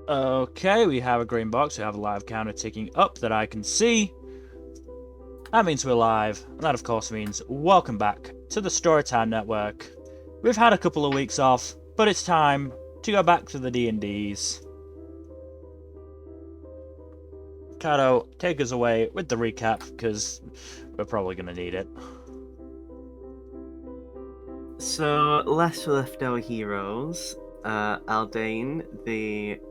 Okay, we have a green box. We have a live counter ticking up that I can see. That means we're live, and that of course means welcome back to the Storytime Network. We've had a couple of weeks off, but it's time to go back to the D&Ds. Kato, take us away with the recap, because we're probably going to need it. So, last we left our heroes, Aldane, the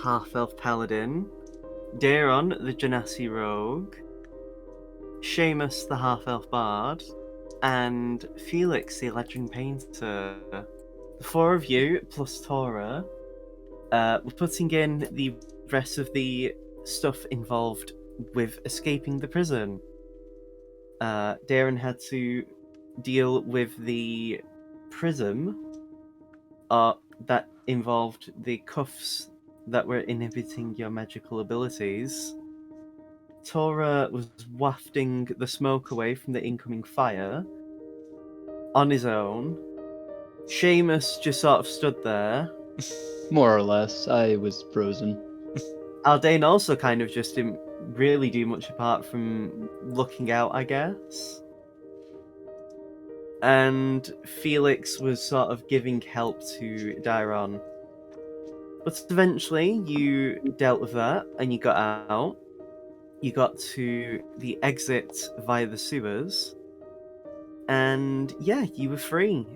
half-elf paladin, Daron, the Genasi rogue, Seamus, the half-elf bard, and Felix, the legend painter. The four of you, plus Tora, were putting in the rest of the stuff involved with escaping the prison. Darren had to deal with the prism that involved the cuffs that were inhibiting your magical abilities. Tora was wafting the smoke away from the incoming fire on his own. Seamus just sort of stood there. More or less, I was frozen. Aldane also kind of just didn't really do much apart from looking out, I guess. And Felix was sort of giving help to Dairon. But eventually you dealt with that and you got out. You got to the exit via the sewers. And yeah, you were free.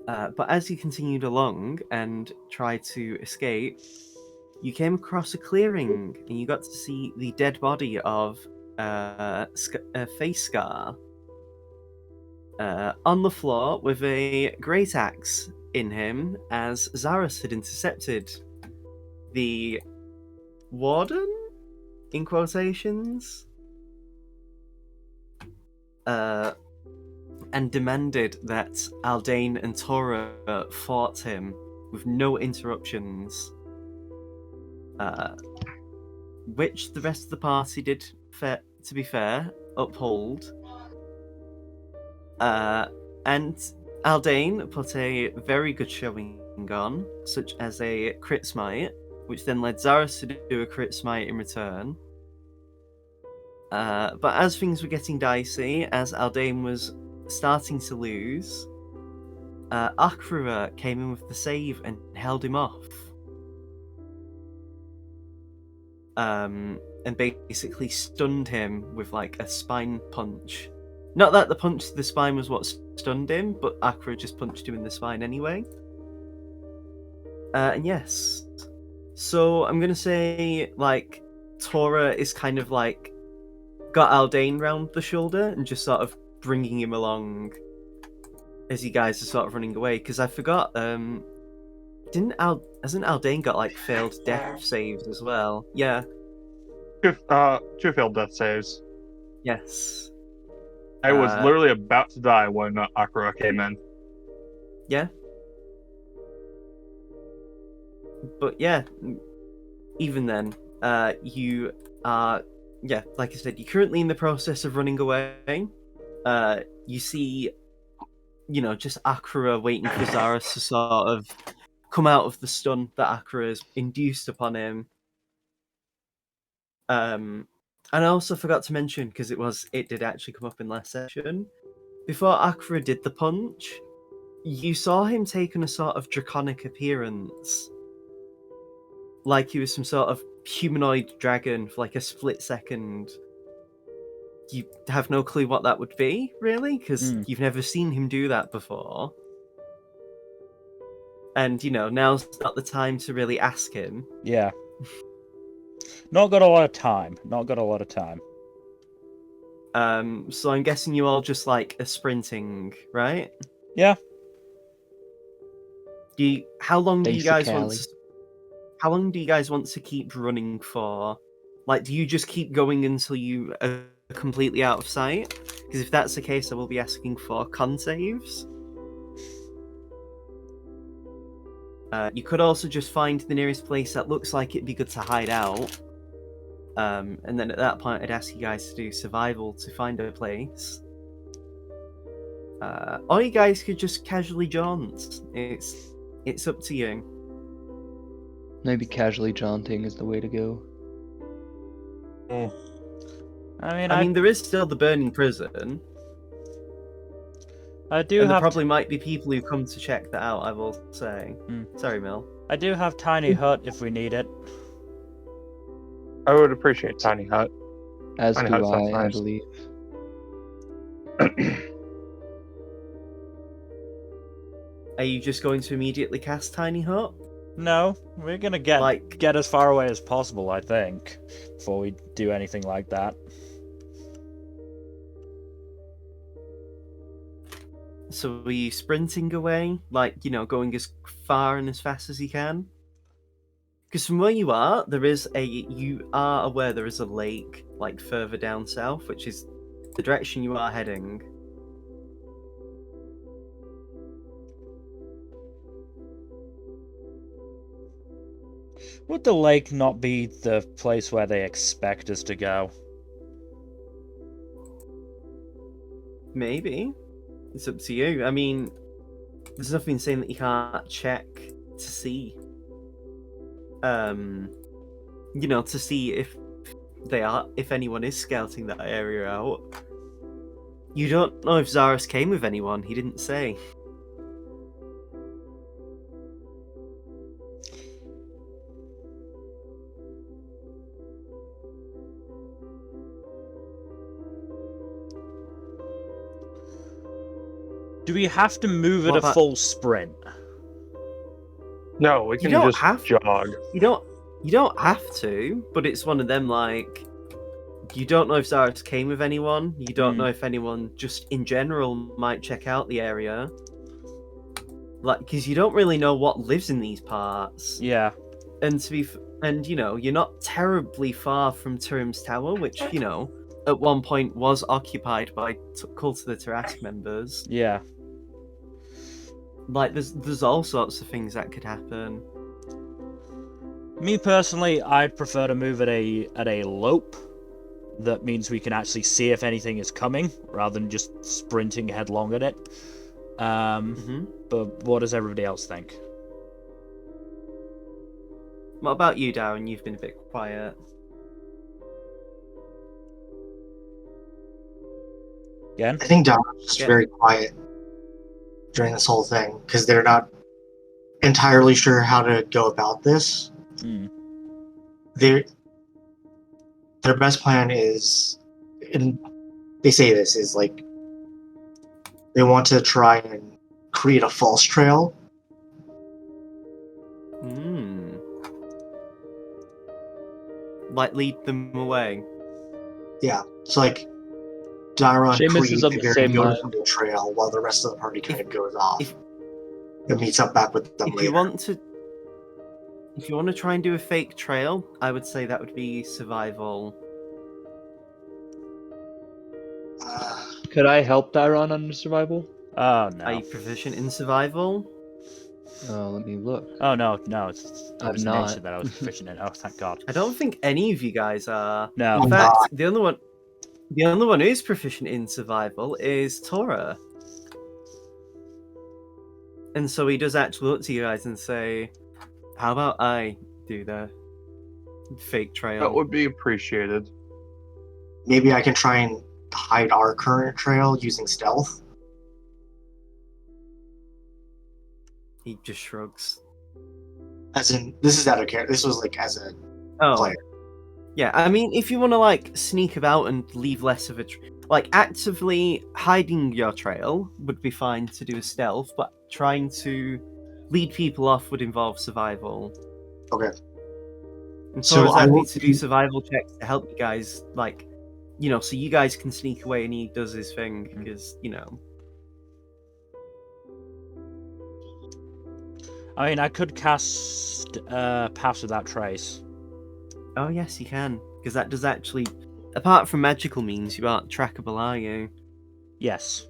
But as you continued along and tried to escape, you came across a clearing and you got to see the dead body of Face Scar on the floor with a great axe in him, as Zaris had intercepted the warden, in quotations, and demanded that Aldane and Tora fought him with no interruptions. Which the rest of the party did, to be fair, uphold. And Aldane put a very good showing on, such as a crit smite, which then led Zaris to do a crit smite in return. But as things were getting dicey, as Aldane was starting to lose, Akrura came in with the save and held him off. And basically stunned him with like a spine punch. Not that the punch to the spine was what stunned him, but Akra just punched him in the spine anyway. And yes. So I'm gonna say, like, Tora is kind of like got Aldane round the shoulder and just sort of bringing him along as you guys are sort of running away. Because I forgot, hasn't Aldane got like failed death saves as well? Yeah. Two failed death saves. Yes. I was literally about to die when Akira came in. Yeah. But yeah, even then, you are, yeah, like I said, you're currently in the process of running away. You see, just Akira waiting for Zaris to sort of come out of the stun that Akira has induced upon him. And I also forgot to mention, because it did actually come up in last session, before Akira did the punch, you saw him take on a sort of draconic appearance. Like he was some sort of humanoid dragon for like a split second. You have no clue what that would be, really, because you've never seen him do that before. And, now's not the time to really ask him. Yeah. Not got a lot of time. So I'm guessing you all just like are sprinting, right? Yeah. How long do you guys Basically. want to keep running for? Like, do you just keep going until you are completely out of sight? Because if that's the case, I will be asking for con saves. You could also just find the nearest place that looks like it'd be good to hide out. And then at that point, I'd ask you guys to do survival to find a place. Or you guys could just casually jaunt. It's up to you. Maybe casually jaunting is the way to go. I mean, there is still the burning prison. I do And there have probably might be people who come to check that out, I will say. Sorry, Mill. I do have Tiny Hut if we need it. I would appreciate Tiny Hut. As Tiny do Hut sounds I nice. believe. Are you just going to immediately cast Tiny Hut? No, we're gonna get Like- get as far away as possible, I think, before we do anything like that. So are you sprinting away? Like, going as far and as fast as you can? Because from where you are, you are aware there is a lake, like, further down south, which is the direction you are heading. Would the lake not be the place where they expect us to go? Maybe. It's up to you. I mean, there's nothing saying that you can't check to see. To see if anyone is scouting that area out. You don't know if Zaris came with anyone, he didn't say. Do we have to move at What a about- full sprint? No, we can don't just have- jog. You don't have to, but it's one of them like you don't know if Zaris came with anyone. You don't know if anyone just in general might check out the area. Like, because you don't really know what lives in these parts. Yeah. And you're not terribly far from Turim's Tower, which at one point was occupied by Cult of the Tarask members. Yeah. Like, there's all sorts of things that could happen. Me personally, I'd prefer to move at a lope. That means we can actually see if anything is coming, rather than just sprinting headlong at it. But what does everybody else think? What about you, Darren? You've been a bit quiet. Again? I think Donald's just Yeah. very quiet during this whole thing because they're not entirely sure how to go about this. Their best plan is, and they say this is like they want to try and create a false trail. Like lead them away. Yeah, so like Dairon Seamus creates is of a the very same mind. noticeable trail while the rest of the party kind of goes off. if- It meets up back with them If later. you want to try and do a fake trail, I would say that would be survival. Could I help Dairon on survival? Oh no. Are you proficient in survival? Let me look. Oh no, it's I'm obviously not. nature that I was proficient in. Oh, thank God. I don't think any of you guys are. No. In I'm fact, not. the only one who's proficient in survival is Tora. And so he does actually look to you guys and say, "How about I do the fake trail?" That would be appreciated. Maybe I can try and hide our current trail using stealth. He just shrugs. As in, this is out of character. This was like as a Oh, player. yeah. I mean, if you want to like sneak about and leave less of a like actively hiding your trail would be fine to do a stealth, but trying to lead people off would involve survival. Okay. And So so I was I happy will- to do survival checks to help you guys, like, so you guys can sneak away and he does his thing because I mean, I could cast Pass Without Trace. Oh yes, you can, because that does actually, apart from magical means, you aren't trackable, are you? Yes.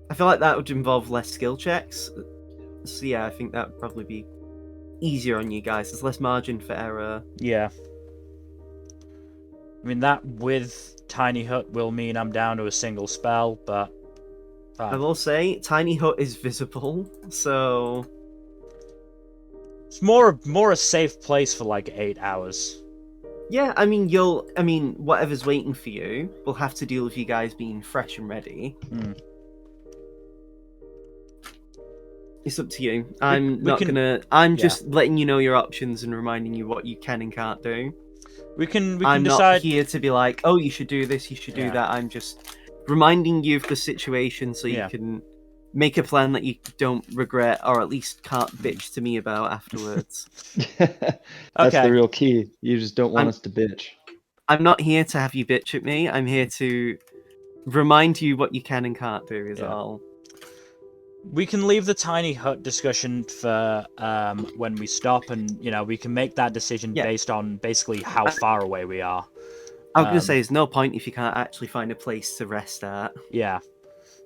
I feel like that would involve less skill checks. So yeah, I think that would probably be easier on you guys. There's less margin for error. Yeah. I mean, that with Tiny Hut will mean I'm down to a single spell, but I Fine. will say, tiny hut is visible, so It's more a safe place for like 8 hours. yeah. I mean, whatever's waiting for you will have to deal with you guys being fresh and ready. Hmm. It's up to you. I'm we not can- gonna. I'm yeah. just letting you know your options and reminding you what you can and can't do. We can I'm not decide. here to be like, oh, you should do this, you should do Yeah. that. I'm just reminding you of the situation so Yeah. you can make a plan that you don't regret, or at least can't bitch to me about afterwards. That's Okay. the real key. You just don't want I'm- us to bitch. I'm not here to have you bitch at me. I'm here to remind you what you can and can't do. Is Yeah. all. We can leave the tiny hut discussion for when we stop, and we can make that decision Yeah. based on basically how far away we are. I was gonna say, there's no point if you can't actually find a place to rest at. Yeah.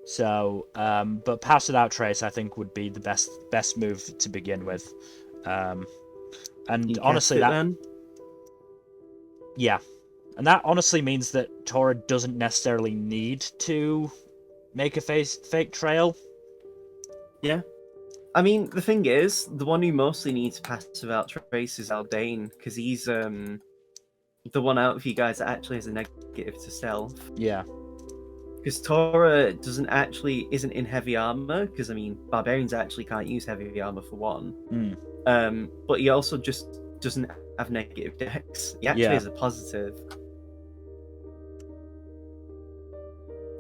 So, but pass without trace, I think, would be the best move to begin with. And You honestly, cast it that then? yeah, and that honestly means that Tora doesn't necessarily need to make a fake trail. Yeah. I mean, the thing is, the one who mostly needs pass without trace is Aldane, because he's the one out of you guys that actually has a negative to stealth. Yeah. Because Tora isn't in heavy armor, because I mean, barbarians actually can't use heavy armor for one. But he also just doesn't have negative dex. He actually Yeah. has a positive.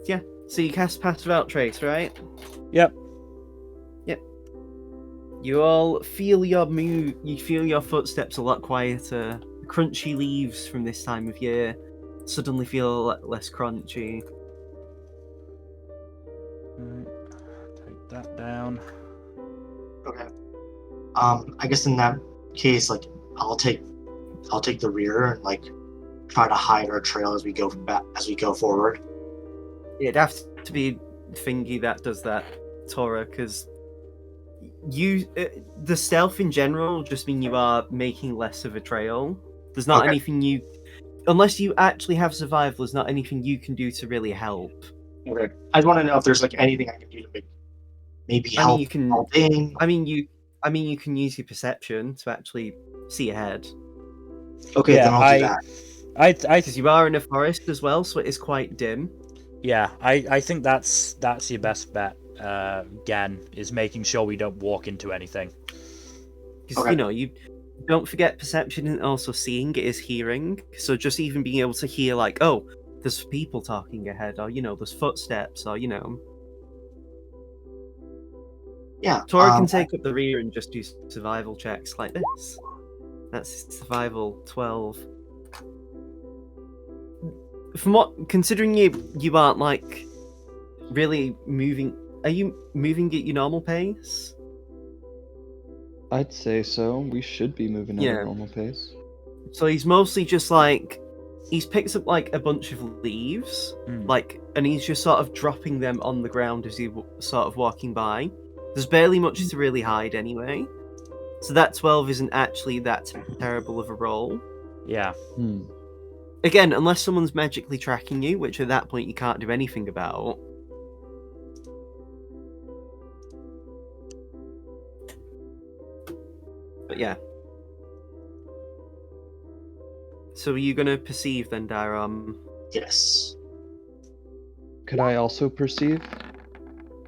Yeah. So you cast pass without trace, right? Yep. You all feel your move. You feel your footsteps a lot quieter. The crunchy leaves from this time of year suddenly feel a lot less crunchy. Right. Take that down. Okay. I guess in that case, like, I'll take the rear and like try to hide our trail as we go forward. It'd have to be Thingy that does that, Tora, because the stealth in general just mean you are making less of a trail. There's not Okay. anything unless you actually have survival. There's not anything you can do to really help. Okay. I just want to know if there's like anything I can do to maybe I help mean, you can. Aldane. I mean, you can use your perception to actually see ahead. Okay, Yeah, then I'll do that. Because you are in a forest as well, so it is quite dim. Yeah, I think that's your best bet. Again, is making sure we don't walk into anything. Because Okay. you don't forget perception and also seeing is hearing. So just even being able to hear, like, oh, there's people talking ahead, or there's footsteps, or Yeah. Tora can take up the rear and just do survival checks like this. That's survival 12. Considering you aren't like really moving, are you moving at your normal pace? I'd say so. We should be moving at Yeah. a normal pace. So he's mostly just like he's picked up like a bunch of leaves, and he's just sort of dropping them on the ground as he's sort of walking by. There's barely much to really hide anyway, so that 12 isn't actually that terrible of a roll. Yeah. Again, unless someone's magically tracking you, which at that point you can't do anything about. But yeah. So are you going to perceive then, Dairam? Yes. Could I also perceive?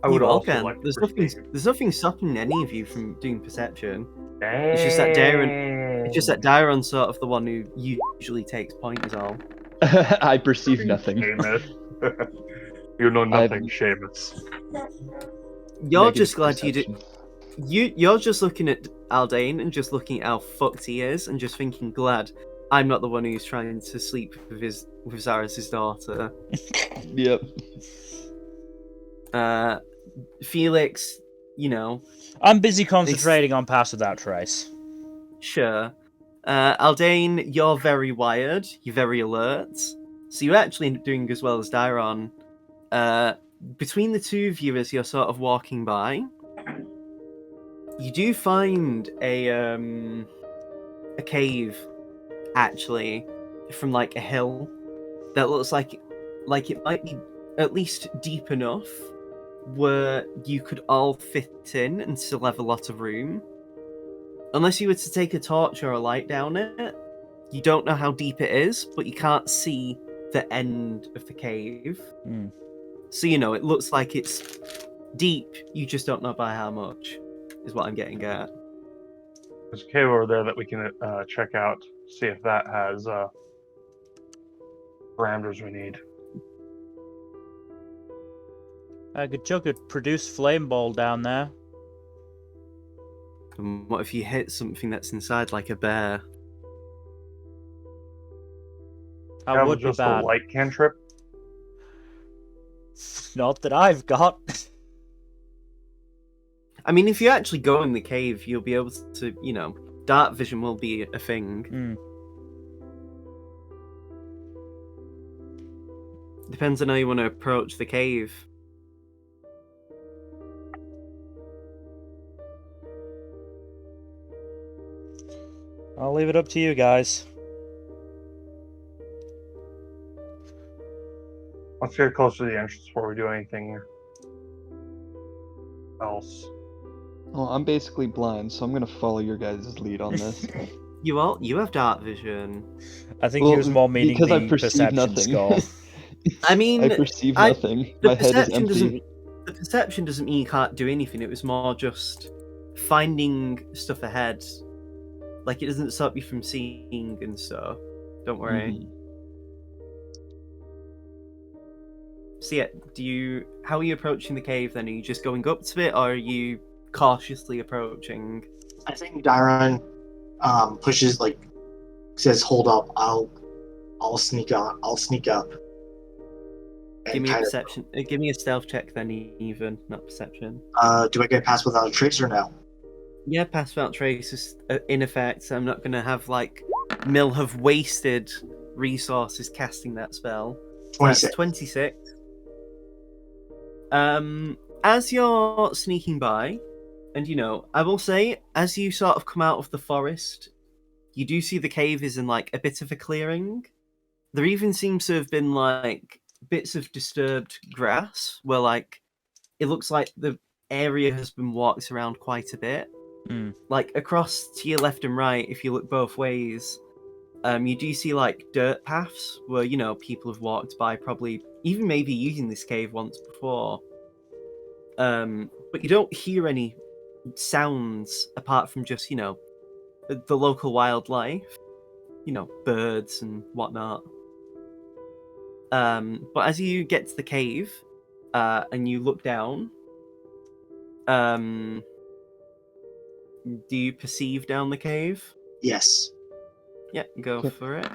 I would You all also can. like to There's perceive. nothing stopping any of you from doing perception. Dang. It's just that Dairon's sort of the one who usually takes point is all. I perceive nothing. Seamus. You know nothing, Seamus. You're Negative just glad you did. perception. You're just looking at Aldane and just looking at how fucked he is and just thinking, glad I'm not the one who's trying to sleep with Zaris' daughter. Yep. Felix, I'm busy concentrating on pass without trace. sure. Aldane, you're very wired. You're very alert. So you're actually doing as well as Dairon. Between the two of you, as you're sort of walking by, you do find a cave, actually, from like a hill that looks like it might be at least deep enough where you could all fit in and still have a lot of room. Unless you were to take a torch or a light down it, you don't know how deep it is, but you can't see the end of the cave. So, it looks like it's deep, you just don't know by how much, is what I'm getting at. There's a cave over there that we can check out, see if that has parameters we need. Good job could produce flame ball down there. And what if you hit something that's inside, like a bear? That would be just bad. a light cantrip. Not that I've got. I mean, if you actually go in the cave, you'll be able to, dark vision will be a thing. Depends on how you want to approach the cave. I'll leave it up to you guys. Let's get closer to the entrance before we do anything else. Oh, I'm basically blind, so I'm gonna follow your guys' lead on this. You have dark vision. I think he was more meaning because I the perceive perception nothing. score. I mean, I perceive nothing. My head is empty. The perception doesn't mean you can't do anything. It was more just finding stuff ahead. Like, it doesn't stop you from seeing and stuff. Don't worry. So yeah, how are you approaching the cave then? Are you just going up to it, or are you cautiously approaching? I think Dairon pushes, says, "Hold up, I'll sneak up." Give me a perception. Give me a stealth check then, even, not perception. Do I get past without a trace or no? Yeah, pass without trace is in effect. I'm not gonna have Mill have wasted resources casting that spell. 26. That's 26. As you're sneaking by, and I will say, as you sort of come out of the forest, you do see the cave is in a bit of a clearing. There even seems to have been bits of disturbed grass where it looks like the area has been walked around quite a bit. Across to your left and right, if you look both ways, you do see dirt paths where people have walked by, probably even maybe using this cave once before. But you don't hear any sounds apart from just the local wildlife, birds and whatnot. But as you get to the cave and you look down, do you perceive down the cave? Yes. Yeah, go for it.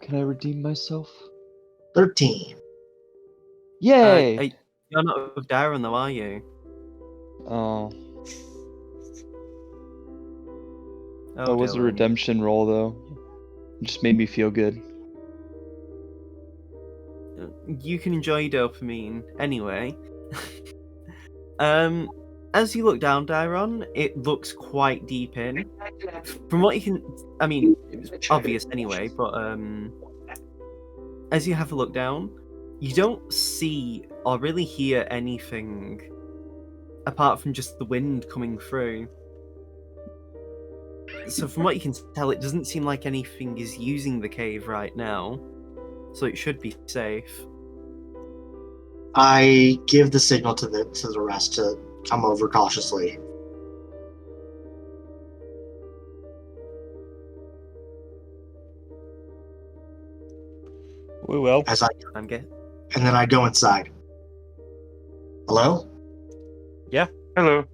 Can I redeem myself? 13. Yay! You're not with Darren though, are you? Oh. Oh, That was a Dylan. redemption roll, though. It just made me feel good. You can enjoy dopamine anyway. As you look down, Dairon, it looks quite deep in. From what you can, I mean, it's obvious anyway, but as you have a look down, you don't see or really hear anything apart from just the wind coming through. So from what you can tell, it doesn't seem like anything is using the cave right now, so it should be safe. I give the signal to the rest to come over cautiously. We will. I'm good. And then I go inside. Hello? Hello.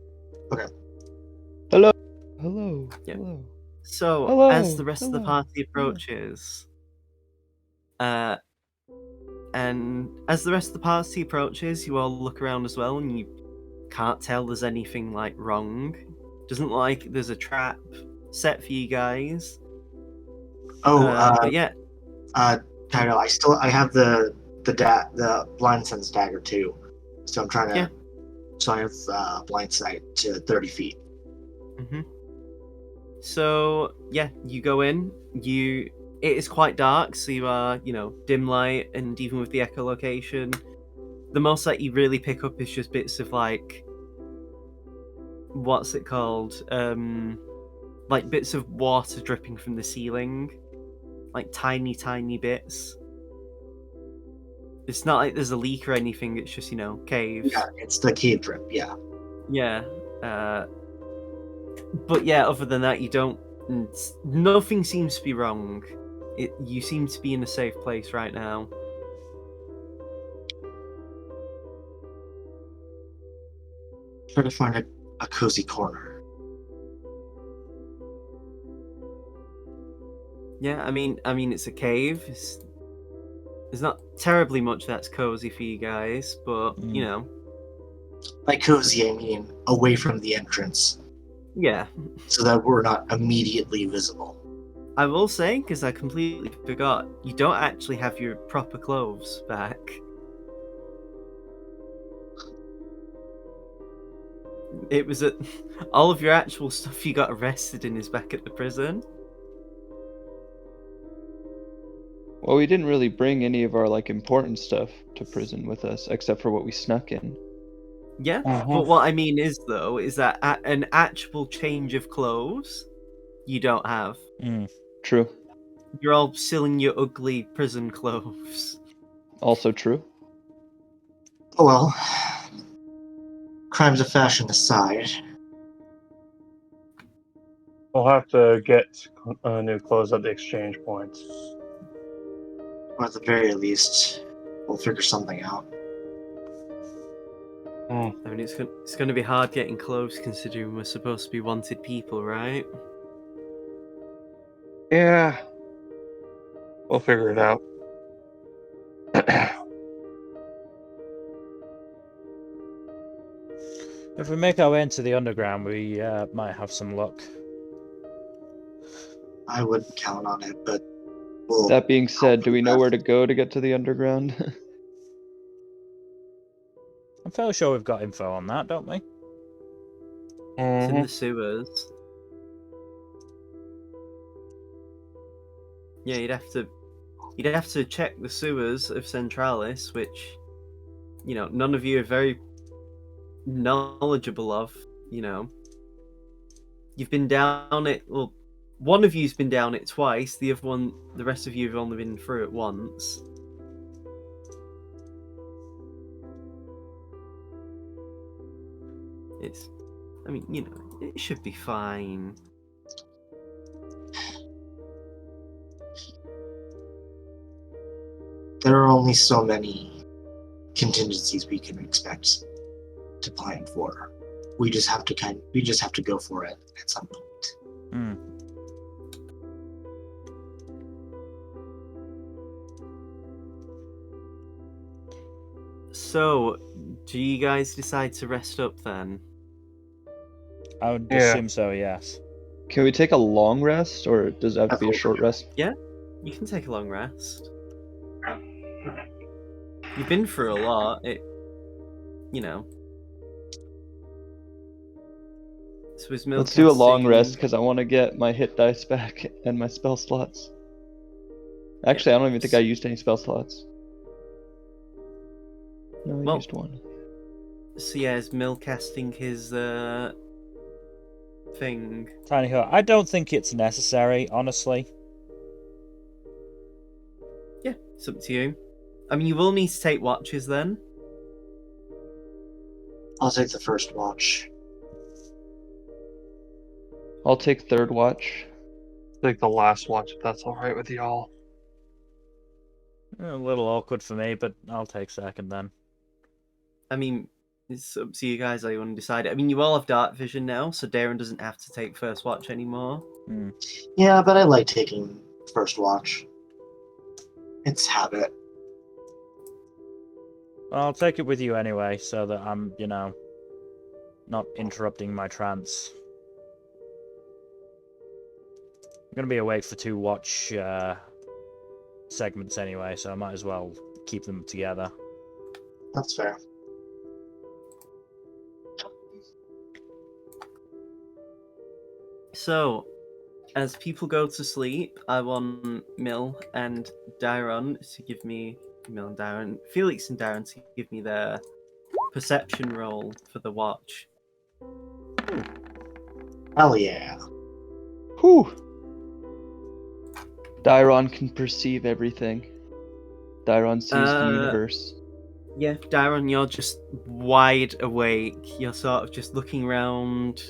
Hello. Yeah. Hello. So, Hello, as the rest of the hello, party approaches, and as the rest of the party approaches, you all look around as well, and you can't tell there's anything wrong. Doesn't look like there's a trap set for you guys. But yeah. Kaido, I have the blind sense dagger too, so I'm trying to. Yeah. So I have blind sight to 30 feet. Mm-hmm. So yeah, you go in. It is quite dark, so you are dim light, and even with the echolocation, the most that you really pick up is just bits of like, what's it called? Like bits of water dripping from the ceiling, like tiny bits. It's not like there's a leak or anything. It's just caves. Yeah, it's the cave drip. Yeah. Yeah. But yeah, other than that, you don't. Nothing seems to be wrong. You seem to be in a safe place right now. Try to find a cozy corner. Yeah, I mean, it's a cave. There's not terribly much that's cozy for you guys, but By cozy, I mean away from the entrance, yeah. so that we're not immediately visible. I will say, because I completely forgot, you don't actually have your proper clothes back. It was all of your actual stuff you got arrested in is back at the prison. Well, we didn't really bring any of our important stuff to prison with us, except for what we snuck in. Yeah, but what I mean is that an actual change of clothes you don't have. True. You're all still in your ugly prison clothes. Also true. Oh well. Crimes of fashion aside, We'll have to get new clothes at the exchange points. or at the very least, we'll figure something out. I mean, it's going to be hard getting clothes considering we're supposed to be wanted people, right? Yeah. We'll figure it out. If we make our way into the underground, we might have some luck. I wouldn't count on it, but we'll... That being said, do we know where to go to get to the underground? I'm fairly sure we've got info on that, don't we? It's in the sewers. Yeah, you'd have to check the sewers of Centralis, which none of you are very knowledgeable of. You've been down it. Well, one of you's been down it twice. The rest of you have only been through it once. It should be fine. There are only so many contingencies we can expect to plan for. We just have to go for it at some point. So, do you guys decide to rest up then? I would assume so, yes. Can we take a long rest, or does it have to be a short rest? Yeah, you can take a long rest. You've been through a lot. So is Let's do a long rest, because I want to get my hit dice back and my spell slots. Actually, I don't even think I used any spell slots. No, I used one. So yeah, is Mill casting his thing? Tiny Hut. I don't think it's necessary, honestly. Yeah, it's up to you. I mean, you will need to take watches then. I'll take the first watch. I'll take third watch. Take the last watch if that's all right with y'all. A little awkward for me, but I'll take second then. I mean, it's up to you guys how you want to decide. I mean, you all have dark vision now, so Darren doesn't have to take first watch anymore. Yeah, but I like taking first watch. It's habit. Well, I'll take it with you anyway, so that I'm, not interrupting my trance. I'm going to be awake for 2 watch segments anyway, so I might as well keep them together. That's fair. So, as people go to sleep, I want Mill and Dairon to give me Camille and Darren. Felix and Darren to give me their perception roll for the watch. Hell yeah. Whew. Dairon can perceive everything. Dairon sees the universe. Yeah, Darren, you're just wide awake. You're sort of just looking around.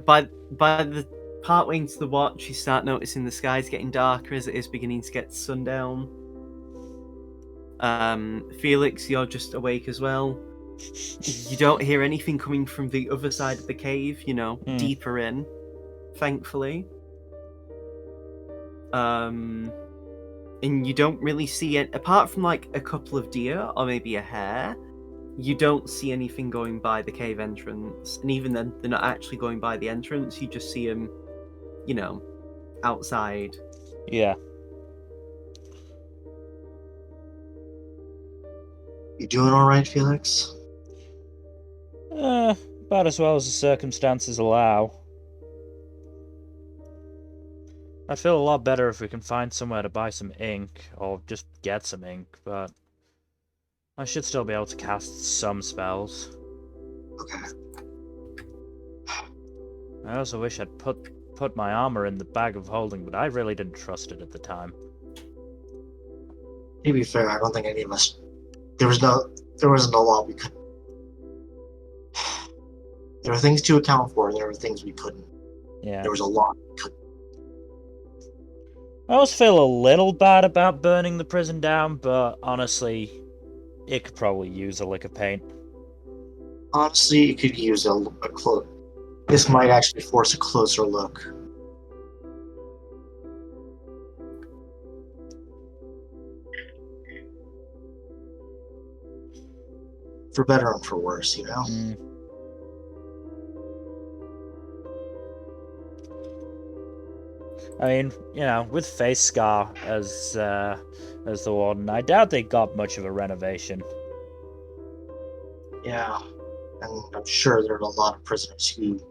By the part way into the watch, you start noticing the sky's getting darker as it is beginning to get sundown. Felix, you're just awake as well. You don't hear anything coming from the other side of the cave, deeper in, thankfully. And you don't really see it, apart from like a couple of deer or maybe a hare, you don't see anything going by the cave entrance. And even then, they're not actually going by the entrance, you just see them, outside. Yeah. You doing alright, Felix? About as well as the circumstances allow. I'd feel a lot better if we can find somewhere to buy some ink, or just get some ink, but I should still be able to cast some spells. Okay. I also wish I'd put my armor in the bag of holding, but I really didn't trust it at the time. To be fair, I don't think any of us. There wasn't a lot we could. There were things to account for, and there were things we couldn't. Yeah. There was a lot we couldn't. I always feel a little bad about burning the prison down, but honestly, it could probably use a lick of paint. Honestly, it could use a close. This might actually force a closer look. For better and for worse, I mean, with Face Scar as the warden, I doubt they got much of a renovation. Yeah. And I'm sure there are a lot of prisoners who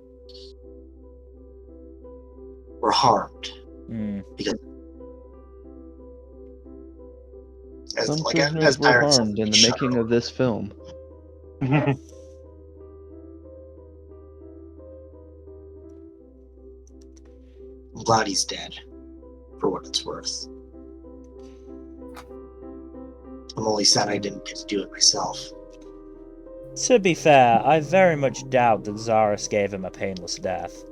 were harmed because Some prisoners were harmed in the making of this film. I'm glad he's dead, for what it's worth. I'm only sad I didn't get to do it myself. To be fair, I very much doubt that Zaris gave him a painless death.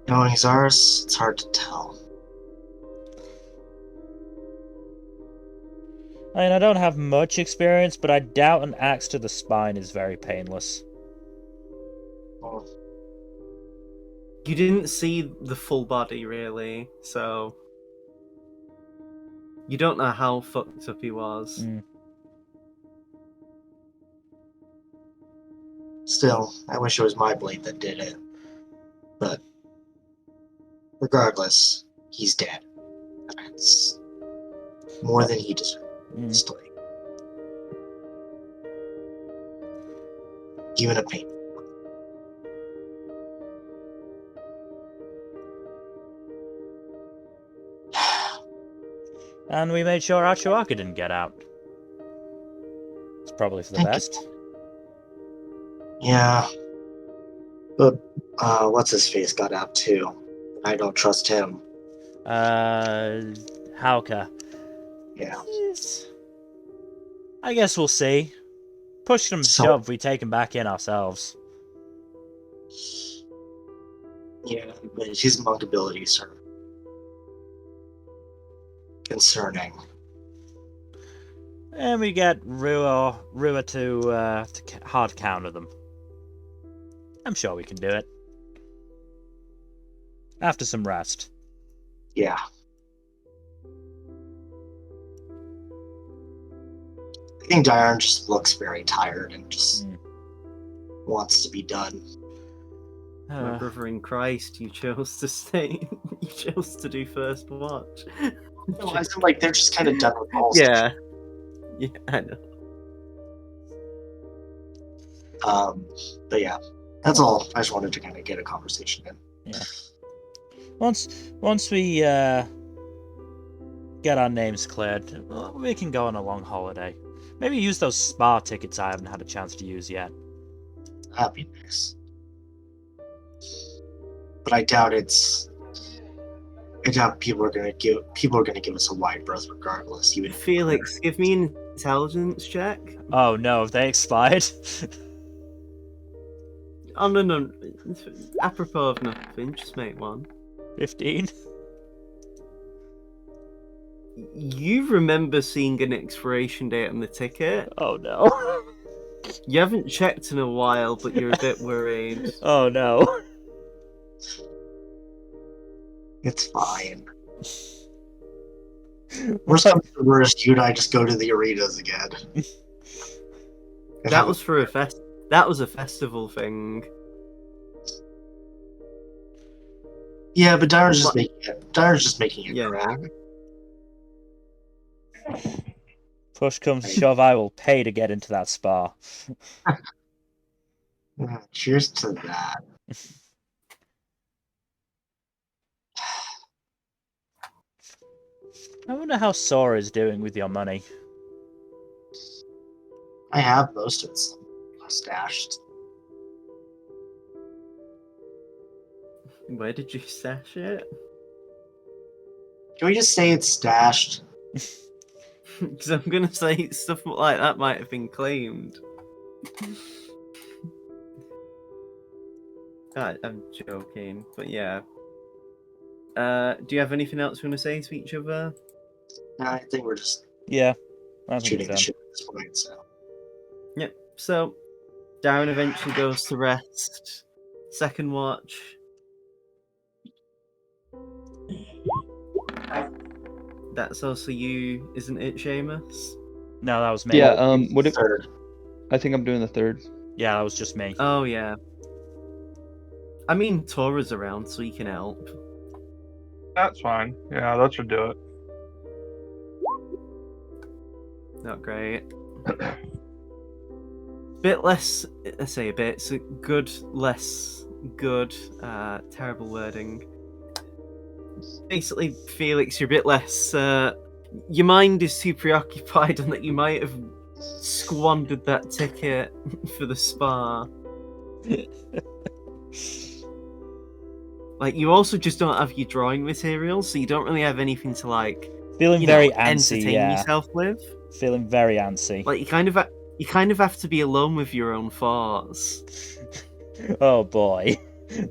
Knowing Zaris, it's hard to tell. I mean, I don't have much experience, but I doubt an axe to the spine is very painless. Well, You didn't see the full body, really, so you don't know how fucked up he was. still, I wish it was my blade that did it. But regardless, he's dead. That's more than he deserved. Honestly. Even a pain. And we made sure Achuaka didn't get out. It's probably for the best. Yeah. But, what's his face got out too? I don't trust him. Hauka. Yeah. I guess we'll see. Push them shove, we take him back in ourselves. Yeah, but his monk abilities are concerning. And we get Rua to hard counter them. I'm sure we can do it. After some rest. Yeah. I think Diane just looks very tired and just wants to be done. My brother in Christ, you chose to stay. You chose to do first watch. No, I feel like they're just kind of done with all Yeah. Yeah, I know. But yeah, that's all. I just wanted to kind of get a conversation in. Yeah. Once we get get our names cleared, we can go on a long holiday. Maybe use those spa tickets I haven't had a chance to use yet. That'd be nice. But I doubt people are gonna give us a wide berth regardless. Even if Felix, give me an intelligence check. Oh no, have they expired? Oh no. Apropos of nothing, just make one. 15? You remember seeing an expiration date on the ticket. Oh no. You haven't checked in a while, but you're a bit worried. Oh no. it's fine. Worst comes to worst, you and I just go to the arenas again. That was for That was a festival thing. Yeah, but Darren's just making it Yeah. crack. Push comes to shove, I will pay to get into that spa. Cheers to that. I wonder how Sora's doing with your money. I have most of it stashed. Where did you stash it? Can we just say it's stashed? Because I'm gonna say stuff like that might have been claimed. I'm joking, but yeah. Do you have anything else you want to say to each other? No, I think we're just Yeah, I think we're shooting the done. shit at this point. So Yep. So, Darren eventually goes to rest. Second watch. That's also you, isn't it, Seamus? No, that was me. Yeah. What if third. I think I'm doing the third. Yeah, that was just me. Oh yeah. I mean, Tora's around, so he can help. That's fine. Yeah, that should do it. Not great. Bit less. I say a bit. So good, less good. Terrible wording. Basically, Felix, you're a bit less. Your mind is too preoccupied on that you might have squandered that ticket for the spa. Like, you also just don't have your drawing materials, so you don't really have anything to, like, Feeling you very know, antsy, entertain yeah. yourself with. Feeling very antsy. Like, you kind of have to be alone with your own thoughts. Oh boy.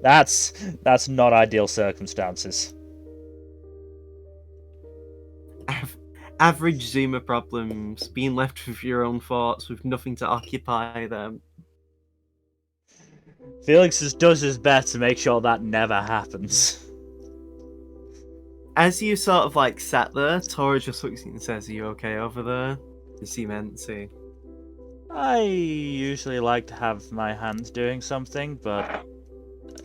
That's not ideal circumstances. Average Zoomer problems, being left with your own thoughts with nothing to occupy them. Felix does his best to make sure that never happens. As you sort of like sat there, Tora just looks at you and says, "Are you okay over there?" You seem empty. I usually like to have my hands doing something, but I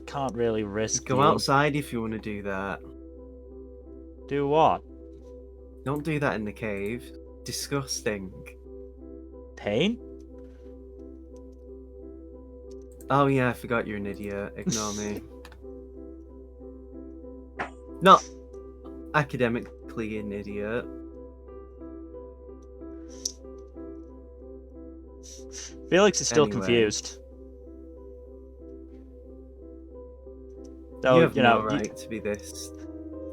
can't really risk Go the- outside if you want to do that. Do what? Don't do that in the cave. Disgusting. Paint? Oh yeah, I forgot you're an idiot. Ignore me. Not academically an idiot. Felix is still Anyway. confused. You So, have you know, no right to be this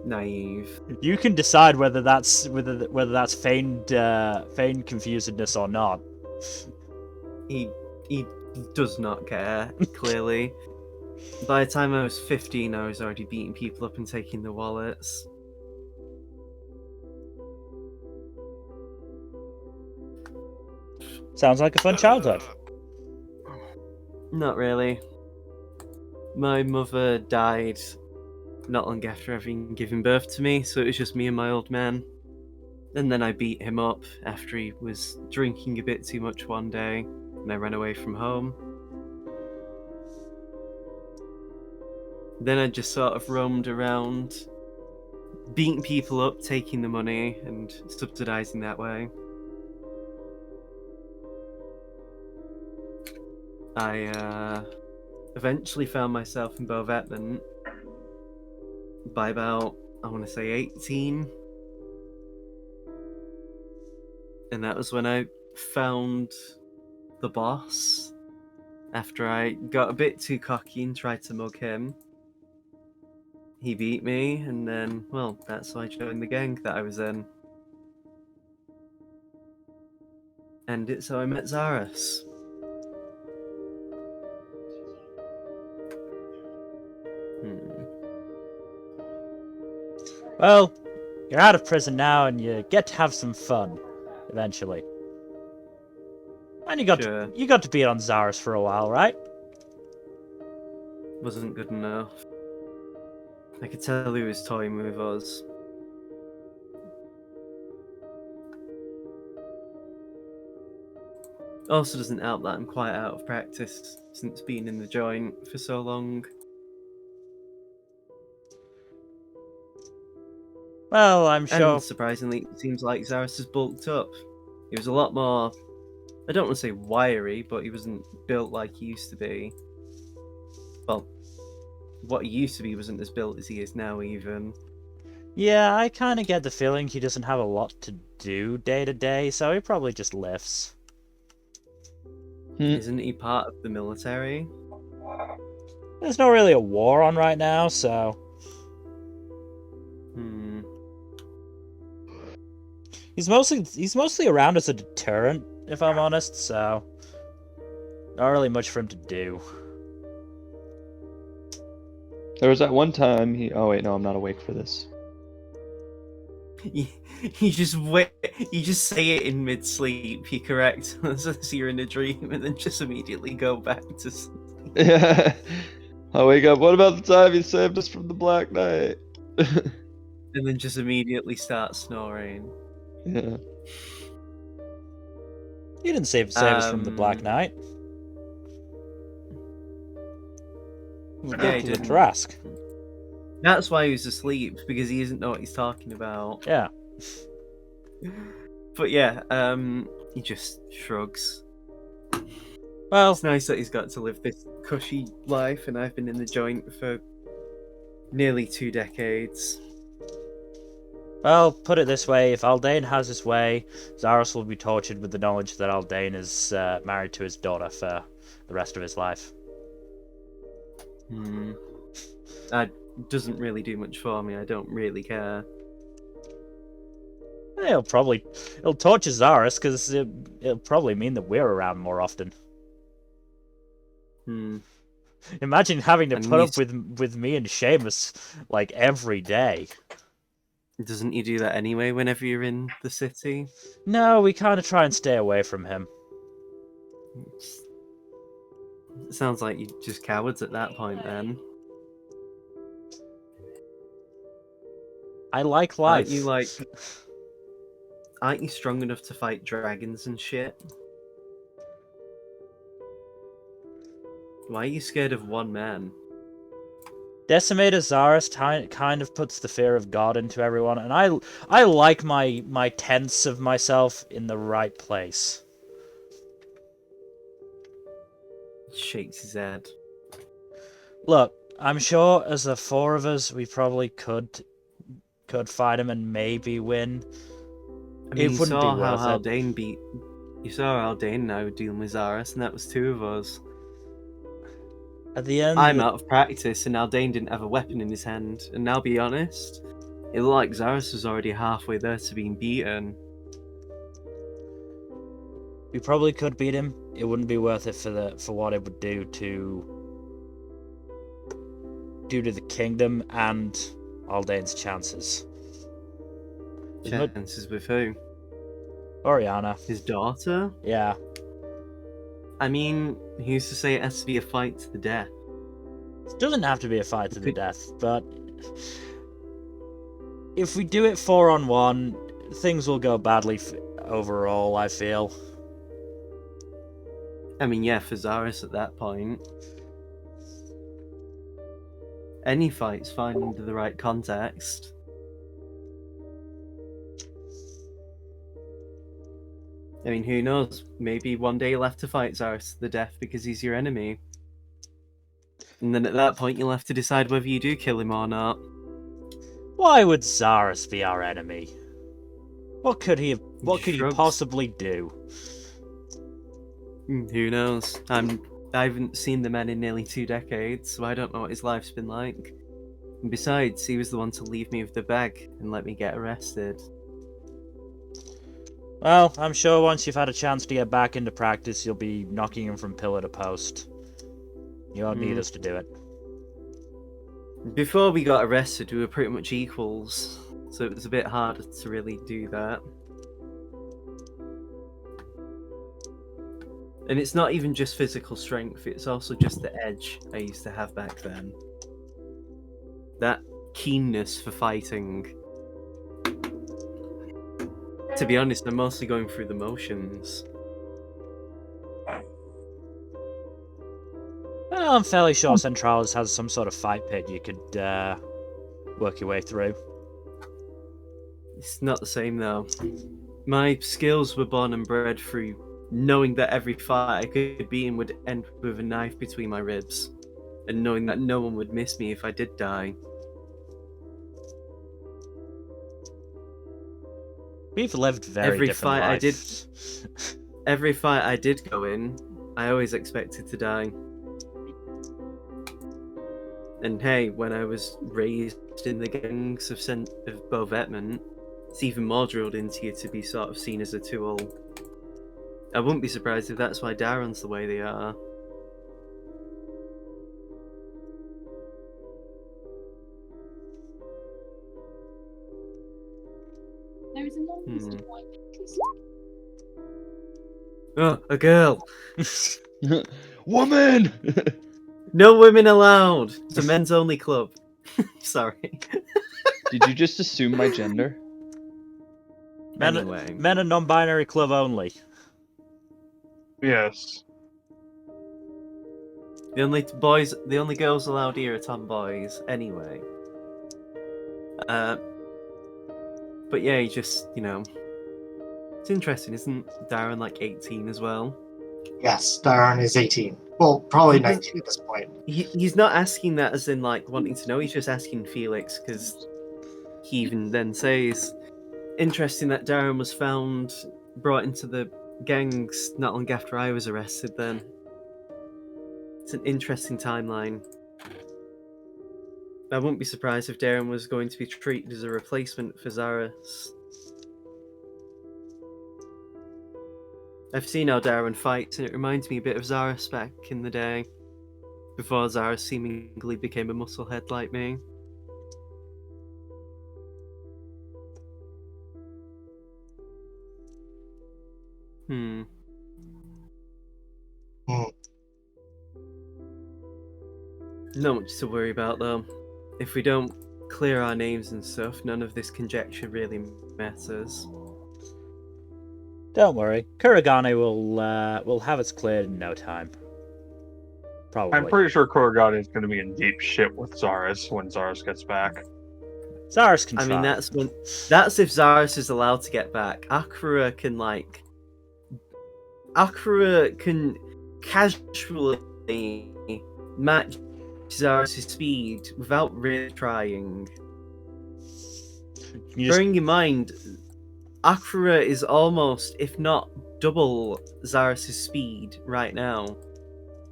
naive. you can decide whether that's feigned confusedness or not. He does not care, clearly. By the time I was 15, I was already beating people up and taking their wallets. Sounds like a fun childhood. Not really. My mother died not long after having given birth to me, so it was just me and my old man. And then I beat him up after he was drinking a bit too much one day, and I ran away from home. Then I just sort of roamed around, beating people up, taking the money, and subsidizing that way. I eventually found myself in Bovetman by about, I want to say 18. And that was when I found the boss. After I got a bit too cocky and tried to mug him. He beat me, and then, well, that's why I joined the gang that I was in. And it's how I met Zaris. Well, you're out of prison now, and you get to have some fun, eventually. And you got to be on Zaris for a while, right? Wasn't good enough. I could tell he was toying with us. Also doesn't help that I'm quite out of practice since being in the joint for so long. Well, I'm sure. And surprisingly, it seems like Zaris has bulked up. He was a lot more, I don't want to say wiry, but he wasn't built like he used to be. Well, what he used to be wasn't as built as he is now, even. Yeah, I kind of get the feeling he doesn't have a lot to do day to day, so he probably just lifts. Isn't he part of the military? There's not really a war on right now, so... He's mostly around as a deterrent, if I'm honest, so... Not really much for him to do. There was that one time he... Oh wait, no, I'm not awake for this. You just wait. You just say it in mid-sleep. You're correct. As you're in a dream, and then just immediately go back to sleep. Yeah. I wake up. What about the time he saved us from the Black Knight? And then just immediately start snoring. Yeah. He didn't save us from the Black Knight. Yeah, he didn't. Trask. That's why he was asleep, because he doesn't know what he's talking about. Yeah. But yeah, he just shrugs. Well, it's nice that he's got to live this cushy life, and I've been in the joint for nearly 2 decades. Well, put it this way, if Aldane has his way, Zaros will be tortured with the knowledge that Aldane is married to his daughter for the rest of his life. That doesn't really do much for me. I don't really care. It'll torture Zaris, because it'll probably mean that we're around more often. Imagine having to put up with me and Seamus, like, every day. Doesn't he do that anyway whenever you're in the city? No, we kind of try and stay away from him. It sounds like you're just cowards at that point, then. I like life. Aren't you strong enough to fight dragons and shit? Why are you scared of one man? Decimator Zaris kind of puts the fear of God into everyone, and I like my tense of myself in the right place. Shakes his head. Look, I'm sure as the 4 of us, we probably could fight him and maybe win. I mean, it wouldn't be worth it. You saw Aldane now dealing with Zaris, and that was 2 of us. At the end, I'm out of practice, and Aldane didn't have a weapon in his hand. And now, be honest, it looked like Zaris was already halfway there to being beaten. We probably could beat him. It wouldn't be worth it for what it would do to the kingdom and Aldane's chances. Chances with who? Oriana. His daughter? Yeah. I mean, who's to say it has to be a fight to the death? It doesn't have to be a fight to the death, but if we do it 4-on-1, things will go badly overall, I feel. I mean, yeah, for Zaris at that point. Any fight's fine under the right context. I mean, who knows? Maybe one day you'll have to fight Zaris to the death because he's your enemy. And then at that point, you'll have to decide whether you do kill him or not. Why would Zaris be our enemy? What could he Shrugs. possibly do? Who knows? I haven't seen the man in nearly 2 decades, so I don't know what his life's been like. And besides, he was the one to leave me with the bag and let me get arrested. Well, I'm sure once you've had a chance to get back into practice, you'll be knocking him from pillar to post. You won't need us to do it. Before we got arrested, we were pretty much equals, so it was a bit harder to really do that. And it's not even just physical strength, it's also just the edge I used to have back then. That keenness for fighting. To be honest, I'm mostly going through the motions. Well, I'm fairly sure Centralis has some sort of fight pit you could work your way through. It's not the same though. My skills were born and bred through knowing that every fight I could be in would end with a knife between my ribs, and knowing that no one would miss me if I did die. We've lived very Every different fight I did- lives. Every fight I did go in, I always expected to die. And hey, when I was raised in the gangs of Bovetman, it's even more drilled into you to be sort of seen as a tool. I wouldn't be surprised if that's why Daron's the way they are. Oh, a girl! Woman! No women allowed! It's a men's only club. Sorry. Did you just assume my gender? Anyway. Men and non-binary club only. Yes. The only girls allowed here are tomboys, anyway. But yeah, he just, it's interesting, isn't Darren like 18 as well? Yes, Daron is 18. Well, probably He doesn't- 19 at this point. He's not asking that as in like wanting to know, he's just asking Felix because he even then says, interesting that Darren was brought into the gangs not long after I was arrested then. It's an interesting timeline. I wouldn't be surprised if Darren was going to be treated as a replacement for Zaris. I've seen how Darren fights, and it reminds me a bit of Zaris back in the day, before Zaris seemingly became a musclehead like me. Hmm. Not much to worry about though. If we don't clear our names and stuff, none of this conjecture really matters. Don't worry, Kuragane will have us cleared in no time. Probably. I'm pretty sure Korogane is going to be in deep shit with Zaris when Zaris gets back. Zaris can I mean, try. that's if Zaris is allowed to get back. Akira can casually match Zaris' speed without really trying. You just- Bearing in mind, Akira is almost, if not double, Zaris' speed right now.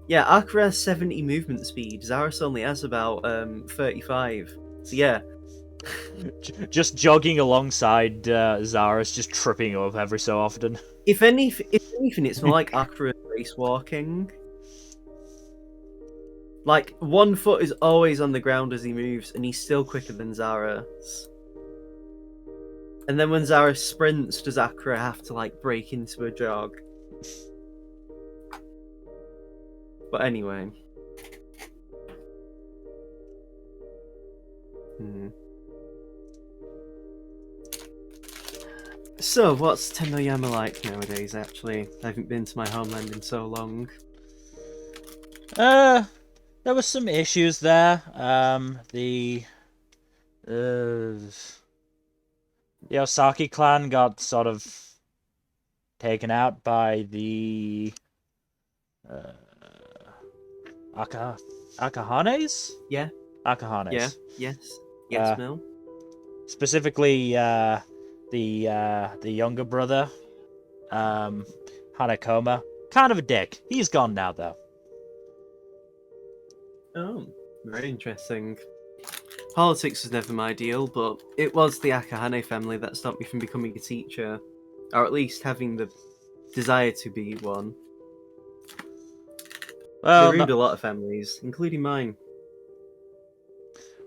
Yeah, Akira has 70 movement speed. Zaris only has about 35. So yeah. just jogging alongside Zaris, just tripping up every so often. If anything, it's more like Akira race walking. Like, one foot is always on the ground as he moves, and he's still quicker than Zaris. And then when Zaris sprints, does Akira have to, break into a jog? But anyway. So, what's Tenoyama like nowadays, actually? I haven't been to my homeland in so long. There was some issues there. The Osaki clan got sort of taken out by the Akahanes? Yeah. Akahanes. Yeah. Yes. Yes, Mill. Specifically, the younger brother, Hanakoma. Kind of a dick. He's gone now, though. Oh, very interesting. Politics was never my deal, but it was the Akahane family that stopped me from becoming a teacher, or at least having the desire to be one. Well, They ruined a lot of families, including mine.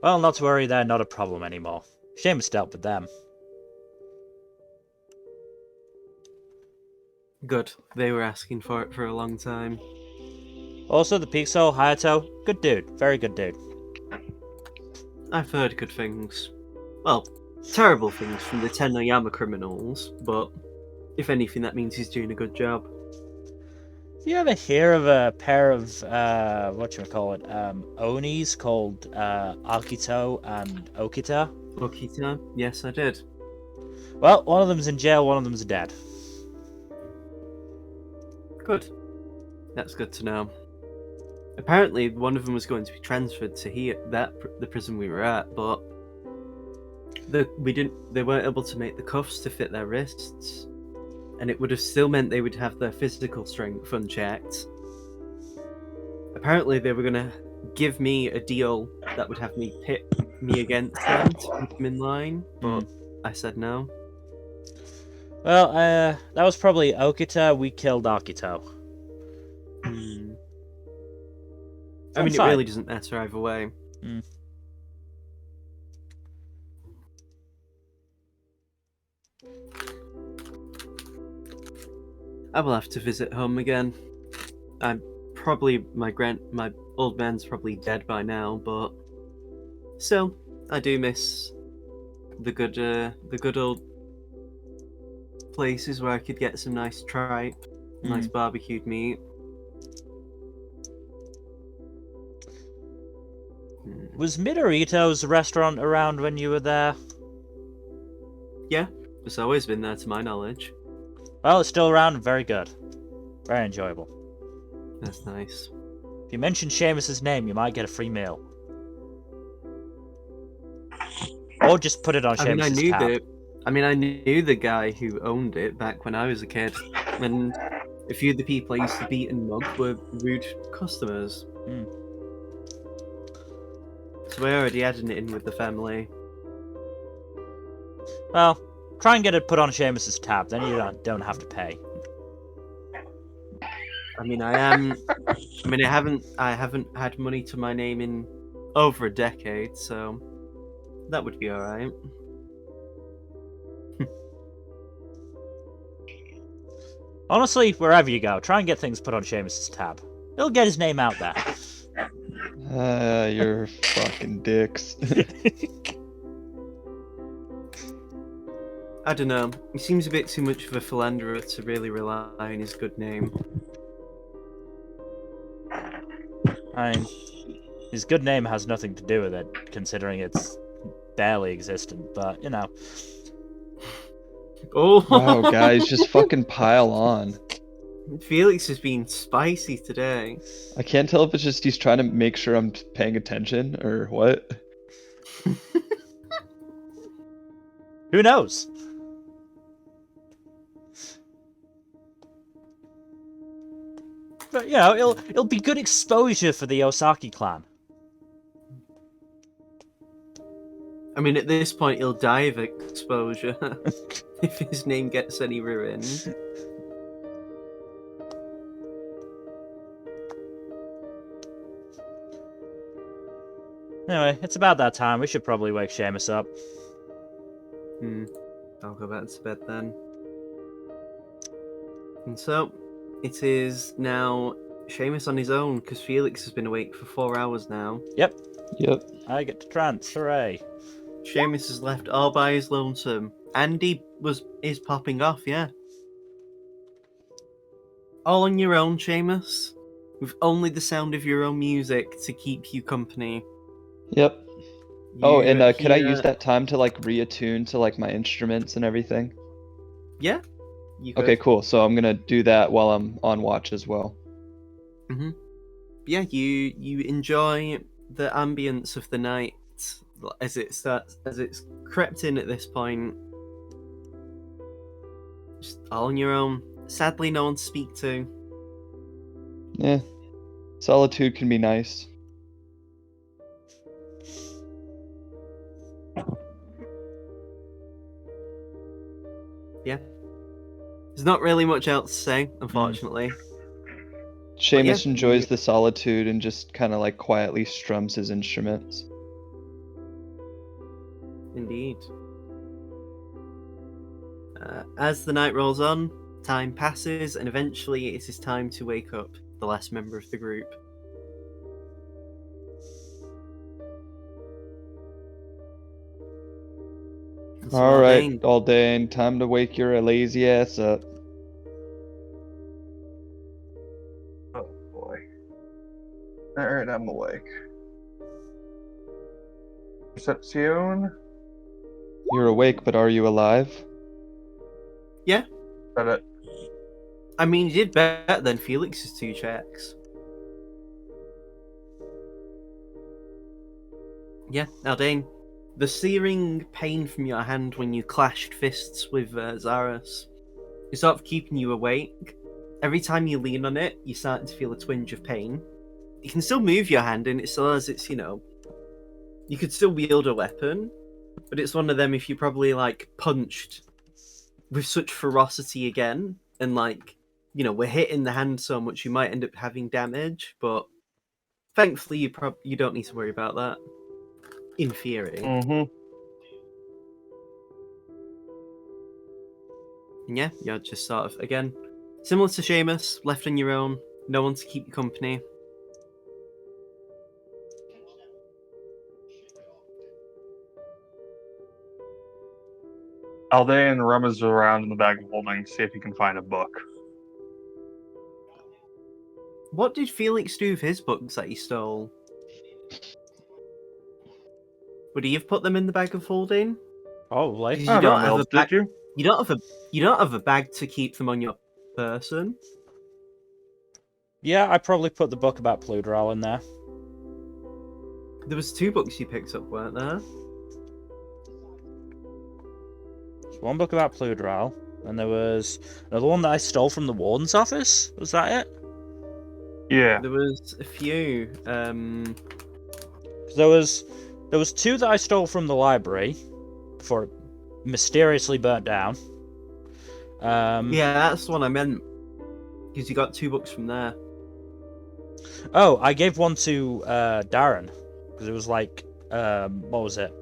well, not to worry, they're not a problem anymore. Seamus dealt with them. Good. They were asking for it for a long time. Also, the Pixel, Hayato, good dude. Very good dude. I've heard good things. Well, terrible things from the Tenoyama criminals, but if anything, that means he's doing a good job. Do you ever hear of a pair of, Onis called Akito and Okita? Okita? Yes, I did. Well, one of them's in jail, one of them's dead. Good. That's good to know. Apparently, one of them was going to be transferred to the prison we were at, but they weren't able to make the cuffs to fit their wrists, and it would have still meant they would have their physical strength unchecked. Apparently, they were going to give me a deal that would have me pit me against them to keep them in line, but I said no. Well, that was probably Okita. We killed Akito. I mean, it fine. really doesn't matter either way. I will have to visit home again. I'm probably my old man's probably dead by now, but still, I do miss the good old places where I could get some nice tripe, nice barbecued meat. Was Midorito's restaurant around when you were there? Yeah, it's always been there to my knowledge. Well, it's still around and very good. Very enjoyable. That's nice. If you mention Seamus's name, you might get a free meal. Or just put it on Seamus's tab. I knew the guy who owned it back when I was a kid, and a few of the people I used to beat and mug were rude customers. So I already had it in with the family. Well, try and get it put on Seamus's tab, then you don't have to pay. I haven't had money to my name in over a decade, so that would be alright. Honestly, wherever you go, try and get things put on Seamus's tab. It'll get his name out there. You're fucking dicks. I don't know. He seems a bit too much of a philanderer to really rely on his good name. I mean, his good name has nothing to do with it, considering it's barely existent, but, you know. Oh! Wow, guys, just fucking pile on. Felix is being spicy today. I can't tell if it's just he's trying to make sure I'm paying attention or what. Who knows? But, you know, it'll be good exposure for the Osaki clan. I mean, at this point, he'll die of exposure if his name gets any ruined. Anyway, it's about that time. We should probably wake Seamus up. I'll go back to bed then. And so, it is now Seamus on his own, because Felix has been awake for 4 hours now. Yep. I get to trance. Hooray. Seamus is left all by his lonesome. Andy is popping off, yeah. All on your own, Seamus, with only the sound of your own music to keep you company. Yep. Oh, and could I use that time to like reattune to like my instruments and everything? Yeah. Okay, cool. So I'm gonna do that while I'm on watch as well. Yeah, you enjoy the ambience of the night as it's crept in at this point. Just all on your own. Sadly, no one to speak to. Yeah. Solitude can be nice. Yeah. There's not really much else to say, unfortunately. Seamus yeah, enjoys the solitude and just kind of like quietly strums his instruments. Indeed. As the night rolls on, time passes, and eventually it is time to wake up the last member of the group. And so All right, Aldane, Aldane, time to wake your lazy ass up. Oh boy. Alright, I'm awake. Perception? You're awake, but are you alive? Yeah, Got it. I mean, you did better than Felix's 2 checks. Yeah, Aldane, the searing pain from your hand when you clashed fists with Zaros is sort of keeping you awake. Every time you lean on it, you're starting to feel a twinge of pain. You can still move your hand, and it still has its, you could still wield a weapon, but it's one of them if you probably, punched with such ferocity again, and, we're hitting the hand so much, you might end up having damage, but thankfully you don't need to worry about that. In theory. Mm-hmm. And yeah, you're just sort of, again, similar to Seamus, left on your own, no one to keep you company. Aldane rummages around in the bag of holding, see if he can find a book. What did Felix do with his books that he stole? Would he have put them in the bag of holding? Probably. You I don't don't have know, a bag. did you? You don't have a bag to keep them on your person. Yeah, I probably put the book about Pluderal in there. There was 2 books you picked up, weren't there? There's one book about Pluderal, and there was another one that I stole from the warden's office. Was that it? Yeah. There was a few. 'Cause there was 2 that I stole from the library before it mysteriously burnt down. Yeah, that's the one I meant. Because you got 2 books from there. Oh, I gave one to Darren because it was like, what was it?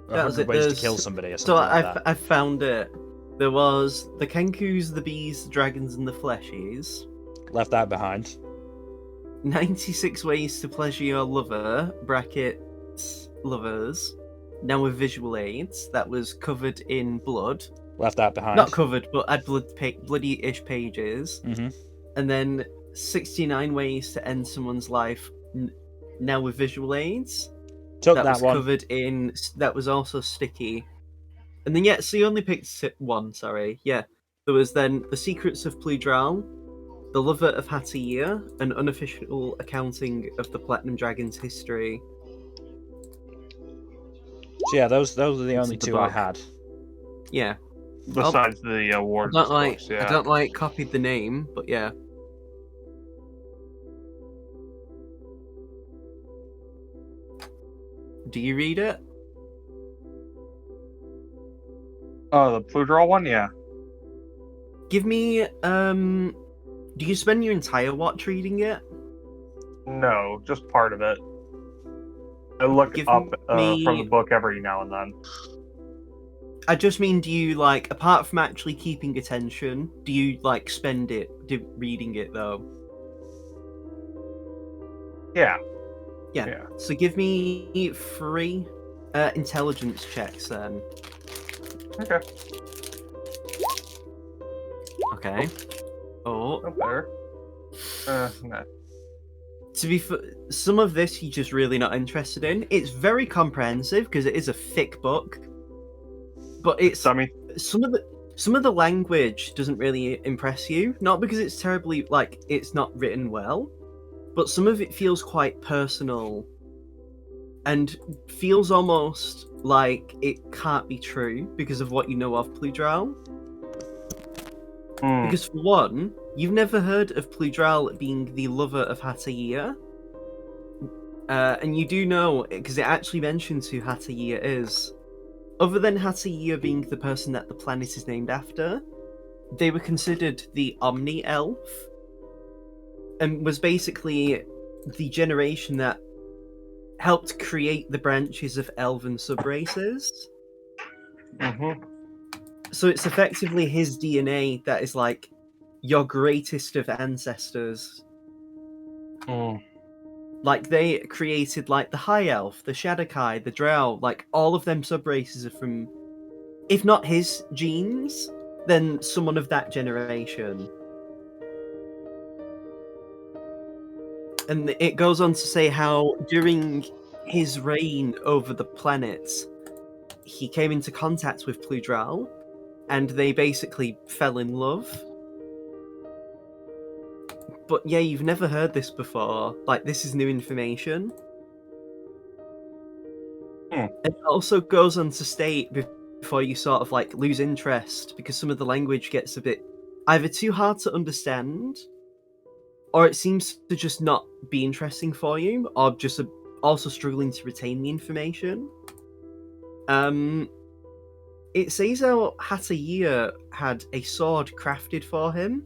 That was 100 it. ways to There's- kill somebody or So something like that. I found it. There was the Kenkus, the Bees, the Dragons, and the Fleshies. Left that behind. 96 ways to pleasure your lover, brackets, lovers. Now with visual aids, that was covered in blood. Left that behind. Not covered, but had bloody-ish pages. Mm-hmm. And then 69 ways to end someone's life, now with visual aids. Took That that was one. covered in, that was also sticky. And then, yeah, so you only picked 1, sorry. Yeah. There was then The Secrets of Pludral, The Lover of Hatir, an unofficial accounting of the Platinum Dragon's history. So yeah, those are the only the 2 I book. had. Yeah. Besides the I awards don't like, books, yeah. I don't like copied the name, but yeah. Do you read it? Oh, the Pluderal one? Yeah. Give me, do you spend your entire watch reading it? No, just part of it. I look Give up me- from the book every now and then. I just mean, do you, apart from actually keeping attention, do you, spend it reading it, though? Yeah. Yeah. Yeah. So give me 3 intelligence checks, then. Okay. Okay. Oh, Not better. No. to be some of this you're just really not interested in. It's very comprehensive because it is a thick book, but it's Dummy. some of the language doesn't really impress you. Not because it's terribly it's not written well, but some of it feels quite personal and feels almost like it can't be true because of what you know of Pludral. Hmm. Because for one, you've never heard of Pludral being the lover of Hatayia. And you do know, because it actually mentions who Hatayia is. Other than Hatayia being the person that the planet is named after, they were considered the Omni Elf, and was basically the generation that helped create the branches of elven subraces. Mm-hmm. So it's effectively his DNA that is like your greatest of ancestors. Mm. Like they created like the High Elf, the Shadowkai, the Drow, like all of them subraces are from, if not his genes, then someone of that generation. And it goes on to say how during his reign over the planets, he came into contact with Pludral, and they basically fell in love. But yeah, you've never heard this before. Like, this is new information. Hmm. It also goes on to state before you sort of like lose interest, because some of the language gets a bit either too hard to understand, or it seems to just not be interesting for you, or just also struggling to retain the information. It says how Hatayir had a sword crafted for him,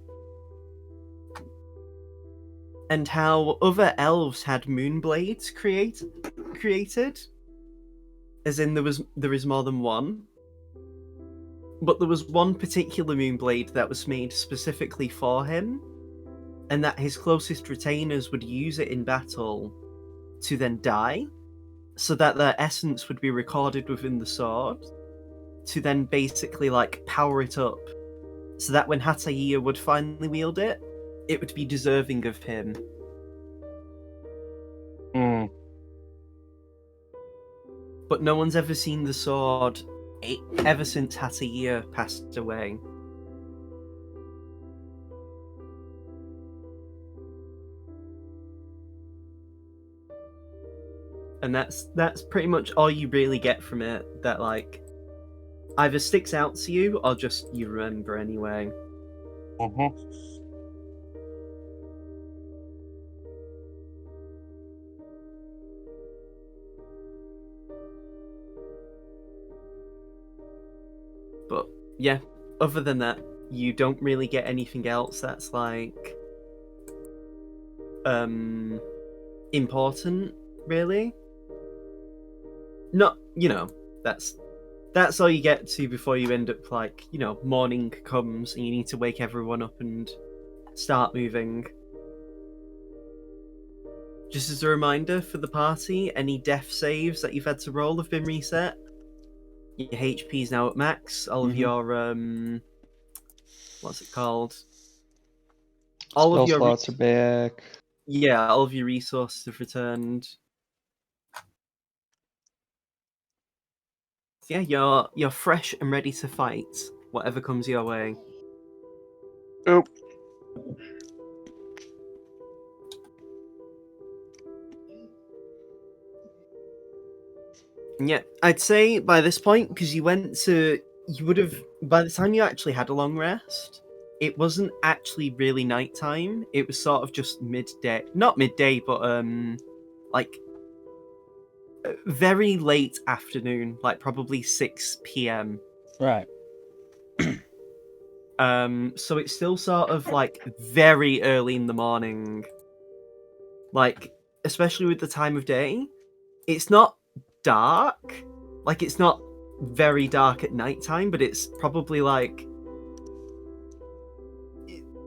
and how other elves had moonblades created. As in, there is more than one. But there was one particular moonblade that was made specifically for him, and that his closest retainers would use it in battle to then die, so that their essence would be recorded within the sword, to then basically like power it up, so that when Hatayir would finally wield it, it would be deserving of him. Hmm. But no one's ever seen the sword ever since Hatayir passed away. And that's pretty much all you really get from it, that like either sticks out to you or just you remember anyway. Mm-hmm. But yeah, other than that, you don't really get anything else that's like important, really. Not, that's all you get to before you end up like, morning comes and you need to wake everyone up and start moving. Just as a reminder for the party, any death saves that you've had to roll have been reset. Your HP is now at max. All of your what's it called? All Spell of your slots are back. all of your resources have returned. So yeah, you're fresh and ready to fight whatever comes your way. Oop. Yeah, I'd say by this point, because you would have, by the time you actually had a long rest, it wasn't actually really nighttime. It was sort of just midday, not midday, but like very late afternoon, like probably 6 p.m. Right. So it's still sort of like very early in the morning. Like, especially with the time of day, it's not dark. Like, it's not very dark at nighttime, but it's probably like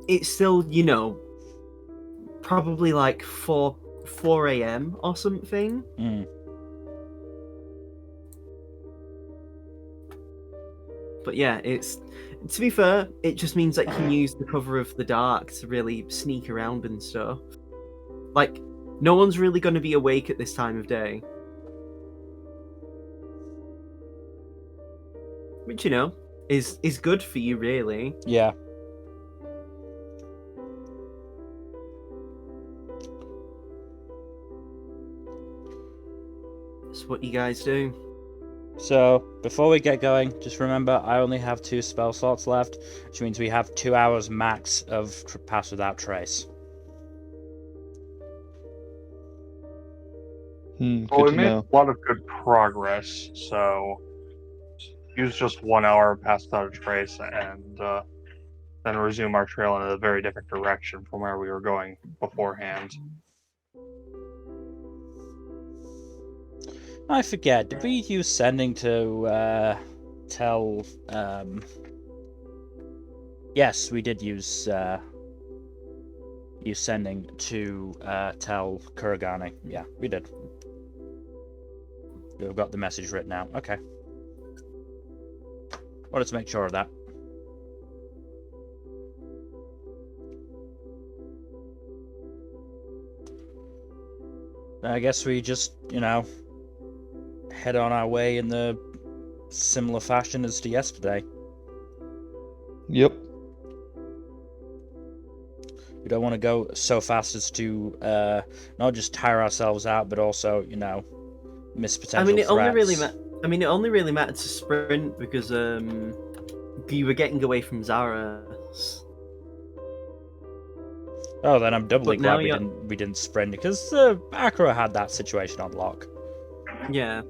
it's still, probably like 4 a.m. or something. Mm. But yeah, it's, to be fair, it just means that you can use the cover of the dark to really sneak around and stuff. Like, no one's really going to be awake at this time of day. Which, is good for you, really. Yeah. That's what you guys do. So, before we get going, just remember I only have 2 spell slots left, which means we have 2 hours max of Pass Without Trace. Good Well, we to made know. a lot of good progress, so use just 1 hour past without a trace, and then resume our trail in a very different direction from where we were going beforehand. I forget, did we use sending to tell... Yes, we did use sending to tell Kuragane. Yeah, we did. We've got the message written out. Okay. Wanted to make sure of that. I guess we just, head on our way in the similar fashion as to yesterday. Yep. We don't want to go so fast as to not just tire ourselves out, but also, miss potential threats. It only really mattered to sprint because you were getting away from Zara's. Oh, then I'm doubly But now glad we didn't sprint because Akira had that situation on lock. Yeah.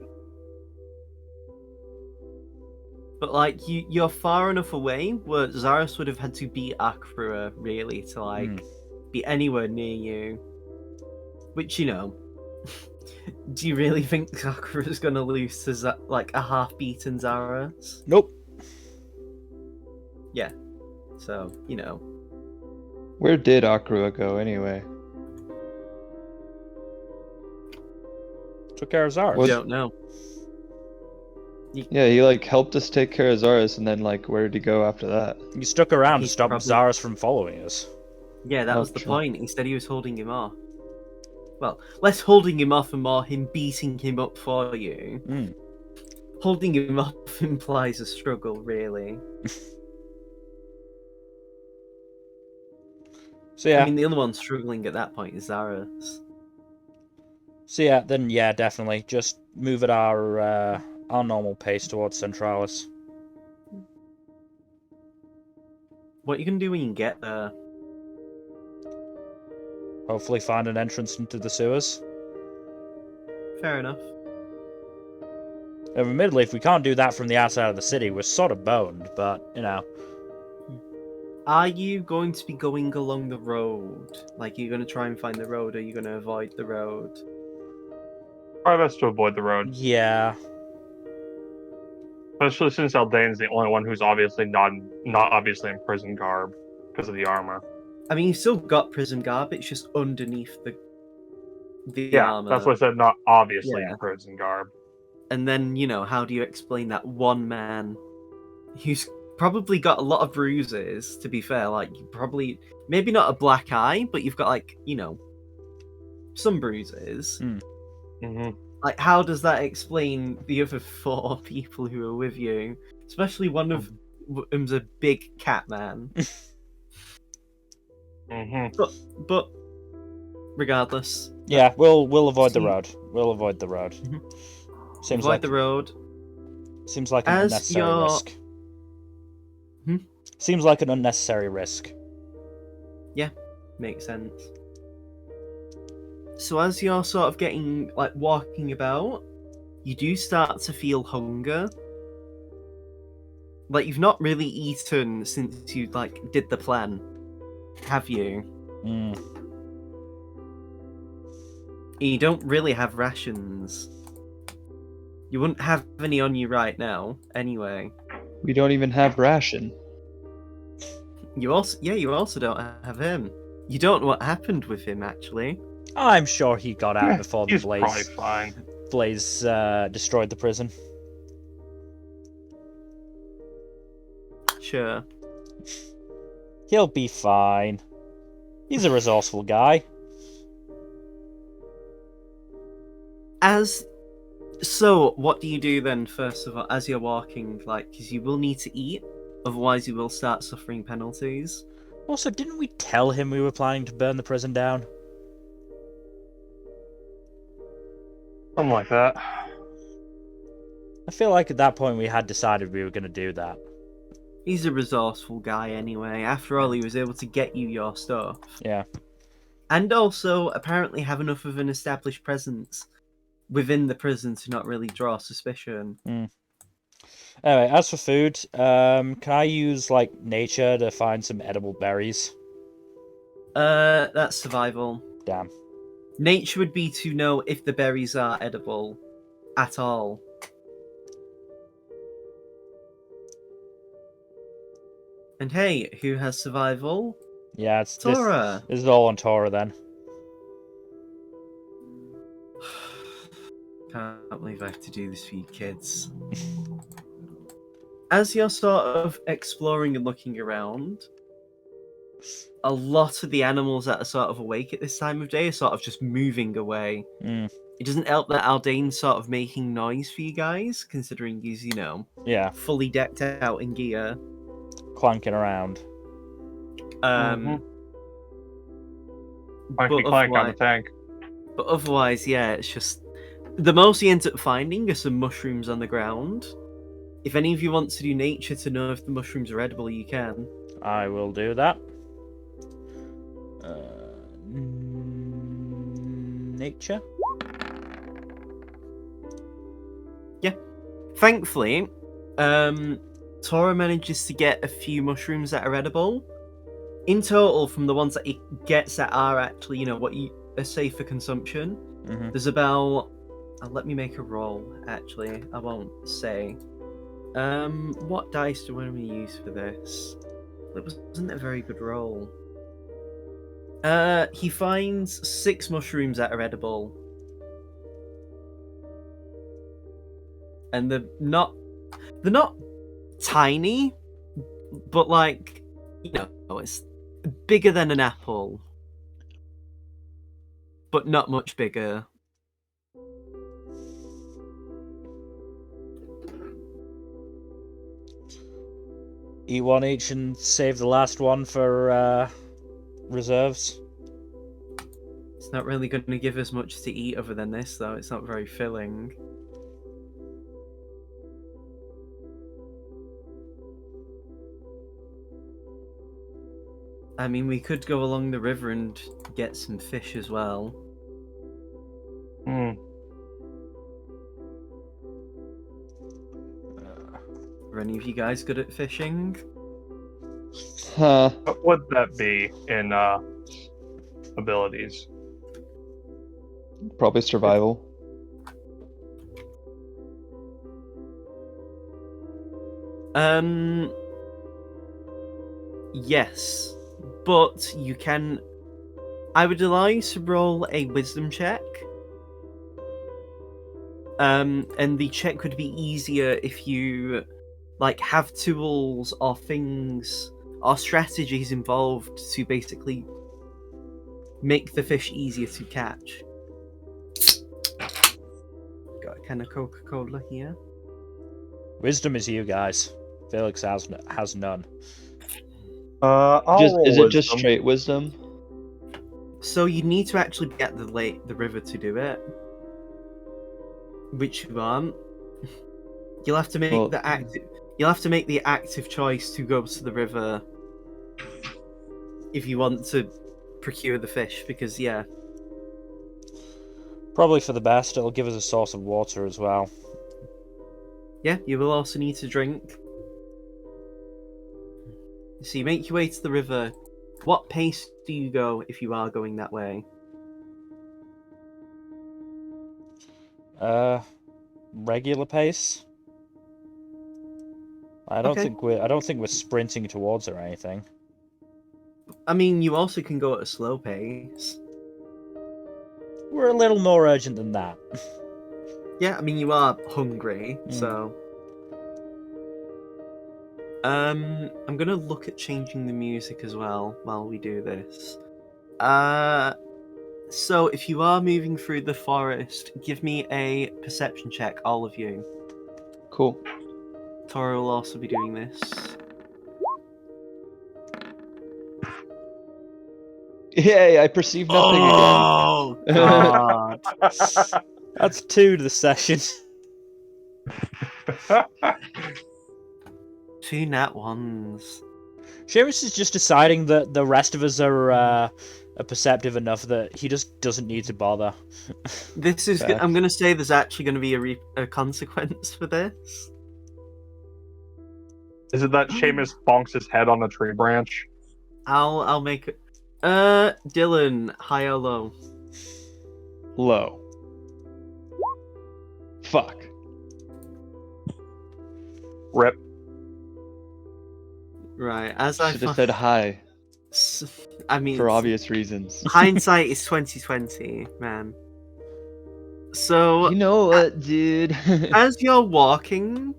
But you're far enough away where Zaris would have had to beat Akira really to be anywhere near you. Which do you really think Akira's gonna lose to a half-beaten Zaris? Nope. Yeah. So Where did Akira go anyway? Took care of Zaris. I don't know. Yeah, he helped us take care of Zaris, and then where did he go after that? He stuck around to He stop probably- Zaris from following us. Yeah, that Oh, was the sure. point. Instead, he was holding him off. Well, less holding him off and more him beating him up for you. Mm. Holding him off implies a struggle, really. So yeah. The other one struggling at that point is Zaris. So yeah, then definitely just move at our normal pace towards Centralis. What are you gonna do when you get there? Hopefully find an entrance into the sewers. Fair enough. Admittedly, if we can't do that from the outside of the city, we're sort of boned, but, Are you going to be going along the road? You're gonna try and find the road, or are you gonna avoid the road? Probably best to avoid the road, Yeah. especially since Aldane's the only one who's obviously not obviously in prison garb because of the armor. You've still got prison garb, it's just underneath the armor. That's what I said. Not obviously Yeah. in prison garb. And then, how do you explain that one man who's probably got a lot of bruises, to be fair, you probably, maybe not a black eye, but you've got, some bruises. Mm-hmm. How does that explain the other 4 people who are with you? Especially one of them's a big cat man. Mm-hmm. But regardless. Yeah, we'll avoid the road. We'll avoid the road. Seems Avoid like the road. Seems like an As unnecessary you're- risk. Hmm? Seems like an unnecessary risk. Makes sense. So as you're sort of getting walking about, you do start to feel hunger. You've not really eaten since you did the plan, have you? Mm. You don't really have rations. You wouldn't have any on you right now, anyway. We don't even have ration. You also don't have him. You don't know what happened with him, actually. I'm sure he got out before the He's probably fine. Blaze destroyed the prison. Sure. He'll be fine. He's a resourceful guy. So, what do you do then, first of all, as you're walking? Because you will need to eat, otherwise you will start suffering penalties. Also, didn't we tell him we were planning to burn the prison down? Something like that. I feel like at that point we had decided we were going to do that. He's a resourceful guy anyway. After all, he was able to get you your stuff. Yeah. And also, apparently have enough of an established presence within the prison to not really draw suspicion. Anyway, as for food, can I use, like, nature to find some edible berries? That's survival. Damn. Nature would be to know if the berries are edible at all. And hey, who has survival? Yeah, it's Tora. This is all on Tora then. Can't believe I have to do this for you kids. As you're sort of exploring and looking around, a lot of the animals that are sort of awake at this time of day are sort of just moving away. It doesn't help that Aldane's sort of making noise for you guys, considering he's, Yeah, fully decked out in gear. clanking around. Clanky But clank on the tank. But otherwise, yeah, it's just... The most you end up finding are some mushrooms on the ground. If any of you want to do nature to know if the mushrooms are edible, you can. I will do that. Nature? Yeah. Thankfully, Tora manages to get a few mushrooms that are edible. In total, from the ones that he gets that are actually, what you are safe for consumption, there's about... let me make a roll, actually. I won't say. What dice do I want to use for this? It wasn't a very good roll. He finds 6 mushrooms that are edible. And they're not tiny, but like, it's bigger than an apple. But not much bigger. Eat one each and save the last one for reserves. It's not really going to give us much to eat other than this, though. It's not very filling. I mean, we could go along the river and get some fish as well. Are any of you guys good at fishing? What would that be in abilities? Probably survival. Yes, but you can... I would allow you to roll a wisdom check. And the check would be easier if you, have tools or things or strategies involved to basically make the fish easier to catch. Got a can of Coca-Cola here. Wisdom is you guys. Felix has none. Is it just straight wisdom? So you need to actually get the river to do it, which you aren't. You'll have to make the active. You'll have to make the active choice to go to the river if you want to procure the fish. Because Probably for the best. It'll give us a source of water as well. yeah, you will also need to drink. So you make your way to the river. What pace do you go if you are going that way? Regular pace. I don't Okay. think we're sprinting towards it or anything. I mean, you also can go at a slow pace. We're a little more urgent than that. Yeah, I mean, you are hungry, so... I'm gonna look at changing the music as well while we do this. So if you are moving through the forest, give me a perception check, all of you. Cool. Tora will also be doing this. Yay, I perceive nothing Oh, God. That's 2 to the session. 2 nat ones. Seamus is just deciding that the rest of us are perceptive enough that he just doesn't need to bother. This is. Facts. I'm gonna say there's actually gonna be a consequence for this. Is it that Seamus bonks his head on a tree branch? I'll make it. Dylan, high or low? Low. Fuck. Rip. Right. As I Should have said high I mean, for obvious reasons. hindsight is 2020, man. So You know what, dude? as you're walking,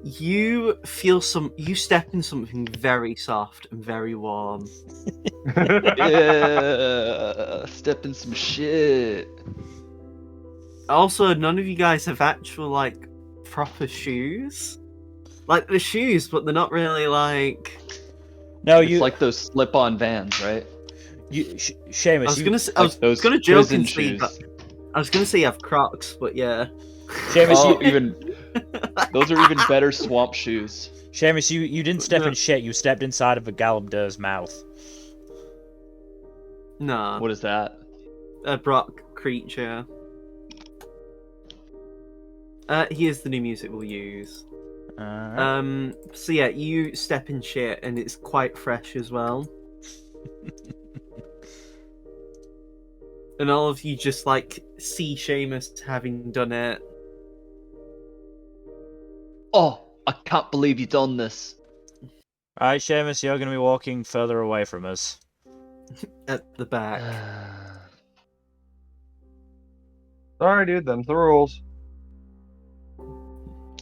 you step in something very soft and very warm. Yeah, step in some shit. Also, none of you guys have actual like proper shoes. Like the shoes, but they're not really like. No, It's you like those slip-on Vans, right? Seamus. I was you, gonna say, I was those gonna joke prison and say shoes. that. I was gonna say you have Crocs, but yeah. Seamus, Oh, you, even those are even better swamp shoes. Seamus, you didn't step No. in shit. You stepped inside of a Galamdur's mouth. Nah, What is that? a Brock creature. Here's the new music we'll use. So yeah, you step in shit, and it's quite fresh as well. And all of you just like see Seamus having done it. Oh, I can't believe you done this. Alright, Seamus, you're going to be walking further away from us. At the back. Sorry, dude. Them's the rules.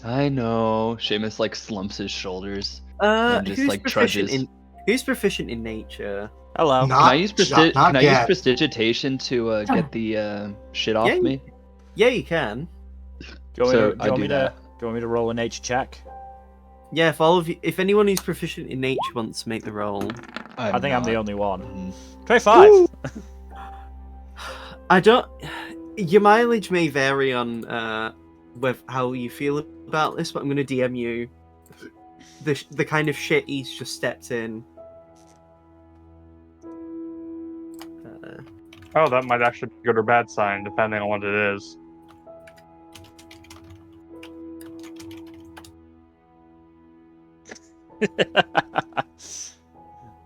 I know. Seamus like slumps his shoulders and just Who's like proficient trudges. who's proficient in nature? Hello. Not- Can I use not can I use yet. prestidigitation to get the shit off Yeah, me? Yeah, you can. Do you want, So, me, to, do, I you want do me that. to, do you want me to roll a nature check? Yeah, if anyone who's proficient in nature wants to make the roll. I think I'm the only one. Mhm. 25! I don't. Your mileage may vary on with how you feel about this, but I'm going to DM you the kind of shit he's just stepped in. Oh, that might actually be a good or bad sign, depending on what it is.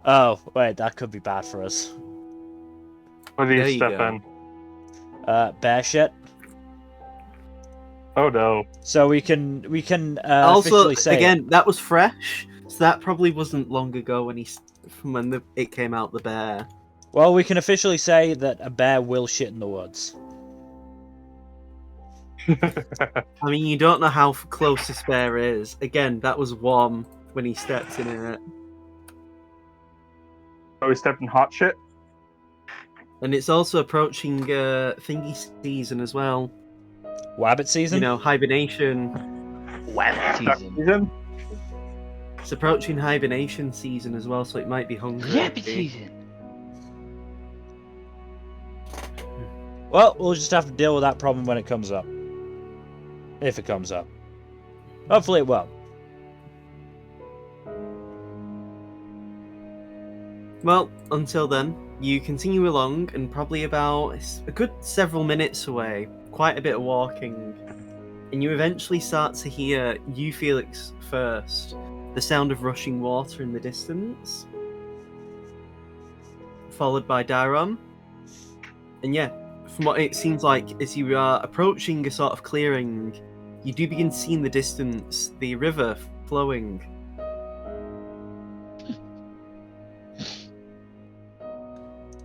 Oh, wait, that could be bad for us. What do There you you step go. in? Bear shit. Oh no. So we can Also, officially say again, that was fresh, so that probably wasn't long ago from when it came out. The bear. Well, we can officially say that a bear will shit in the woods. I mean, you don't know how close this bear is. Again, that was warm when he stepped in it, Oh, we stepped in hot shit? and it's also approaching thingy season as well. Wabbit season? You know, hibernation. Wabbit season. Season? It's approaching hibernation season as well, so it might be hungry. Wabbit season. Well, we'll just have to deal with that problem when it comes up. If it comes up. Hopefully it will. Well, until then, you continue along, and probably about a good several minutes away, quite a bit of walking, and you eventually start to hear, you Felix first, the sound of rushing water in the distance, followed by Daron. And yeah, from what it seems like, as you are approaching a sort of clearing, you do begin to see in the distance the river flowing.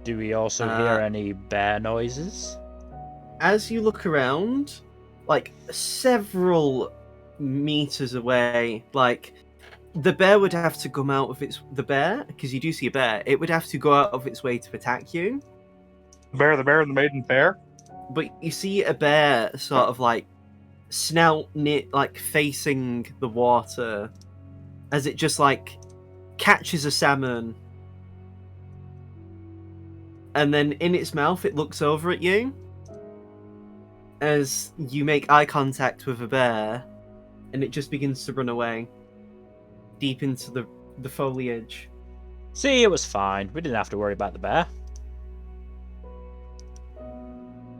Do we also hear any bear noises? As you look around, like several meters away, like the bear would have to come out of the bear, because you do see a bear, it would have to go out of its way to attack you. The bear, and the maiden fair? But you see a bear sort of like snout like facing the water as it just like catches a salmon, and then in its mouth it looks over at you as you make eye contact with a bear, and it just begins to run away deep into the foliage. See, it was fine. We didn't have to worry about the bear.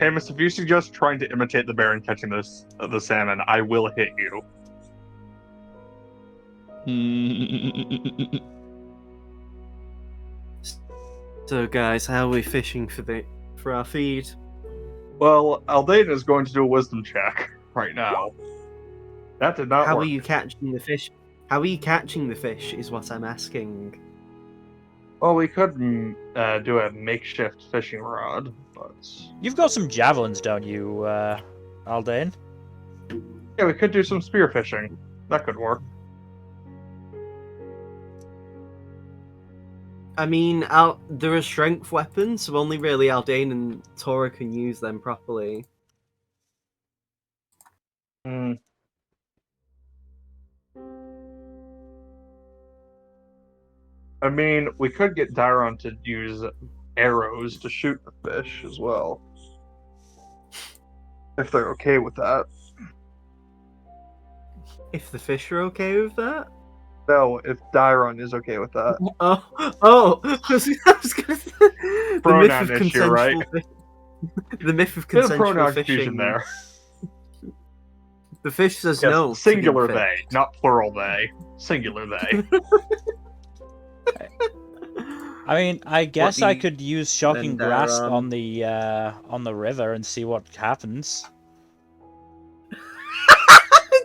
Amos, if you suggest trying to imitate the bear and catching the salmon, I will hit you. So, guys, how are we fishing for our feed? Well, Aldane is going to do a wisdom check right now. That did not How work. are you catching the fish? How are you catching the fish? Is what I'm asking. Well, we could do a makeshift fishing rod, but You've got some javelins, don't you, Aldane? yeah, we could do some spear fishing. That could work. I mean, they're a strength weapon, so only really Aldane and Tora can use them properly. Hmm. I mean, we could get Dairon to use arrows to shoot the fish as well. If they're okay with that. If the fish are okay with that? No, if Dairon is okay with that. Oh! I was gonna say, the myth Pronoun of issue, consensual right? The myth of Bit of consensual pronoun fishing. confusion there. The fish says Yes, no. singular to being they, not plural they. Singular they. I mean, I guess I the- could use shocking grasp Dairon. on the river and see what happens.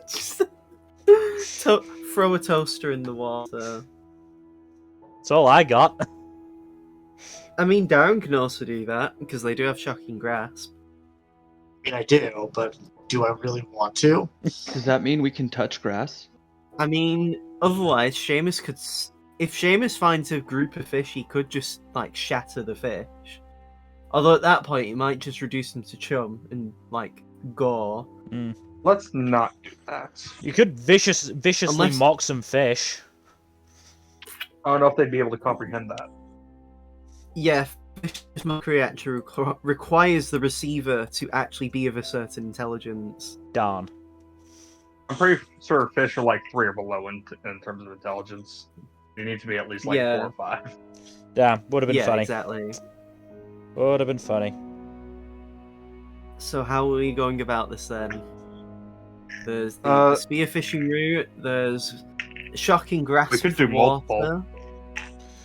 Just throw a toaster in the water. That's all I got. I mean, Darren can also do that because they do have shocking grasp. I mean, I do, but do I really want to? Does that mean we can touch grass? I mean, otherwise, Seamus could. If Seamus finds a group of fish, he could just like shatter the fish. Although at that point, it might just reduce them to chum and like gore. Let's not do that. You could viciously Unless- mock some fish. I don't know if they'd be able to comprehend that. Yeah, fish mockery actually requires the receiver to actually be of a certain intelligence. Darn. I'm pretty sure fish are like 3 or below in terms of intelligence. You need to be at least like Yeah. 4 or 5. Damn, would have been Yeah, funny. exactly. Would have been funny. So how are we going about this then? There's the Uh, spearfishing route. There's shocking grasp. We could do for multiple. water.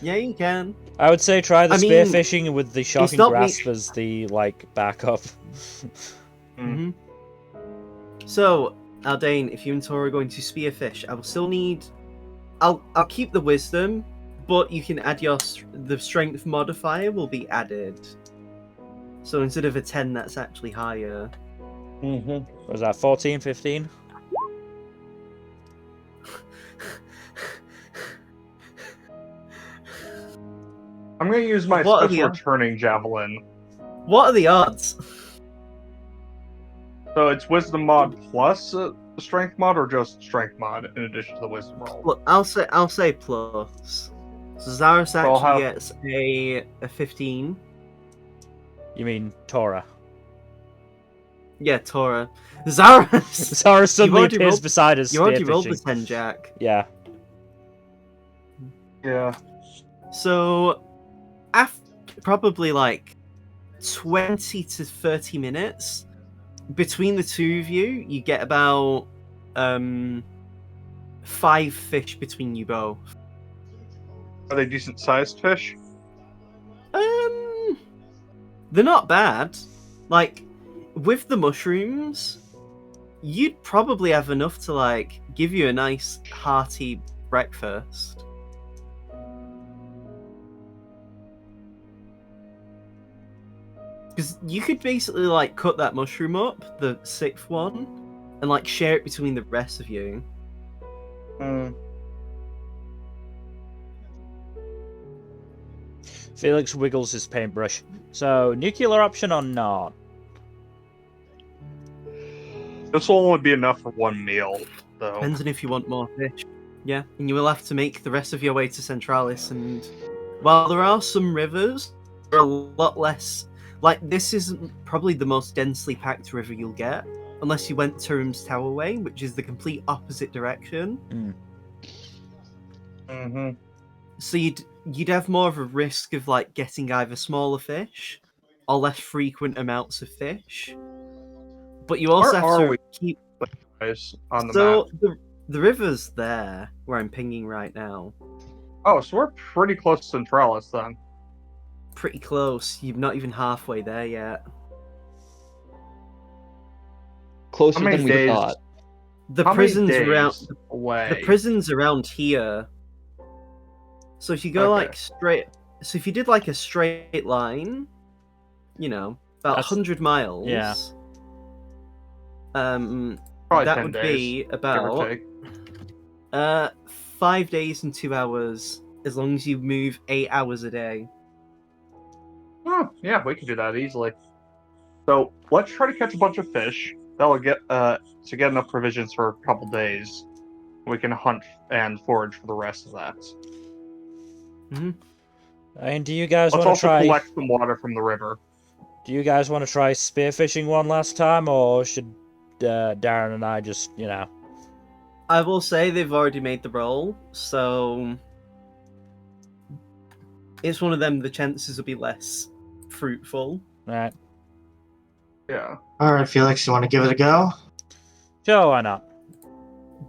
Yeah, you can. I would say try the I mean, spearfishing with the shocking not me- grasp as the like backup. Mm-hmm. So, Aldane, if you and Tora are going to spearfish, I will still need. I'll keep the wisdom, but you can add the strength modifier will be added. So instead of a 10, that's actually higher. What was that, 14, 15? I'm going to use my What are special the- returning javelin. What are the odds? So it's wisdom mod plus strength mod, or just strength mod in addition to the wisdom roll? Look, I'll say plus. So Zaris I'll actually have- gets a 15. You mean Tora? Yeah, Tora. Zaris! Zara suddenly already appears rolled- beside us You already rolled the spearfishing. 10, Jack. Yeah. Yeah. So, after probably like 20 to 30 minutes, between the two of you, you get about 5 fish between you both. Are they decent sized fish? They're not bad. Like, with the mushrooms, you'd probably have enough to like give you a nice hearty breakfast. Because you could basically like cut that mushroom up, the 6th one, and like share it between the rest of you. Felix wiggles his paintbrush. So, nuclear option or not? This will only be enough for one meal, though. Depends on if you want more fish. Yeah, and you will have to make the rest of your way to Centralis. And while there are some rivers, there are a lot less. Like, this is probably the most densely packed river you'll get. unless you went Turim's Tower way, which is the complete opposite direction. Mm-hmm. So you'd have more of a risk of like getting either smaller fish or less frequent amounts of fish. But you also Where have are to we? keep. Guys, on the So map. the river's there where I'm pinging right now. Oh, so we're pretty close to Centralis then. Pretty close. You're not even halfway there yet. Closer How many than we days? thought. The How many prison's days around. away? The prison's around here. So if you go Okay. like straight, so if you did like a straight line, about That's- 100 miles. yeah. Probably that 10 would days, be give or about take. 5 days and 2 hours, as long as you move 8 hours a day. Oh, yeah, we could do that easily. So let's try to catch a bunch of fish. That will get to get enough provisions for a couple days. We can hunt and forage for the rest of that. And do you guys Let's want to also try? collect some water from the river. Do you guys want to try spearfishing one last time, or should Darren and I just, I will say they've already made the roll, so it's one of them. The chances will be less fruitful. Right? Yeah. All right, Felix, you want to give it a go? Sure, why not?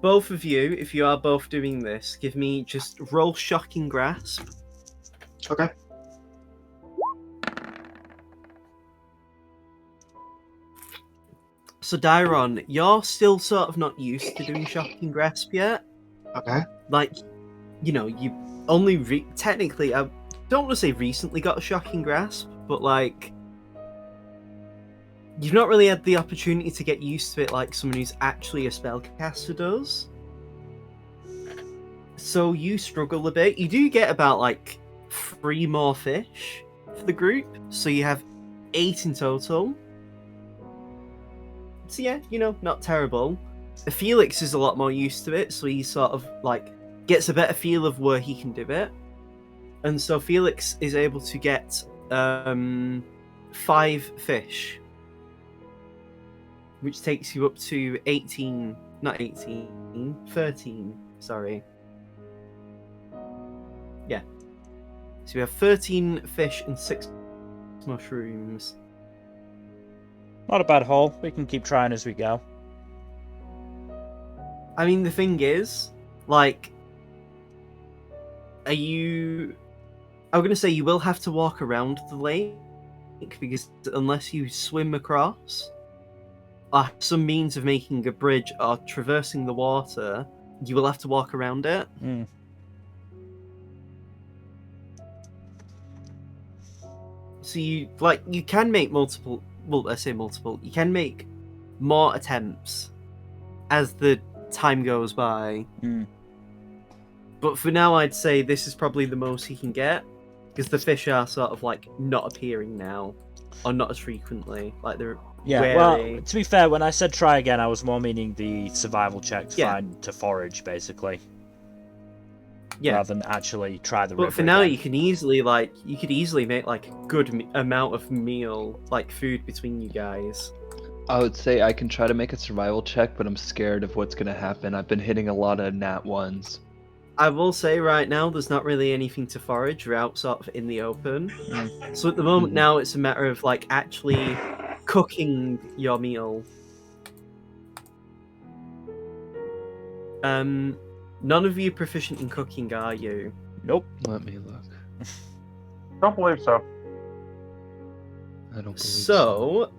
Both of you, if you are both doing this, give me just roll shocking grasp. Okay. So Dairon, you're still sort of not used to doing shocking grasp yet. Okay. Like, you only technically, I don't want to say recently got a shocking grasp, but like, you've not really had the opportunity to get used to it like someone who's actually a spellcaster does. So you struggle a bit. You do get about like 3 more fish for the group, so you have 8 in total. So yeah, not terrible. Felix is a lot more used to it, so he sort of like gets a better feel of where he can do it. And so Felix is able to get 5 fish, which takes you up to 13, sorry. Yeah. So we have 13 fish and 6 mushrooms. Not a bad haul. We can keep trying as we go. I mean, the thing is, like, I'm going to say you will have to walk around the lake, because unless you swim across, or some means of making a bridge or traversing the water, you will have to walk around it. So you can make multiple. Well, I say multiple. You can make more attempts as the time goes by. But for now, I'd say this is probably the most he can get, because the fish are sort of like not appearing now, or not as frequently. Like they're wary. Well, to be fair, when I said try again, I was more meaning the survival check to forage, basically. Yeah. Rather than actually try the river. But for now, again. you could easily make like a good amount of meal, like food between you guys. I would say I can try to make a survival check, but I'm scared of what's gonna happen. I've been hitting a lot of nat ones. I will say right now, there's not really anything to forage. You're out sort of in the open. So at the moment now, it's a matter of like actually cooking your meal. None of you proficient in cooking, are you? Nope. Let me look. Don't believe so. I don't believe So,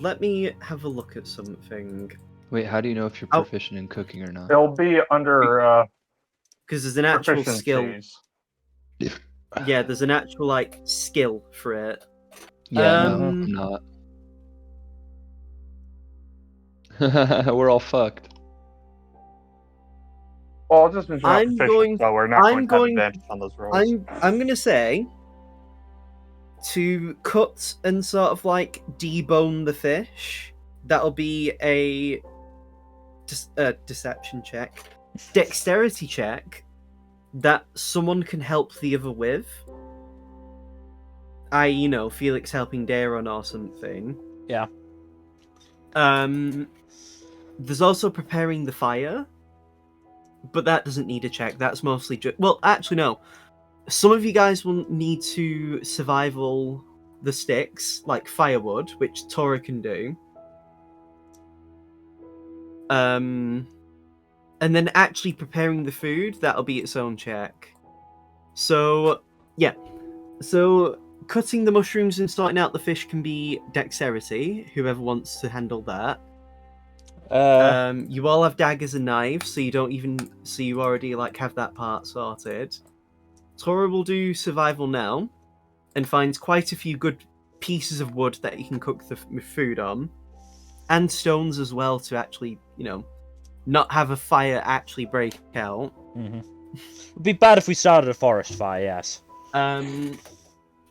let me have a look at something. Wait, how do you know if you're proficient in cooking or not? It'll be under Because there's an actual skill. proficiencies. Yeah, there's an actual like skill for it. Yeah, no, I'm not. We're all fucked. Well, it just means we're not I'm proficient, going- so we're not I'm going to have going- advantage on those rolls. I'm gonna say to cut and sort of like debone the fish. That'll be a deception check, dexterity check that someone can help the other with. Felix helping Daron or something. Yeah. There's also preparing the fire, but that doesn't need a check. That's mostly just... Well, actually, no. Some of you guys will need to survival the sticks, like firewood, which Tora can do. And then actually preparing the food, that'll be its own check. So, yeah. So, cutting the mushrooms and sorting out the fish can be dexterity, whoever wants to handle that. You all have daggers and knives, so you already like have that part sorted. Tora will do survival now, and finds quite a few good pieces of wood that you can cook the food on, and stones as well to actually, not have a fire actually break out. Mm-hmm. It'd be bad if we started a forest fire. Yes. I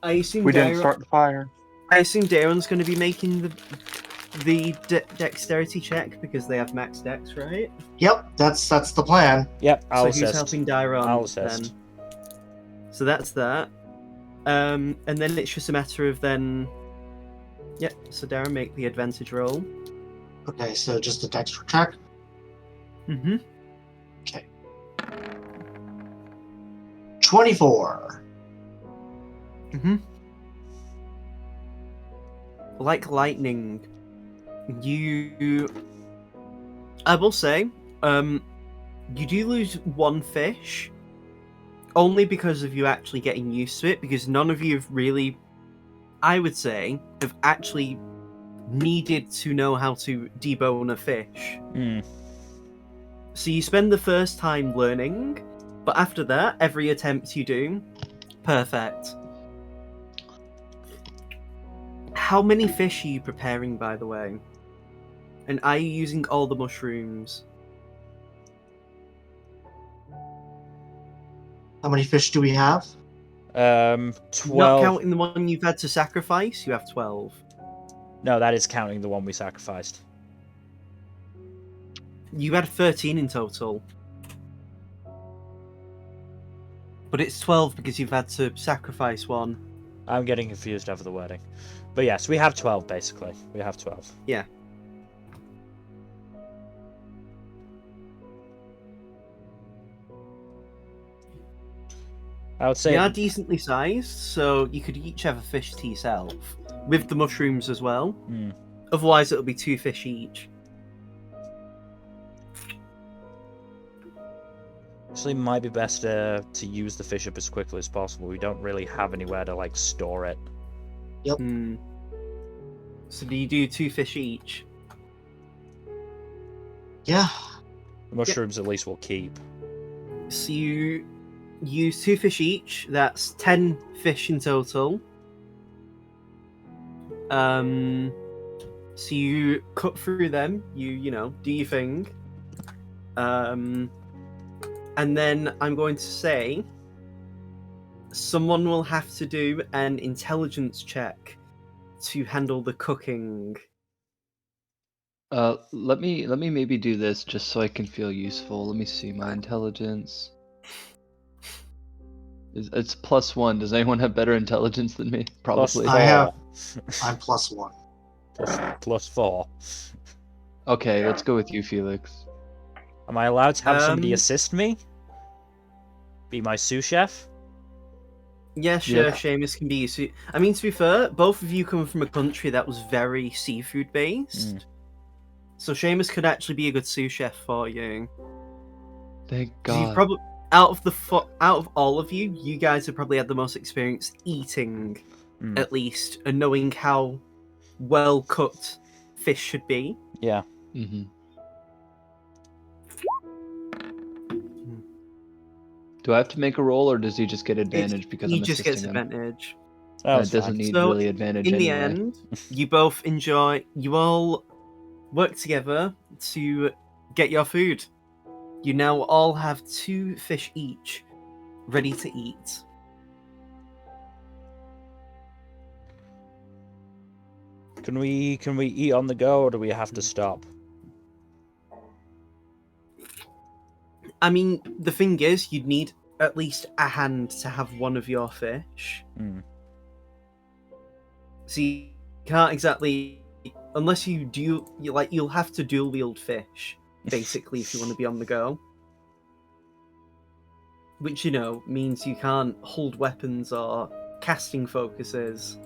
assume We didn't start the fire. I assume Darren's going to be making the dexterity check because they have max dex, right? Yep, that's the plan. Yep. I'll so assist. who's helping Dairon? I'll assist. Then? So that's that. And then it's just a matter of then. Yep. So Darren, make the advantage roll. Okay, so just a dex check. Mm-hmm. Okay. 24. Mm-hmm. Like lightning, I will say, you do lose one fish, only because of you actually getting used to it, because none of you have really, I would say, have actually needed to know how to debone a fish. Mm. So you spend the first time learning, but after that, every attempt you do, perfect. How many fish are you preparing, by the way? And are you using all the mushrooms? How many fish do we have? 12. Not counting the one you've had to sacrifice, you have 12. No, that is counting the one we sacrificed. You had 13 in total. But it's 12 because you've had to sacrifice one. I'm getting confused over the wording. But yes, we have 12, basically. We have 12. Yeah. I would say... They are decently sized, so you could each have a fish to yourself. With the mushrooms as well. Mm. Otherwise, it'll be 2 fish each. Actually, might be best to use the fish up as quickly as possible. We don't really have anywhere to, store it. Yep. So do you do 2 fish each? Yeah. The mushrooms at least will keep. So you use 2 fish each. That's 10 fish in total. So you cut through them. You do your thing. And then I'm going to say someone will have to do an intelligence check to handle the cooking. Let me maybe do this just so I can feel useful. Let me see my intelligence. It's +1. Does anyone have better intelligence than me? Probably. I have. I'm +1. +4. Okay, let's go with you, Felix. Am I allowed to have somebody assist me? Be my sous chef? Yeah, sure, Yeah. Seamus can be. I mean, to be fair, both of you come from a country that was very seafood based. So Seamus could actually be a good sous chef for you. Thank 'Cause you've God. probably out of all of you, you guys have probably had the most experience eating, at least, and knowing how well cooked fish should be. Yeah. Mm-hmm. Do I have to make a roll, or does he just get advantage because He I'm just assisting gets him? advantage. That It doesn't need So, really advantage In anyway. the end, you both enjoy. You all work together to get your food. You now all have 2 fish each, ready to eat. Can we eat on the go, or do we have to stop? I mean, the thing is, you'd need at least a hand to have one of your fish. So you can't exactly unless you'll have to dual wield fish, basically, if you want to be on the go. Which, means you can't hold weapons or casting focuses.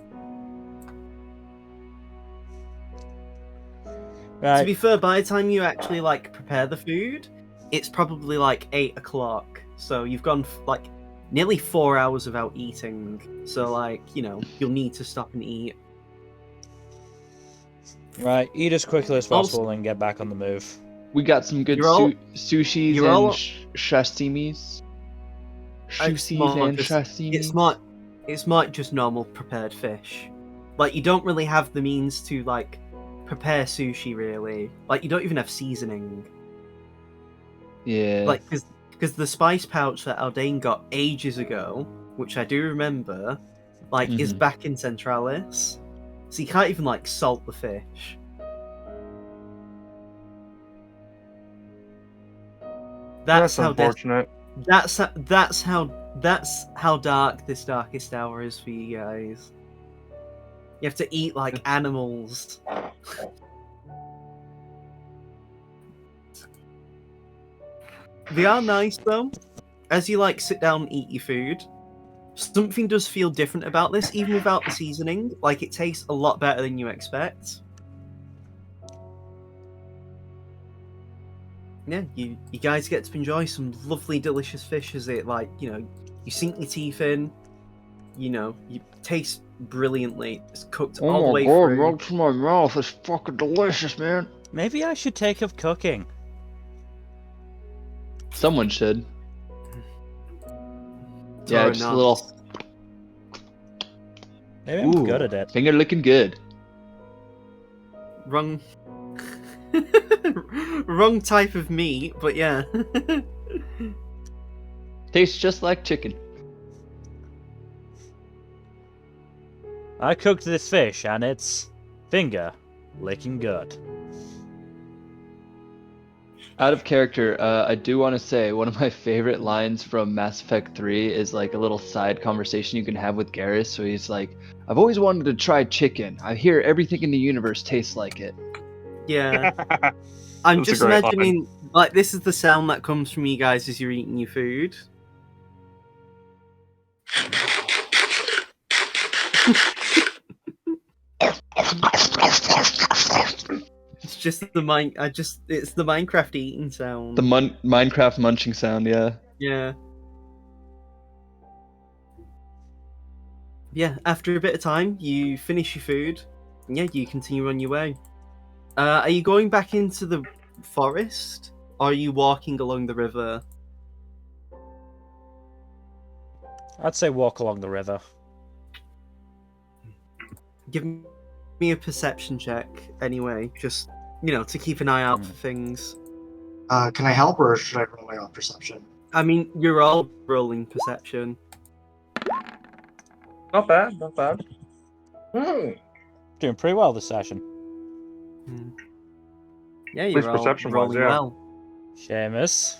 Right. To be fair, by the time you actually prepare the food, it's probably 8 o'clock. So you've gone nearly 4 hours without eating. So you'll need to stop and eat. Right, eat as quickly as possible and get back on the move. We got some good sushis and sashimis. Sushis and sashimis. It's not just normal prepared fish. You don't really have the means to prepare sushi really. You don't even have seasoning. Yeah. Because the spice pouch that Aldane got ages ago, which I do remember, is back in Centralis. So you can't even salt the fish. That's unfortunate. That's how dark this darkest hour is for you guys. You have to eat like animals. They are nice though. As you sit down and eat your food, something does feel different about this, even without the seasoning. It tastes a lot better than you expect. Yeah, you guys get to enjoy some lovely, delicious fish as it, you sink your teeth in, you taste brilliantly. It's cooked all the way through. Oh my god, to my mouth. It's fucking delicious, man. Maybe I should take up cooking. Someone should. Yeah, just a little. Maybe I'm good at it. Finger looking good. Wrong. Wrong type of meat, but yeah. Tastes just like chicken. I cooked this fish and it's finger licking good. Out of character, I do want to say one of my favorite lines from Mass Effect 3 is a little side conversation you can have with Garrus. So he's like, "I've always wanted to try chicken. I hear everything in the universe tastes like it." Yeah. I'm just imagining, this is the sound that comes from you guys as you're eating your food. It's just it's the Minecraft eating sound. The Minecraft munching sound, yeah. Yeah. Yeah, after a bit of time, you finish your food, and yeah, you continue on your way. Are you going back into the forest, or are you walking along the river? I'd say walk along the river. Give me a perception check, anyway, just, to keep an eye out for things. Can I help, or should I roll my own perception? I mean, you're all rolling perception. Not bad, not bad. Doing pretty well this session. Yeah, you're all rolling well. Seamus.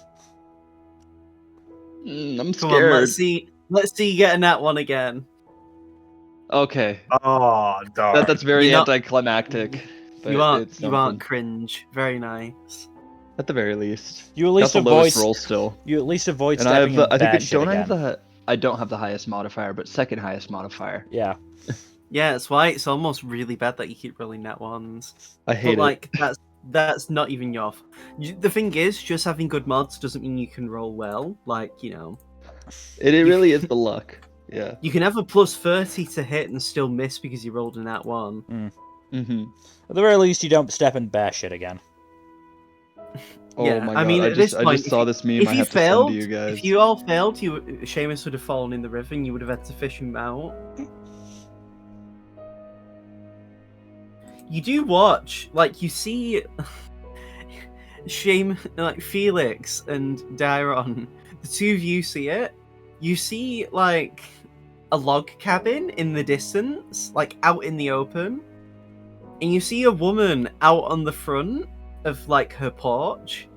I'm scared. Come on, let's see you getting that one again. Okay. Oh, darn. That's very anticlimactic. But you aren't cringe. Very nice. At the very least. You at least That's avoid roll still. You at least avoid And stepping in bad shit I don't have the highest modifier, but second highest modifier. Yeah. Yeah, that's why it's almost really bad that you keep rolling net ones. I hate it. That's not even your. The thing is, just having good mods doesn't mean you can roll well. It really is the luck. Yeah. You can have a plus 30 to hit and still miss because you rolled a nat 1. Mm-hmm. At the very least, you don't step in bear shit again. Oh yeah, my god! I mean, at this point, I just saw this meme. I have to send to you guys. If you all failed, Seamus would have fallen in the river, and you would have had to fish him out. You do watch, you see, Felix and Dairon. The two of you see it. You see a log cabin in the distance, out in the open, and you see a woman out on the front of her porch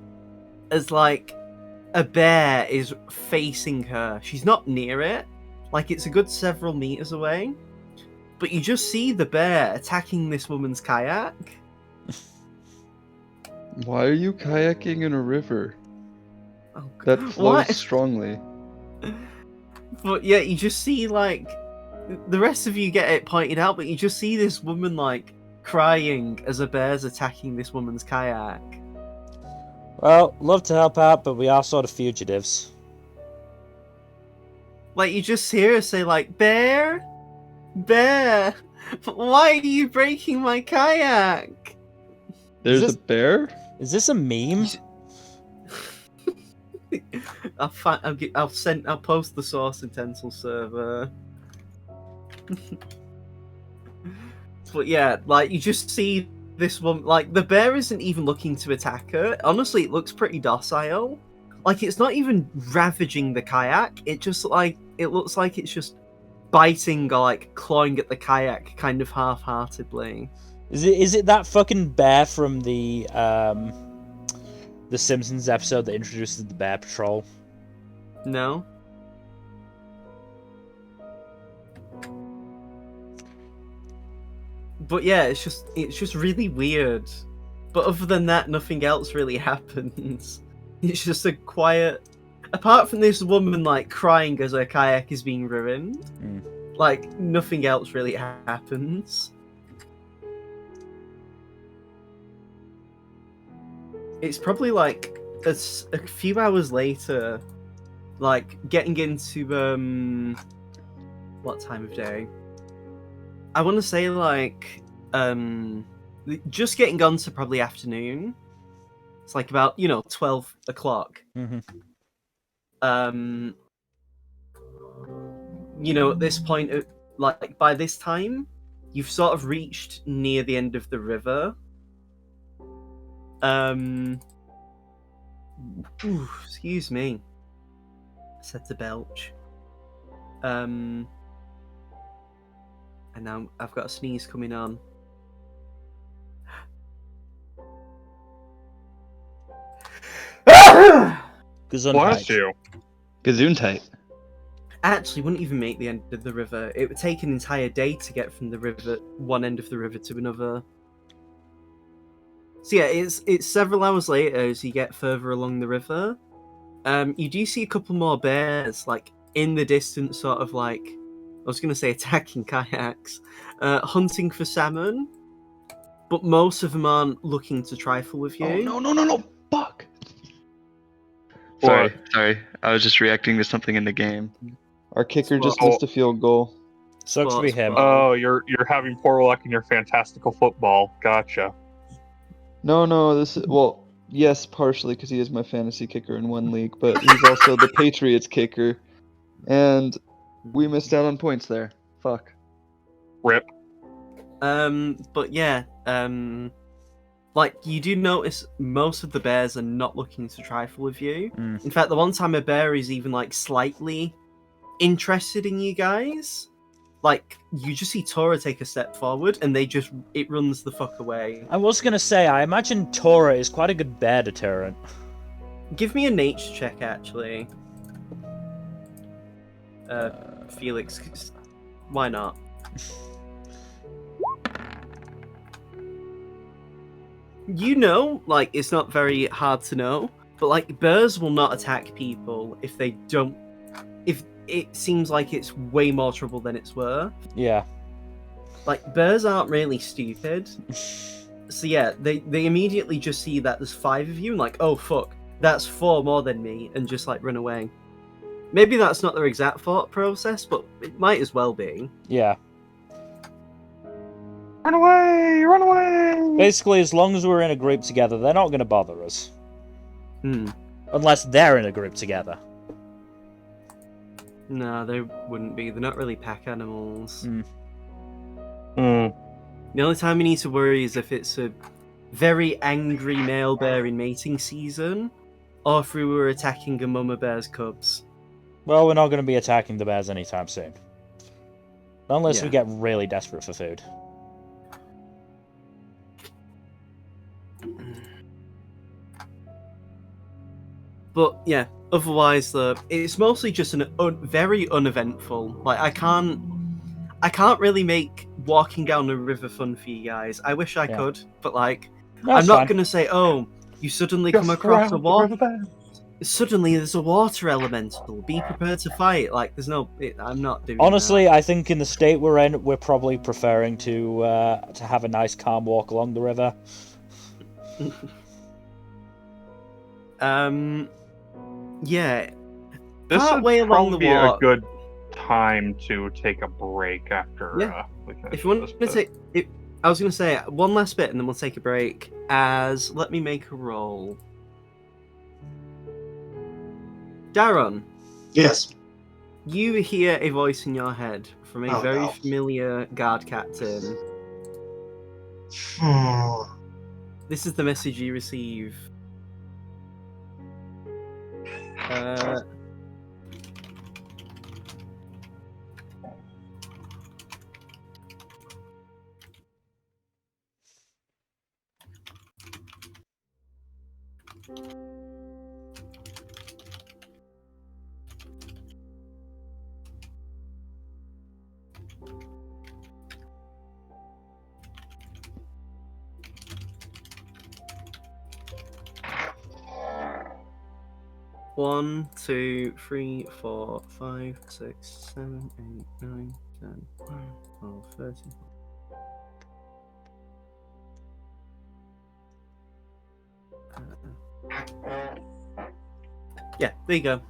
as a bear is facing her. She's not near it, it's a good several meters away, but you just see the bear attacking this woman's kayak, Why are you kayaking in a river Oh, that flows what? strongly? But yeah, you just see like the rest of you get it pointed out, but you just see this woman like crying as a bear's attacking this woman's kayak. Well, love to help out, but we are sort of fugitives. Like you just hear her say like, "Bear, bear, why are you breaking my kayak?" There's this- a bear? Is this a meme? I'll post the source in Tensile server. But yeah, like you just see this one, like the bear isn't even looking to attack her. Honestly, it looks pretty docile. Like it's not even ravaging the kayak. It looks like it's just biting or like clawing at the kayak, kind of half-heartedly. Is it that fucking bear from the Simpsons episode that introduces the Bear Patrol? No. But yeah, it's just really weird. But other than that, nothing else really happens. It's just a quiet. Apart from this woman like crying as her kayak is being ruined, like nothing else really happens. It's probably like a few hours later, like getting into what time of day? I want to say like just getting on to probably afternoon. It's like about 12 o'clock. Mm-hmm. At this point, like by this time, you've sort of reached near the end of the river. Excuse me. I said to belch. And now I've got a sneeze coming on. Bless you. Gesundheit. Actually, wouldn't even make the end of the river. It would take an entire day to get from the river, one end of the river to another. So yeah, it's several hours later as you get further along the river. You do see a couple more bears, like in the distance, sort of like I was gonna say attacking kayaks, hunting for salmon. But most of them aren't looking to trifle with you. Oh no! Fuck! Sorry. I was just reacting to something in the game. Our kicker just Spot. missed a field goal. Sucks to be him. Oh, you're having poor luck in your fantastical football. Gotcha. No, this is, well, yes, partially because he is my fantasy kicker in one league, but he's also the Patriots kicker, and we missed out on points there. Fuck. Rip. But yeah, like you do notice most of the bears are not looking to trifle with you. In fact, the one time a bear is even like slightly interested in you guys, like you just see Tora take a step forward and it runs the fuck away. I was gonna say, I imagine Tora is quite a good bear deterrent. Give me a nature check, actually. Felix, why not? Like, it's not very hard to know, but, like, bears will not attack people if it seems like it's way more trouble than it's worth. Yeah. Like, bears aren't really stupid. So, yeah, they immediately just see that there's 5 of you and, like, oh, fuck, that's 4 more than me, and just, like, run away. Maybe that's not their exact thought process, but it might as well be. Yeah. Run away! Run away! Basically, as long as we're in a group together, they're not going to bother us. Unless they're in a group together. No, they wouldn't be. They're not really pack animals. Mm. The only time you need to worry is if it's a very angry male bear in mating season, or if we were attacking a mama bear's cubs. Well, we're not going to be attacking the bears anytime soon. Unless we Yeah. get really desperate for food. But yeah, otherwise, it's mostly just very uneventful. Like I can't really make walking down the river fun for you guys. I wish I Yeah. could, but like No, I'm it's not fine. gonna say, oh, You suddenly come Just across a round the water. riverbed. Suddenly, there's a water elemental. Be prepared to fight. Like, there's no. I'm not doing Honestly, I think in the state we're in, we're probably preferring to have a nice calm walk along the river. that. Yeah. This would Partway along probably the be a walk. good time to take a break after Yeah. we finish If you want this to bit. take, I was going to say one last bit, and then we'll take a break. Let me make a roll. Daron, Yes. you hear a voice in your head from a Oh, very no. familiar guard captain. Hmm. This is the message you receive. Uh, One, 2, 3, 4, 5, 6, 7, 8, 9, 10, 12, 13. Yeah, there you go.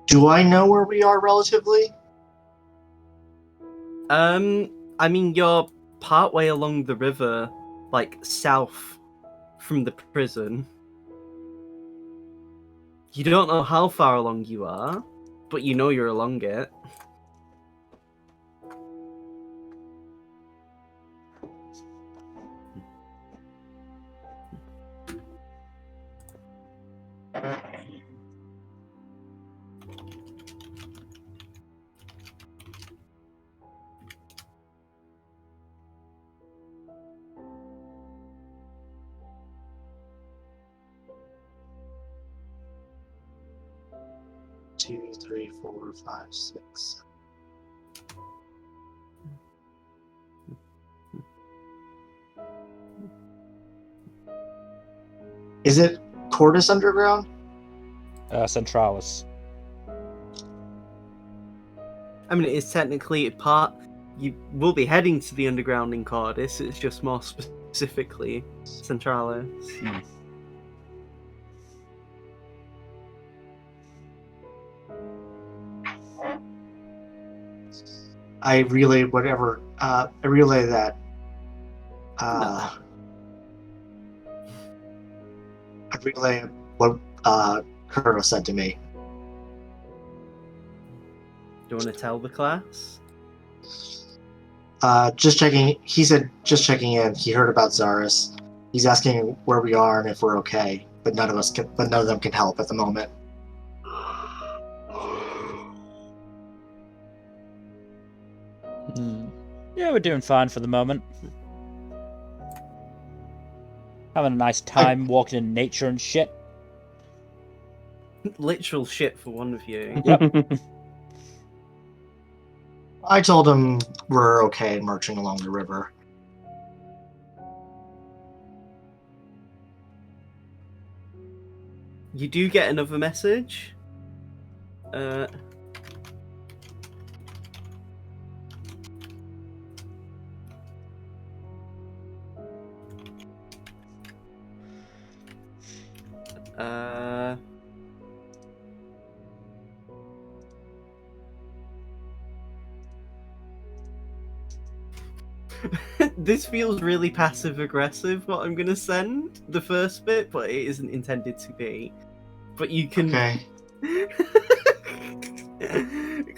Do I know where we are relatively? I mean, you're partway along the river, like south from the prison. You don't know how far along you are, but you know you're along it. Two, three, 4, 5, 6. Is it Cordis Underground? Centralis. I mean, it is technically part. You will be heading to the underground in Cordis. It's just more specifically Centralis. I relay whatever. I relay that. No. I relay what Kuro said to me. Do you want to tell the class? Just checking. He said just checking in. He heard about Zaris. He's asking where we are and if we're okay. But none of them can help at the moment. Yeah, we're doing fine for the moment. Having a nice time walking in nature and shit. Literal shit for one of you. Yep. I told him we're okay marching along the river. You do get another message. This feels really passive aggressive, what I'm gonna send, the first bit, but it isn't intended to be. But you can. Okay.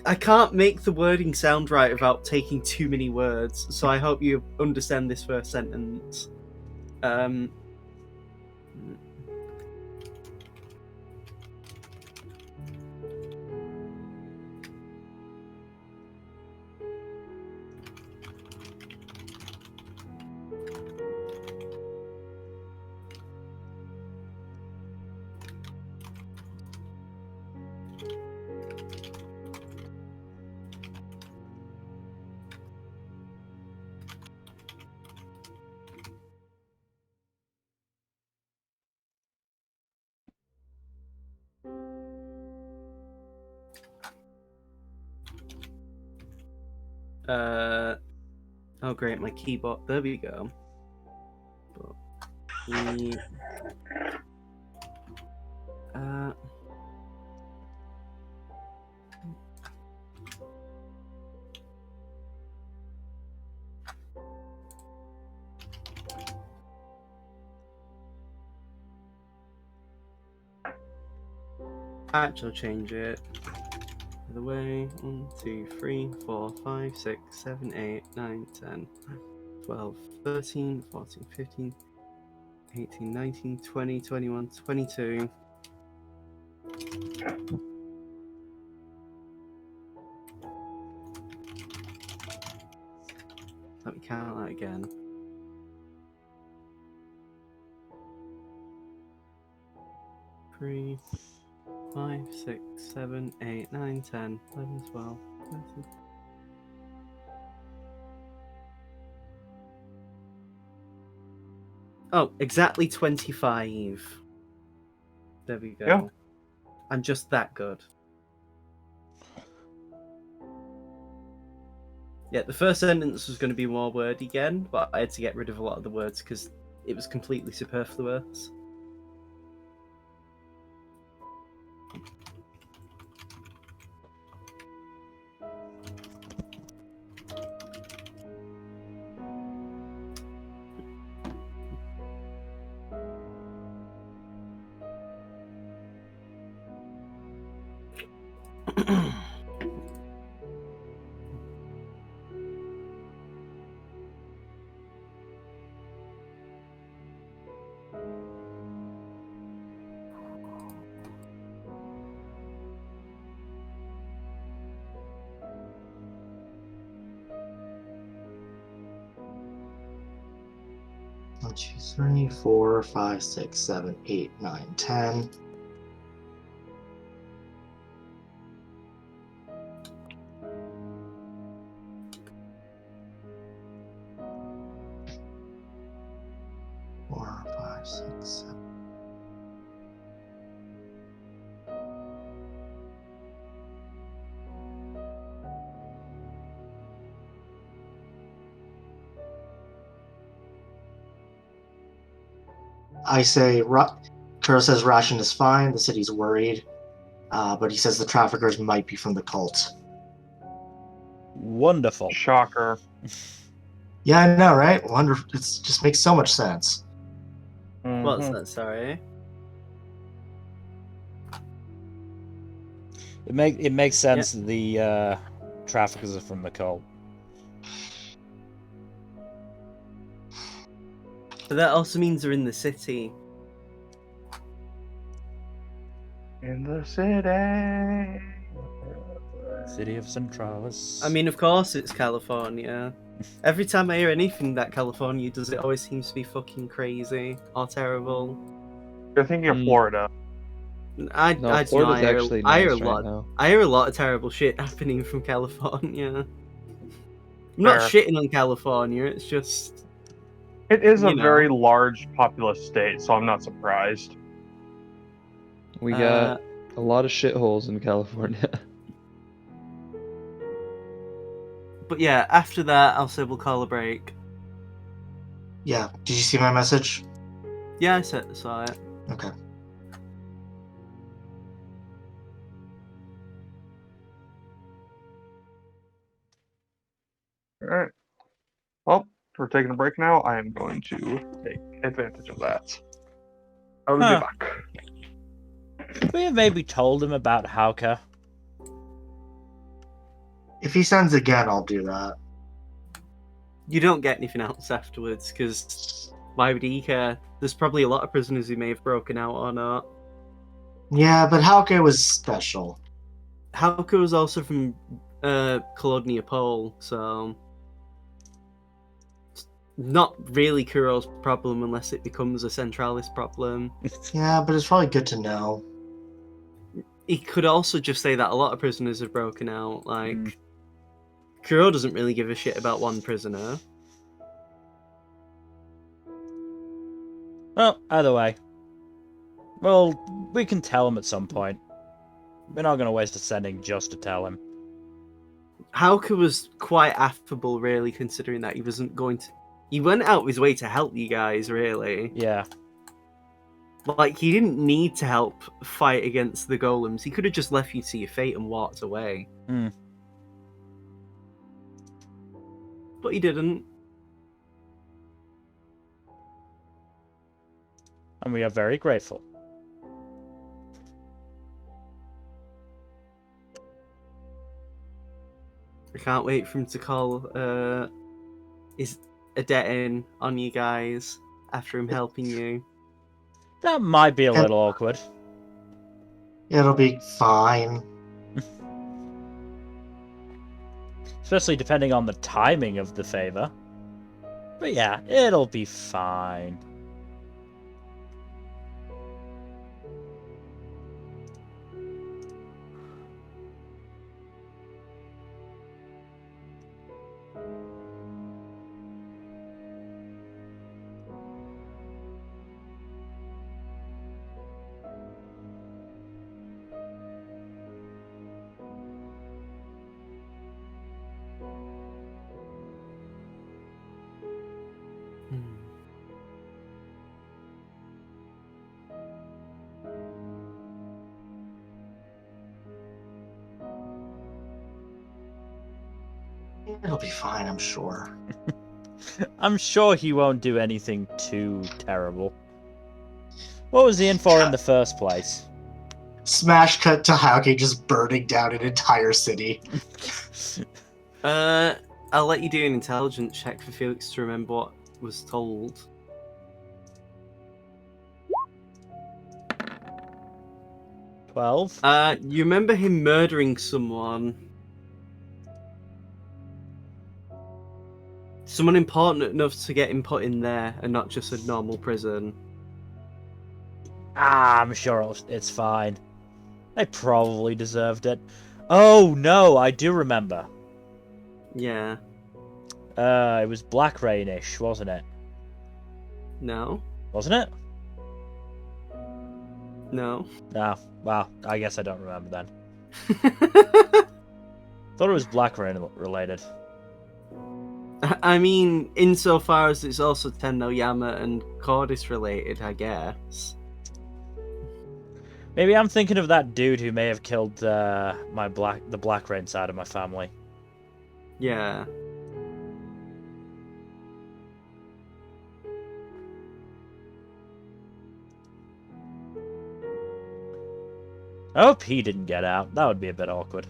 I can't make the wording sound right without taking too many words, so I hope you understand this first sentence. Oh great, my keyboard. There we go. E. Uh. Actually, I'll change it. The way 1, 2, 3, 4, 5, 6, 7, 8, 9, 10, 12, 13, 14, 15, 18, 19, 20, 21, 22. Let me count that again. Three, 5, 6, 7, 8, 9, 10, 11, 12, 13. Oh, exactly 25. There we go. Yeah. I'm just that good. Yeah, the first sentence was going to be more wordy again, but I had to get rid of a lot of the words because it was completely superfluous. One, two, 3, 4, 5, 6, 7, 8, 9, 10. Four, 5, 6, 7. I say, Kuro says ration is fine, the city's worried, but he says the traffickers might be from the cult. Wonderful. Shocker. Yeah, I know, right? Wonder, it just makes so much sense. What's Mhm. that, sorry? It makes sense that the traffickers are from the cult. But that also means they're in the city. In the city. City of Centralis. I mean, of course it's California. Every time I hear anything that California does, it always seems to be fucking crazy or terrible. You're thinking of Florida. I No, don't know, Florida's actually nice right now. I hear a lot of terrible shit happening from California. I'm not Fair. shitting on California, it's just... It is a you know. very large, populous state, so I'm not surprised. We got a lot of shitholes in California. But yeah, after that, I'll say we'll call a break. Yeah, did you see my message? Yeah, I saw it. Okay. Alright. Well, we're taking a break now. I am going to take advantage of that. I will Huh. be back. Could we have maybe told him about Hauke? If he sends again, I'll do that. You don't get anything else afterwards, because why would he care? There's probably a lot of prisoners who may have broken out or not. Yeah, but Hauke was special. Hauke was also from Colonia Pole, so... it's not really Kuro's problem unless it becomes a Centralis problem. Yeah, but it's probably good to know. He could also just say that a lot of prisoners have broken out, like... Kuro doesn't really give a shit about one prisoner. Well, either way. Well, we can tell him at some point. We're not going to waste a sending just to tell him. Hauke was quite affable, really, considering that he wasn't going to. He went out of his way to help you guys, really. Yeah. Like, he didn't need to help fight against the golems. He could have just left you to your fate and walked away. Hmm. But he didn't. And we are very grateful. I can't wait for him to call his a debt in on you guys after him helping you. That might be a little awkward. It'll be fine. Especially depending on the timing of the favor. But yeah, it'll be fine. It'll be fine, I'm sure. I'm sure he won't do anything too terrible. What was he in for in the first place? Smash cut to Hauke just burning down an entire city. I'll let you do an intelligence check for Felix to remember what was told. 12? You remember him murdering someone. Someone important enough to get him put in there and not just a normal prison. I'm sure it's fine. They probably deserved it. Oh no, I do remember. Yeah. It was Black Rainish, wasn't it? No. Wasn't it? No. No. Well, I guess I don't remember then. Thought it was Black Rain related. I mean, insofar as it's also Tenno Yama and Cordis related, I guess. Maybe I'm thinking of that dude who may have killed the Black Rain side of my family. Yeah. I hope he didn't get out. That would be a bit awkward.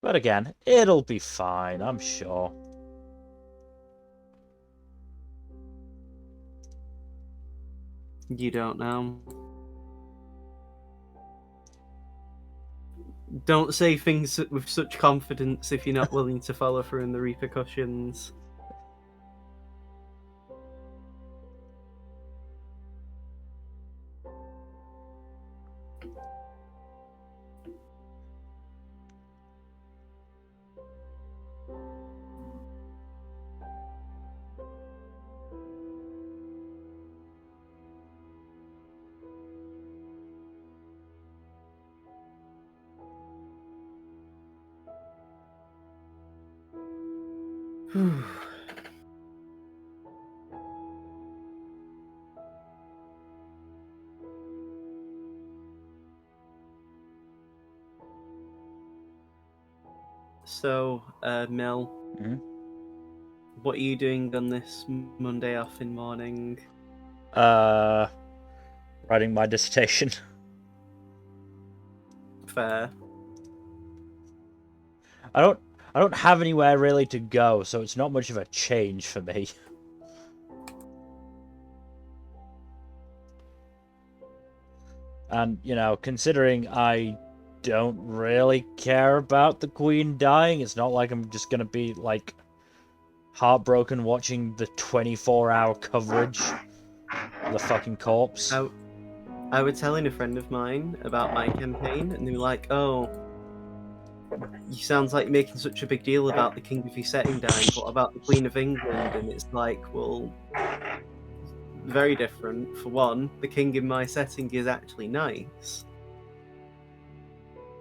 But again, it'll be fine, I'm sure. You don't know. Don't say things with such confidence if you're not willing to follow through in the repercussions. So, Mel, what are you doing on this Monday off in morning? Writing my dissertation. Fair. I don't have anywhere really to go, so it's not much of a change for me. And, you know, considering I don't really care about the Queen dying, it's not like I'm just gonna be, like, heartbroken watching the 24-hour coverage of the fucking corpse. I was telling a friend of mine about my campaign, and they were like, "Oh, you sounds like you're making such a big deal about the king of your setting dying. What about the Queen of England? And it's like, well, very different. For one, the king in my setting is actually nice.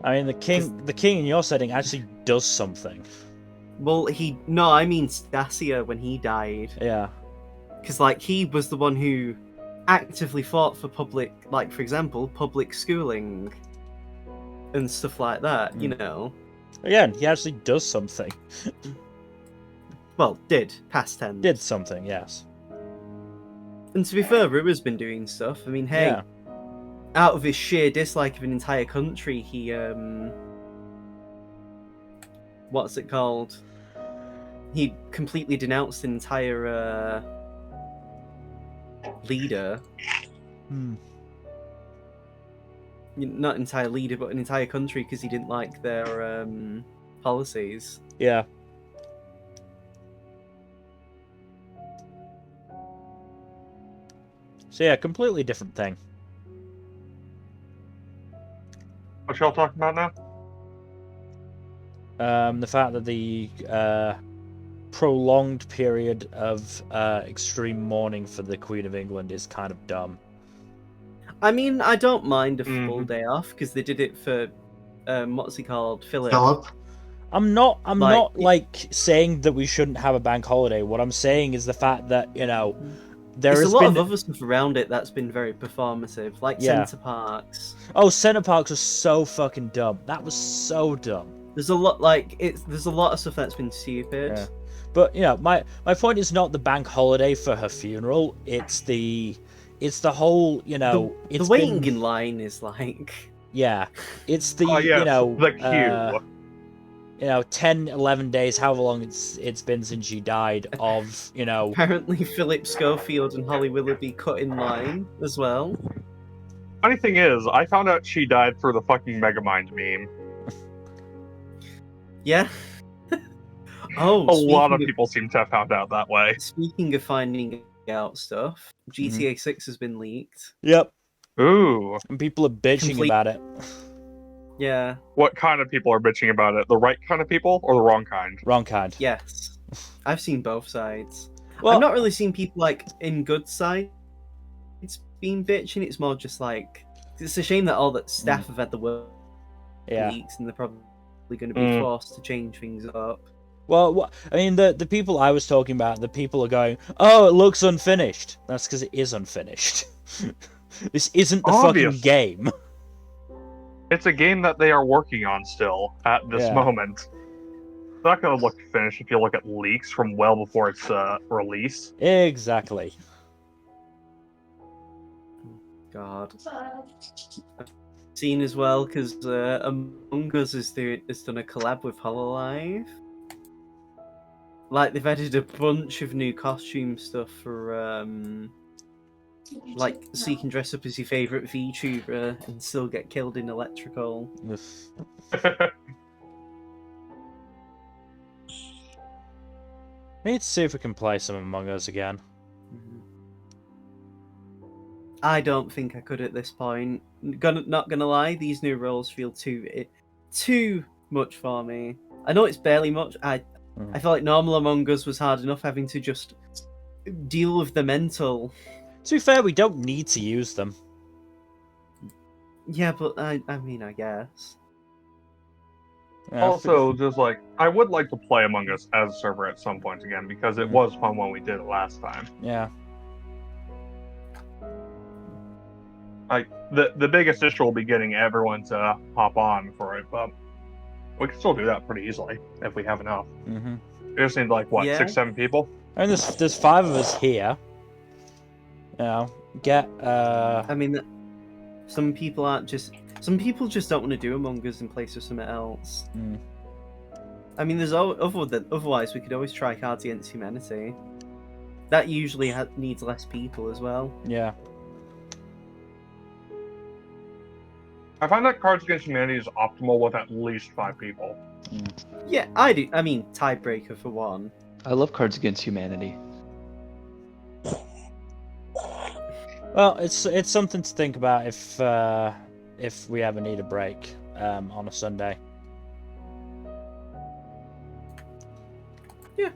I mean, the king in your setting actually does something. Well, I mean Stasia when he died. Yeah. Because, like, he was the one who actively fought for public, like, for example, public schooling and stuff like that, you know. Again, he actually does something. Well, past tense. Did something, yes. And to be fair, Rua's been doing stuff. I mean, hey, Yeah. out of his sheer dislike of an entire country, he, what's it called? He completely denounced an entire, leader. Not entire leader, but an entire country because he didn't like their policies. Yeah. So yeah, completely different thing. What y'all talking about now? The fact that the prolonged period of extreme mourning for the Queen of England is kind of dumb. I mean, I don't mind a full day off because they did it for what's he called, Philip. I'm not like saying that we shouldn't have a bank holiday. What I'm saying is the fact that, you know, There's a lot of other stuff around it that's been very performative, like Centre Parks. Oh, Centre Parks was so fucking dumb. That was so dumb. There's a lot there's a lot of stuff that's been stupid. Yeah. But you know, my point is not the bank holiday for her funeral. It's the whole, you know, the waiting in line is like, yeah, it's the yes, you know the queue. You know, 10, 11 days, however long it's been since she died of, you know... Apparently Philip Schofield and Holly Willoughby cut in line as well. Funny thing is, I found out she died through the fucking Megamind meme. Yeah. Oh, a lot of people seem to have found out that way. Speaking of finding out stuff, GTA 6 has been leaked. Yep. Ooh. And people are bitching about it. Yeah. What kind of people are bitching about it? The right kind of people or the wrong kind? Wrong kind. Yes. I've seen both sides. Well, I've not really seen people like in good sides being bitching. It's more just like, it's a shame that all that staff have had the work leaks and they're probably going to be forced to change things up. Well, I mean, the people I was talking about, the people are going, oh, it looks unfinished. That's because it is unfinished. This isn't the fucking game. It's a game that they are working on still at this moment. It's not going to look finished if you look at leaks from well before its release. Exactly. God. I've seen as well, because Among Us has done a collab with HoloLive. Like, they've added a bunch of new costume stuff for, like, so you can dress up as your favourite VTuber and still get killed in electrical. We need to see if we can play some Among Us again. I don't think I could at this point. Not gonna lie, these new roles feel too much for me. I know it's barely much. I feel like normal Among Us was hard enough having to just deal with the mental. To be fair, we don't need to use them. Yeah, but I mean, I guess. Also, just like, I would like to play Among Us as a server at some point again, because it was fun when we did it last time. Yeah. Like, the biggest issue will be getting everyone to hop on for it, but we can still do that pretty easily if we have enough. It just needs like, what, 6, 7 people? I mean, there's 5 of us here. You know, I mean, some people just don't want to do Among Us in place of something else. I mean, there's otherwise we could always try Cards Against Humanity. That usually needs less people as well. Yeah. I find that Cards Against Humanity is optimal with at least 5 people. Yeah, I do. I mean, tiebreaker for one. I love Cards Against Humanity. Well, it's something to think about if we ever need a break on a Sunday. Yeah.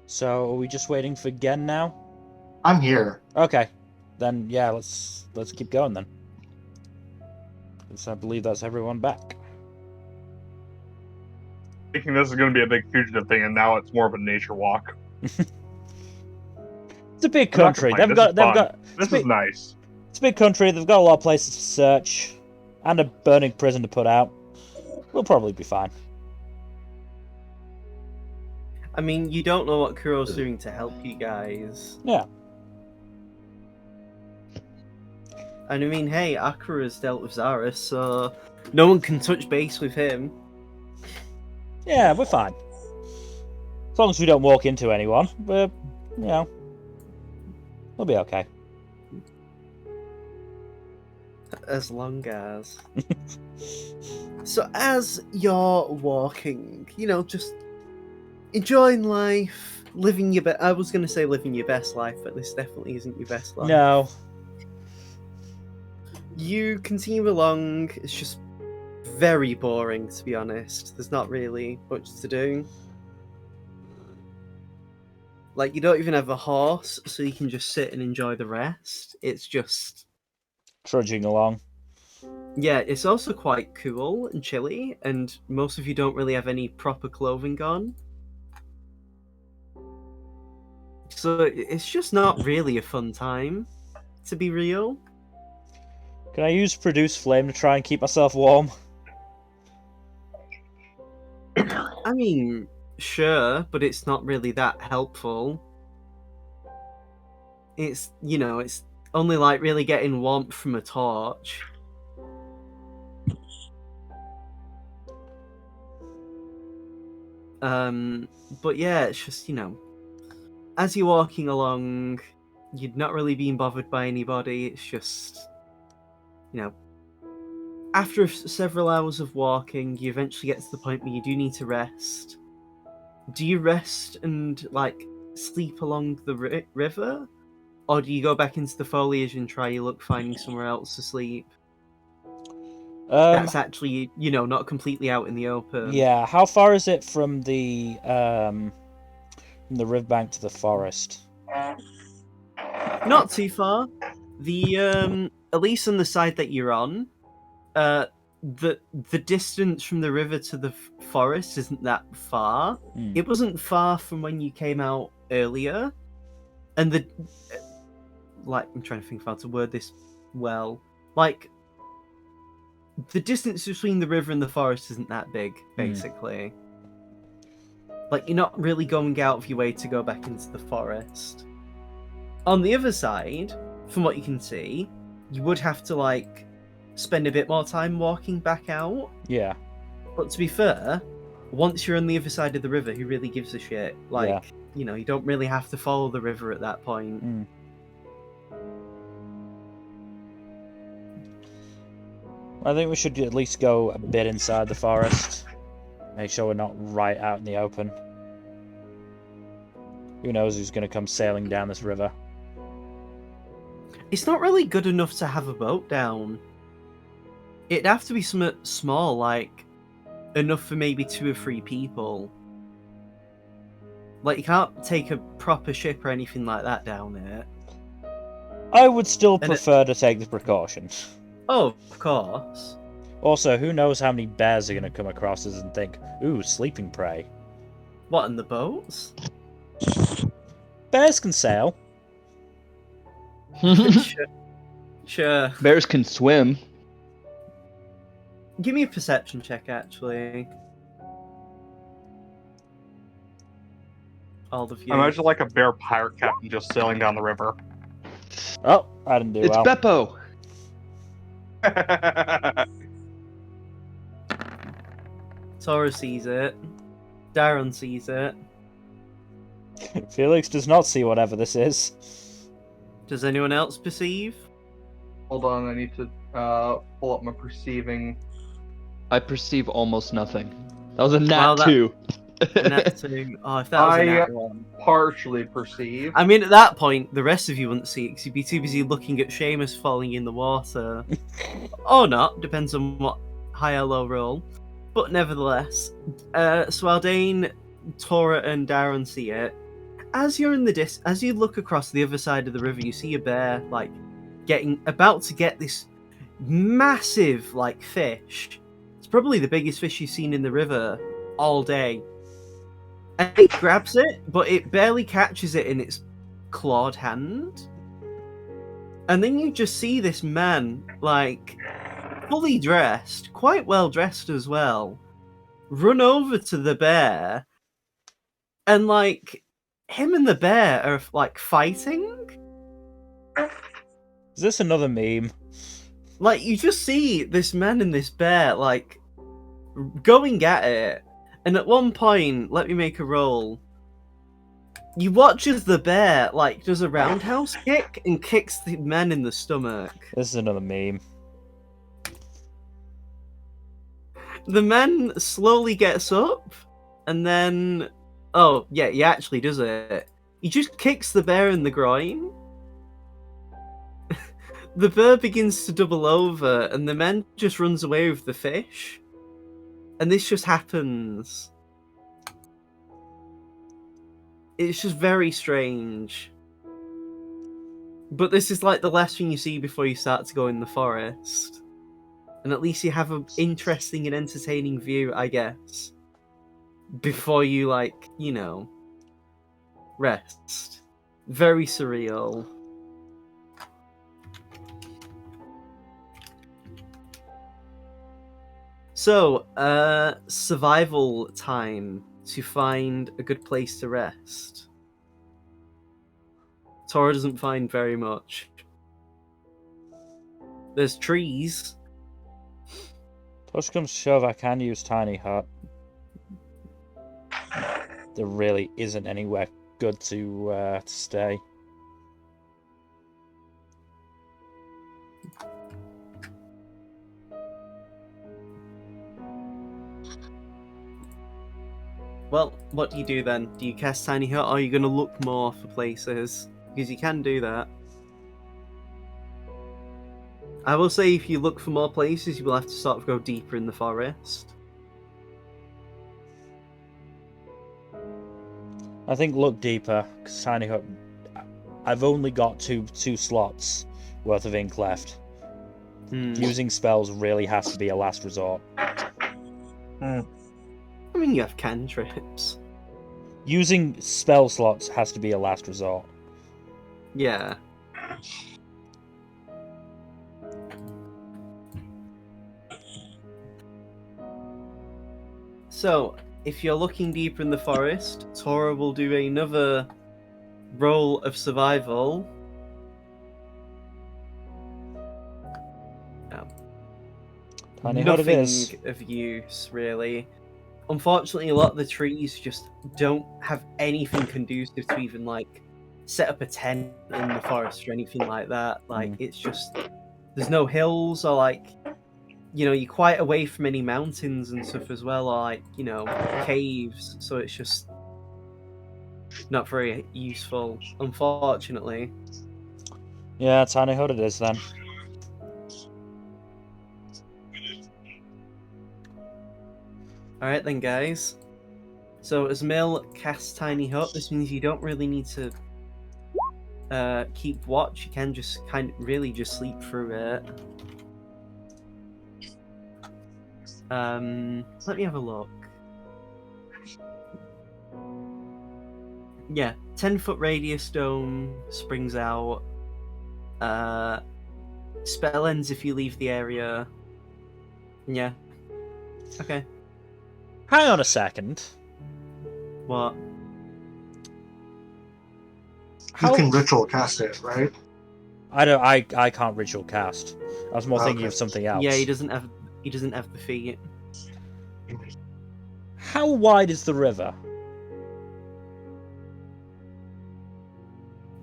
So are we just waiting for Gen now? I'm here. Okay, then yeah, let's keep going then. 'Cause I believe that's everyone back. Thinking this is going to be a big fugitive thing, and now it's more of a nature walk. It's a big I'm not country. complaining. They've got. This is nice. It's a big country. They've got a lot of places to search, and a burning prison to put out. We'll probably be fine. I mean, you don't know what Kuro's doing to help you guys. Yeah. And I mean, hey, Akira's dealt with Zaris, so no one can touch base with him. Yeah, we're fine. As long as we don't walk into anyone, we'll be okay. As long as. So as you're walking, just enjoying life, living your best. I was going to say living your best life, but this definitely isn't your best life. No. You continue along. It's just very boring, to be honest. There's not really much to do. Like, you don't even have a horse, so you can just sit and enjoy the rest. It's just... Trudging along. Yeah, it's also quite cool and chilly, and most of you don't really have any proper clothing on. So it's just not really a fun time, to be real. Can I use Produce Flame to try and keep myself warm? I mean, sure, but it's not really that helpful. It's, it's only like really getting warmth from a torch. But yeah, it's just, as you're walking along, you're not really being bothered by anybody. It's just, after several hours of walking, you eventually get to the point where you do need to rest. Do you rest and, sleep along the river? Or do you go back into the foliage and try your luck finding somewhere else to sleep? That's actually, not completely out in the open. Yeah, how far is it from the riverbank to the forest? Not too far. The at least on the side that you're on, the distance from the river to the forest isn't that far. It wasn't far from when you came out earlier, and I'm trying to think of how to word this well. The distance between the river and the forest isn't that big, basically. You're not really going out of your way to go back into the forest. On the other side, from what you can see, you would have to, spend a bit more time walking back out. Yeah. But to be fair, once you're on the other side of the river, who really gives a shit? You don't really have to follow the river at that point. I think we should at least go a bit inside the forest. Make sure we're not right out in the open. Who knows who's going to come sailing down this river? It's not really good enough to have a boat down. It'd have to be something small, enough for maybe 2 or 3 people. You can't take a proper ship or anything like that down it. I would still prefer to take the precautions. Oh, of course. Also, who knows how many bears are going to come across us and think, ooh, sleeping prey. What, in the boats? Bears can sail. Sure. Bears can swim. Give me a perception check, actually. All of you. Imagine a bear pirate captain just sailing down the river. Oh, I didn't do It's well. Beppo. Tora sees it. Darren sees it. Felix does not see whatever this is. Does anyone else perceive? Hold on, I need to pull up my perceiving. I perceive almost nothing. That was a nat Wow, 2. A nat 2. Oh, if that was a I nat 1. partially perceive. I mean, at that point, the rest of you wouldn't see it because you'd be too busy looking at Seamus falling in the water. Or not, depends on what high or low roll. But nevertheless, so Aldane, Tora, and Darren see it. As you're in the as you look across the other side of the river, you see a bear like about to get this massive like fish. It's probably the biggest fish you've seen in the river all day. And it grabs it, but it barely catches it in its clawed hand. And then you just see this man, like, fully dressed, quite well dressed as well, run over to the bear, and, like, him and the bear are, like, fighting. Is this another meme? Like, you just see this man and this bear, like, going at it. And at one point, let me make a roll. You watch as the bear, like, does a roundhouse kick and kicks the man in the stomach. This is another meme. The man slowly gets up, and then... Oh, yeah, he actually does it. He just kicks the bear in the groin. The bear begins to double over, and the man just runs away with the fish. And this just happens. It's just very strange. But this is like the last thing you see before you start to go in the forest. And at least you have an interesting and entertaining view, I guess. Before you, like, you know, rest. Very surreal. So, survival time to find a good place to rest. Tora doesn't find very much. There's trees. Push comes to shove, I can use tiny hut. There really isn't anywhere good to stay. Well, what do you do then? Do you cast Tiny Hut, or are you going to look more for places? Because you can do that. I will say if you look for more places, you will have to sort of go deeper in the forest. I think look deeper, because tiny hut... I've only got two slots worth of ink left. Using spells really has to be a last resort. I mean, you have cantrips. Using spell slots has to be a last resort. Yeah. So, if you're looking deeper in the forest, Tora will do another roll of survival. Tiny hut it Nothing is. of use, really. Unfortunately, a lot of the trees just don't have anything conducive to even, like, set up a tent in the forest or anything like that. Like, it's just... There's no hills or, like... You know, you're quite away from any mountains and stuff as well, or, like, you know, caves. So it's just... not very useful, unfortunately. Yeah, tiny hut it is then. Alright then, guys. So as Mill casts Tiny Hut, this means you don't really need to keep watch. You can just really just sleep through it. Let me have a look. Yeah, 10-foot radius dome springs out. Spell ends if you leave the area. Yeah. Okay. Hang on a second. What? You can ritual cast it, right? I can't ritual cast. I was more thinking Okay. of something else. Yeah, he doesn't have the feet. How wide is the river?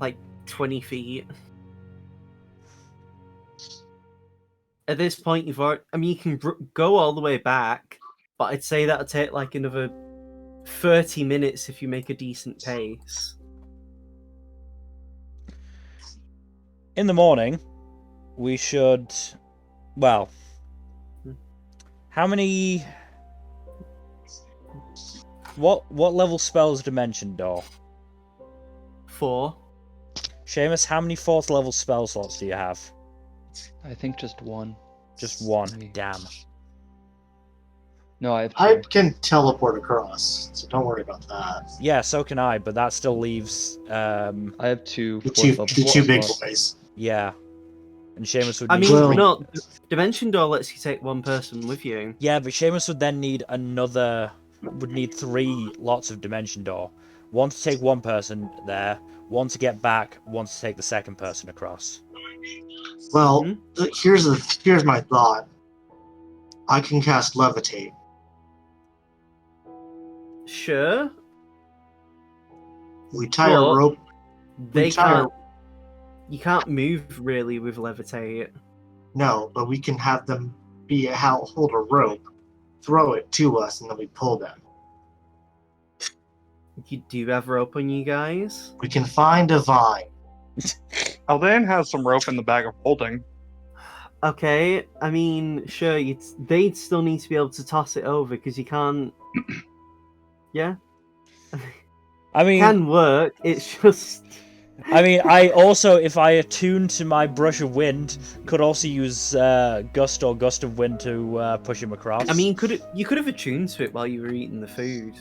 Like 20 feet. At this point, I mean, you can go all the way back, but I'd say that'll take like another 30 minutes if you make a decent pace. In the morning, we should... Well... How many... What level spell is Dimension Door? 4. Seamus, how many 4th level spell slots do you have? I think just one. Just one. Me. Damn. No, I have two. I can teleport across, so don't worry about that. Yeah, so can I, but that still leaves... I have two. The fourth level two big slots. boys. Yeah. And Seamus would I need... mean, Well- no, Dimension Door lets you take one person with you. Yeah, but Seamus would then need another... Would need 3 lots of Dimension Door. One to take one person there, one to get back, one to take the second person across. Well, Mhm. here's my thought. I can cast Levitate. Sure. We tie a But rope. they We tie a, can't. You can't move really with Levitate. no, but we can have them hold a rope, throw it to us, and then we pull them. You do have rope on you guys? We can find a vine. Aldan has some rope in the bag of holding. Okay, I mean, sure, they'd still need to be able to toss it over because you can't. Yeah, I mean... can work. It's just. I also, if I attune to my Brush of Wind, could also use Gust or Gust of Wind to push him across. I mean, you could have attuned to it while you were eating the food.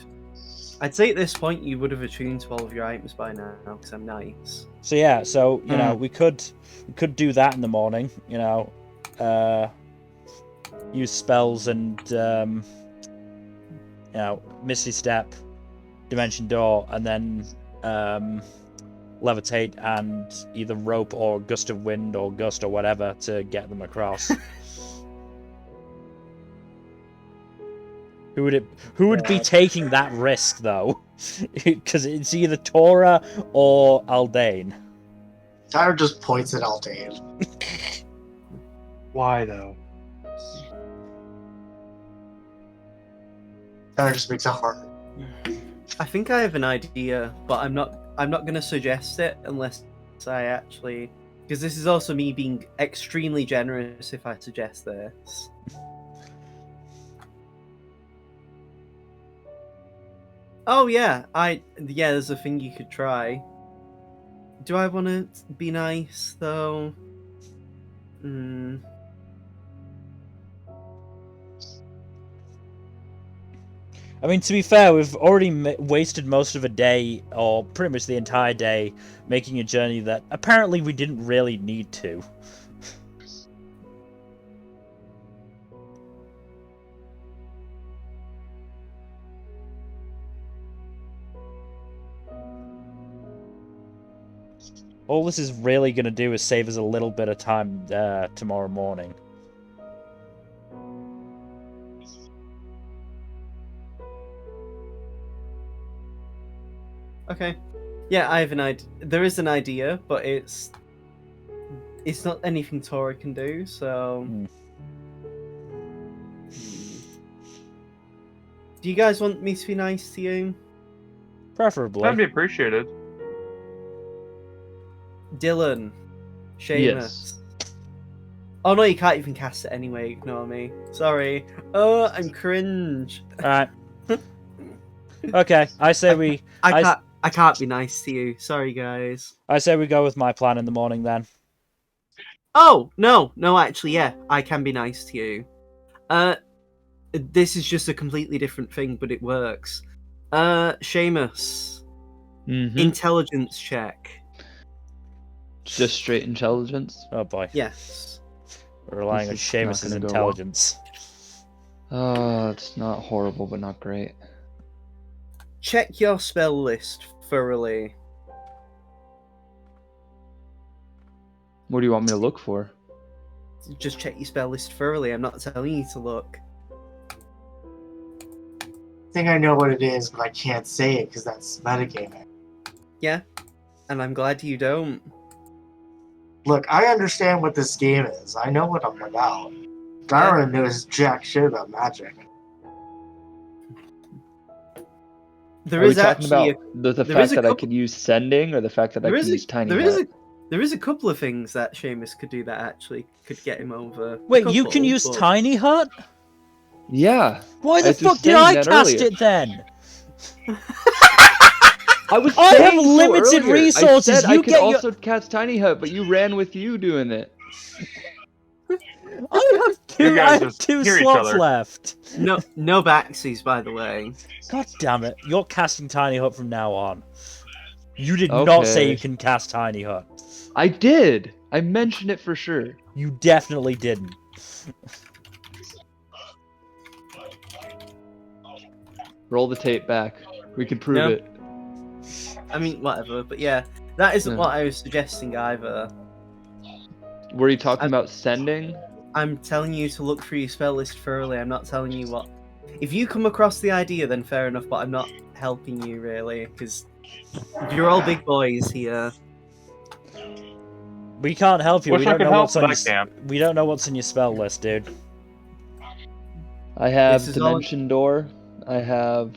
I'd say at this point you would have attuned to all of your items by now because I'm nice. So yeah, so you know, we could do that in the morning. You know, use spells and you know, Misty Step, Dimension Door, and then Levitate and either rope or Gust of Wind or Gust or whatever to get them across. Who would be taking that risk though? Because it's either Tora or Aldane. Tyler just points at Aldane. Why though? Tyler just makes a heart. I think I have an idea, but I'm not going to suggest it unless I actually, because this is also me being extremely generous if I suggest this. Oh yeah, there's a thing you could try. Do I want to be nice though? I mean, to be fair, we've already wasted most of a day, or pretty much the entire day, making a journey that apparently we didn't really need to. All this is really going to do is save us a little bit of time tomorrow morning. Okay. Yeah, I have an idea. There is an idea, but it's not anything Tora can do, so... Do you guys want me to be nice to you? Preferably. That'd be appreciated. Dylan. Seamus. Yes. Oh no, you can't even cast it anyway, ignore me. Sorry. Oh, I'm cringe. Alright. Okay, I say we... I can't be nice to you. Sorry, guys. I say we go with my plan in the morning then. Oh, no, actually, yeah, I can be nice to you. This is just a completely different thing, but it works. Seamus. Mm-hmm. Intelligence check. Just straight intelligence. Oh boy. Yes. We're relying on This is not Seamus' gonna go well. intelligence. It's not horrible, but not great. Check your spell list thoroughly. What do you want me to look for? Just check your spell list thoroughly. I'm not telling you to look. I think I know what it is, but I can't say it because that's metagaming. Yeah, and I'm glad you don't. Look, I understand what this game is. I know what I'm about. Darwin knows jack shit about magic. There Are we is talking actually about the there fact is a that I couple- could use sending, or the fact that I there can is use tiny there is hut? there is a couple of things that Seamus could do that actually could get him over. Wait, you can use but... Tiny Hut? Yeah. Why the was fuck did saying I that cast earlier. it then? I was I have saying so limited earlier. resources, I said you I could get your- also cast tiny hut, but you ran with you doing it. I You guys have just two hear each slots other. left. No backsies, by the way. God damn it! You're casting Tiny Hut from now on. You did not Okay. say you can cast Tiny Hut. I did. I mentioned it for sure. You definitely didn't. Roll the tape back. We can prove No. it. I mean, whatever. But yeah, that isn't No. what I was suggesting either. Were you talking about sending? I'm telling you to look through your spell list thoroughly. I'm not telling you what. If you come across the idea, then fair enough. But I'm not helping you really, because you're all big boys here. We can't help you. Wish We I don't could know help, what's on but your. I can't. We don't know what's in your spell list, dude. I have This is all- Dimension Door. I have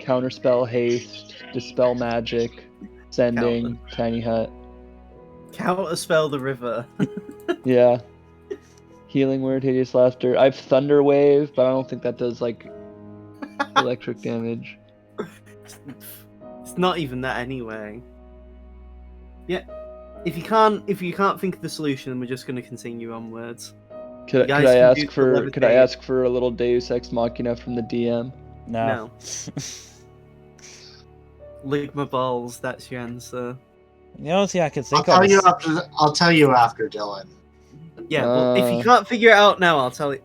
Counterspell Haste, Dispel Magic, Sending, Tiny Hut. Counterspell the river. Yeah. Healing Word, Hideous Laughter. I have Thunder Wave, but I don't think that does like electric damage. It's not even that anyway. Yeah. If you can't think of the solution, then we're just going to continue onwards. Could guys I can ask do the for could I levitate. ask for a little Deus Ex Machina from the DM? No. Ligma balls. That's your answer. The only thing I can I'll think tell of you is... after. I'll tell you after, Dylan. Yeah, but if you can't figure it out now, I'll tell you.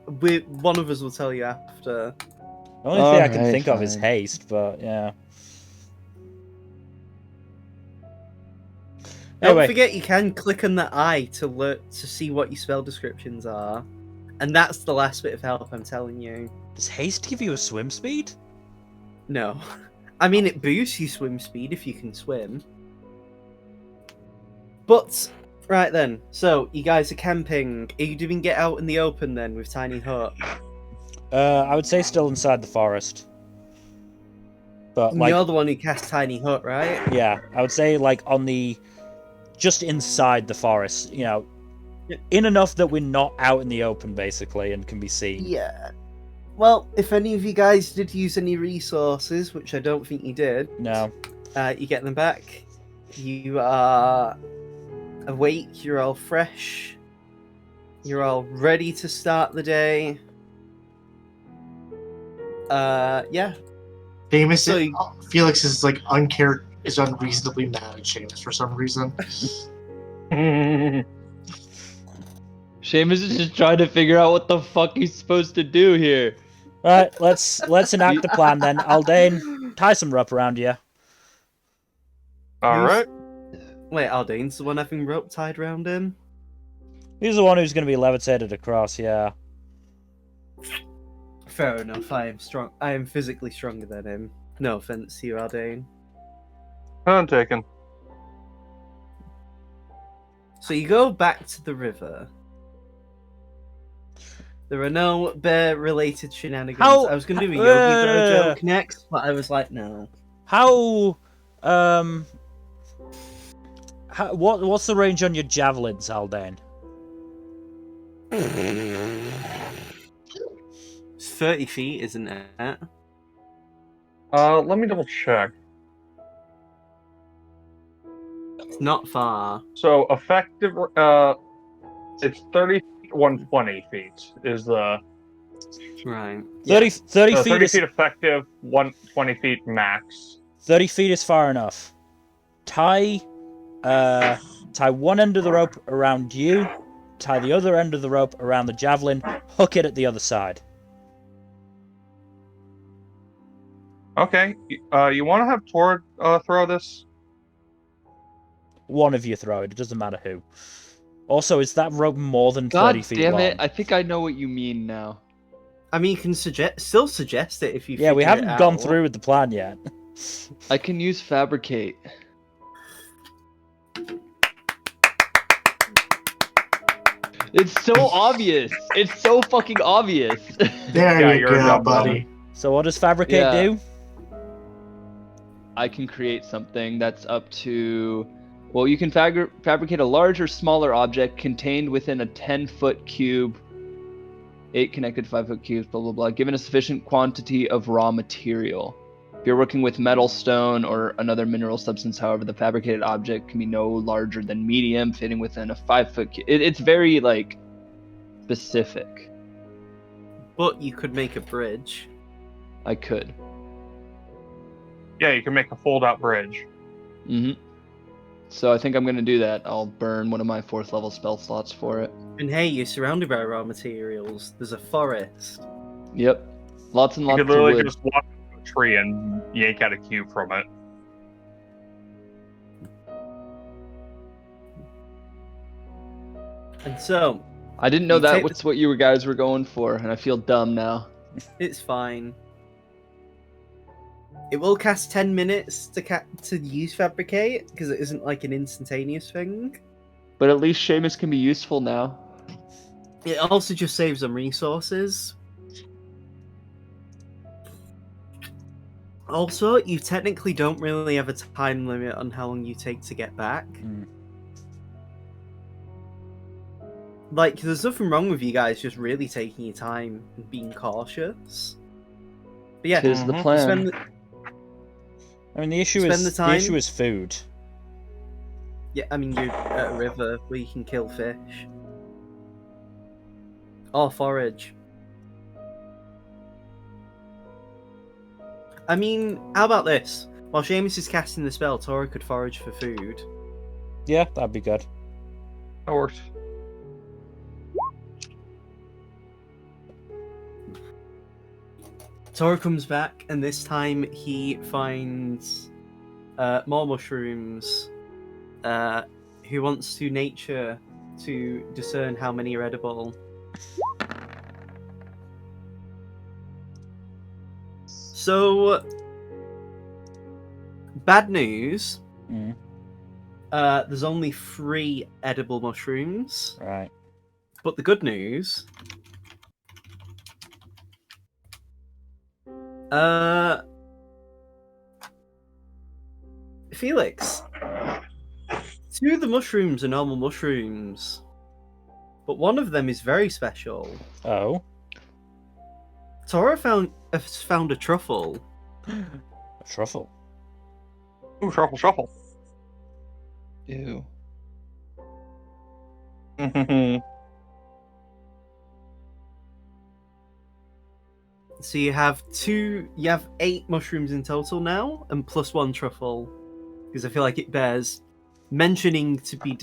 One of us will tell you after. The only thing I can Alright, think of is fine. haste, but yeah. Don't Anyway, forget, you can click on the eye to see what your spell descriptions are, and that's the last bit of help I'm telling you. does haste give you a swim speed? No, I mean it boosts your swim speed if you can swim. But right then, so you guys are camping. Are you doing get out in the open then with Tiny Hut? I would say still inside the forest. But like, You're the one who cast Tiny Hut, right? yeah, I would say like on the, just inside the forest, you know, in enough that we're not out in the open basically and can be seen. Yeah. Well, if any of you guys did use any resources, which I don't think you did, No. you get them back. You are awake, you're all fresh, you're all ready to start the day. Yeah. Famous. So you- Felix is like is unreasonably mad at Seamus for some reason. Seamus is just trying to figure out what the fuck he's supposed to do here. Right, let's enact the plan then. Aldane, tie some rope around you. All right. Wait, Aldane's the one having rope tied around him? He's the one who's going to be levitated across, yeah. Fair enough, I am strong. I am physically stronger than him. No offense to you, Aldane. I'm taken. So you go back to the river. There are no bear-related shenanigans. How- I was going to do a Yogi Bear joke next, but I was like, no. What's the range on your javelins, Aldane? It's 30 feet, isn't it? Let me double check. It's not far. So effective, it's 30 feet, 120 feet is the Right. 30 feet 30 is feet effective, 120 feet max. 30 feet is far enough. Tie one end of the rope around you, tie the other end of the rope around the javelin, hook it at the other side. Okay, you want to have Tor throw this? One of you throw it, it doesn't matter who. Also, is that rope more than 30 God feet damn long? it! I think I know what you mean now. I mean, you can still suggest it if you Yeah, we figure it haven't gone out. through with the plan yet. I can use Fabricate. It's so obvious. It's so fucking obvious. There Yeah, you you're a go, dumb buddy. So what does Fabricate Yeah. do? I can create something that's up to. Well, you can fabricate a large or smaller object contained within a 10-foot cube, 8 connected 5-foot cubes, blah, blah, blah, given a sufficient quantity of raw material. If you're working with metal, stone, or another mineral substance, however, the fabricated object can be no larger than medium, fitting within a 5-foot cube. It's very, like, specific. But you could make a bridge. I could. Yeah, you can make a fold-out bridge. Mm-hmm. So I think I'm going to do that. I'll burn one of my 4th level spell slots for it. And hey, you're surrounded by raw materials. There's a forest. Yep. Lots and You lots could of literally wood. just walk to a tree and yank out a cube from it. And so, I didn't know You that take was what you guys were going for, and I feel dumb now. it's fine. It will cast 10 minutes to use Fabricate, because it isn't like an instantaneous thing. But at least Seamus can be useful now. It also just saves them resources. Also, you technically don't really have a time limit on how long you take to get back. Like, there's nothing wrong with you guys just really taking your time and being cautious. But yeah, Tis the Mhm. plan. spend the, I mean, the issue Spend is the time- issue is food. yeah, I mean, you're at a river where you can kill fish. Or forage. I mean, how about this? While Seamus is casting the spell, Tora could forage for food. Yeah, that'd be good. That works. Tora comes back, and this time he finds more mushrooms. Who wants to nature to discern how many are edible? So, bad news. Mm. There's only 3 edible mushrooms. Right. But the good news. Felix. 2 of the mushrooms are normal mushrooms. But one of them is very special. Oh. Tora has found a truffle. A truffle. Ooh, shuffle, shuffle. Ew. So you have 8 mushrooms in total now, and plus 1 truffle. Because I feel like it bears mentioning to be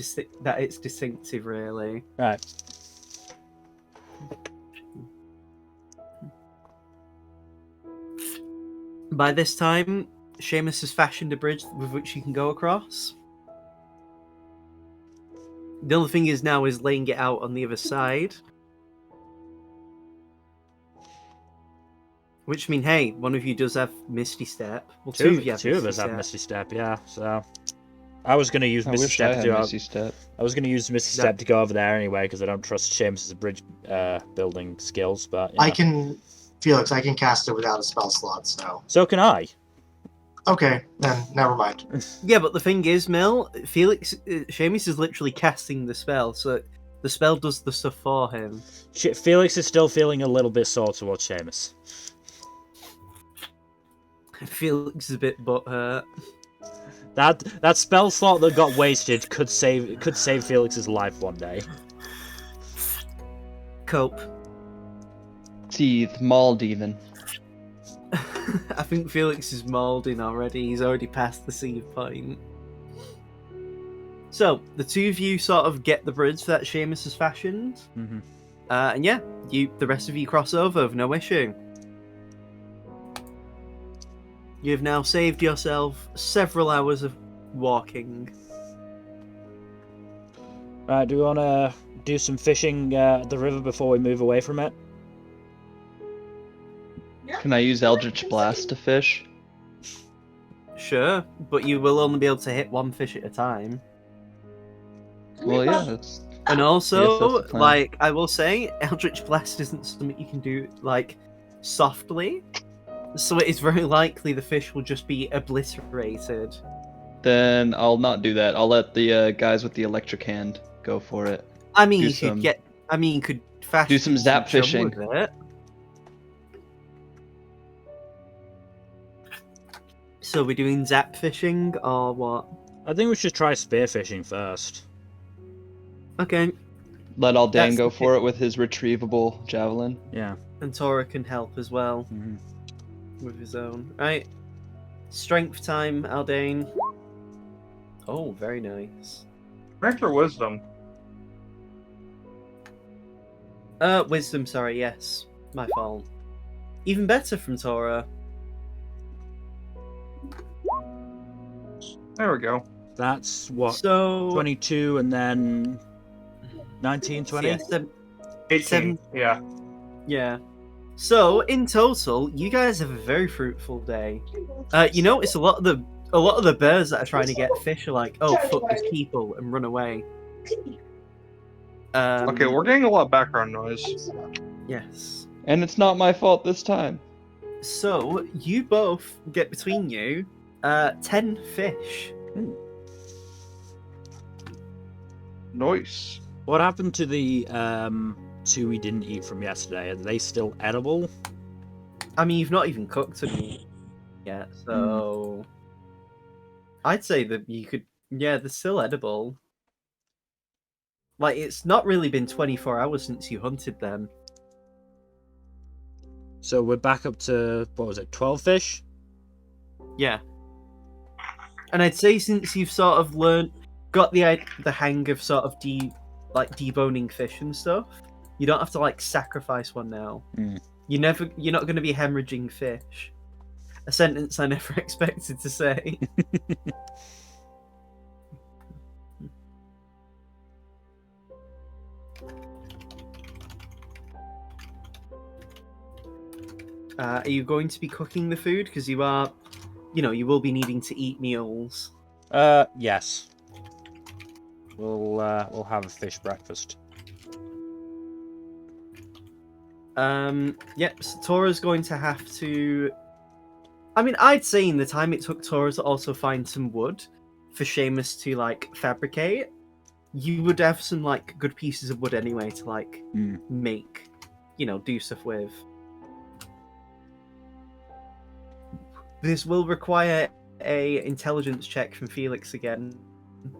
that it's distinctive, really. Right. By this time, Seamus has fashioned a bridge with which you can go across. The only thing is now is laying it out on the other side. Which mean, hey, one of you does have Misty Step. Well, two of you have Two of us have Misty Step, yeah. So I was going to use I Misty wish I Step to had do. Misty Step. I was going to use Misty No. Step to go over there anyway because I don't trust Seamus's bridge building skills. But you know. I can, Felix, I can cast it without a spell slot, so. So can I. Okay, then never mind. Yeah, but the thing is, Mel, Seamus is literally casting the spell, so the spell does the stuff for him. Felix is still feeling a little bit sore towards Seamus. Felix is a bit butthurt. That spell slot that got wasted could save Felix's life one day. Cope. Teeth, mauled even. I think Felix is moulding already. He's already passed the save point. So, the 2 of you sort of get the bridge that Seamus has fashioned. Mm-hmm. And yeah, the rest of you cross over with no issue. You've now saved yourself several hours of walking. Right, do we want to do some fishing at the river before we move away from it? Can I use Eldritch Blast to fish? Sure, but you will only be able to hit 1 fish at a time. Well, yeah, that's... And I also, guess that's the plan. like, I will say, Eldritch Blast isn't something you can do, like, softly. So it is very likely the fish will just be obliterated. Then I'll not do that. I'll let the guys with the electric hand go for it. I mean, Do you some- could get. I mean, you could fast do some feed zap chum fishing. with it. So we're doing zap fishing or what? I think we should try spearfishing first. Okay, Let Aldane That's go the for it with his retrievable javelin. Yeah. and Tora can help as well Mhm. with his own. Right, strength time, Aldane. Oh, very nice. Strength or wisdom? Wisdom. Sorry, yes, my fault. Even better from Tora. There we go. That's what, So 22 and then 19, 20? yeah, 18. Seven- Yeah. yeah. So in total, you guys have a very fruitful day. You notice a lot of the birds that are trying to get fish are like, "Oh fuck these people," and run away. Okay, we're getting a lot of background noise. Yes. And it's not my fault this time. So you both get between you 10 fish. Nice. What happened to the 2 we didn't eat from yesterday? Are they still edible? I mean, you've not even cooked them yet, so I'd say that you could. Yeah, they're still edible. Like, it's not really been 24 hours since you hunted them. So we're back up to, what was it, 12 fish? Yeah. And I'd say since you've sort of got the hang of sort of deboning fish and stuff, you don't have to like sacrifice one now. Mm. You're not going to be hemorrhaging fish. A sentence I never expected to say. Are you going to be cooking the food? Because you are, you will be needing to eat meals. Yes. We'll have a fish breakfast. Yep, so Tora's going to have to... I mean, I'd say in the time it took Tora to also find some wood for Seamus to, like, fabricate, you would have some, like, good pieces of wood anyway to, like, make, do stuff with. This will require a intelligence check from Felix again,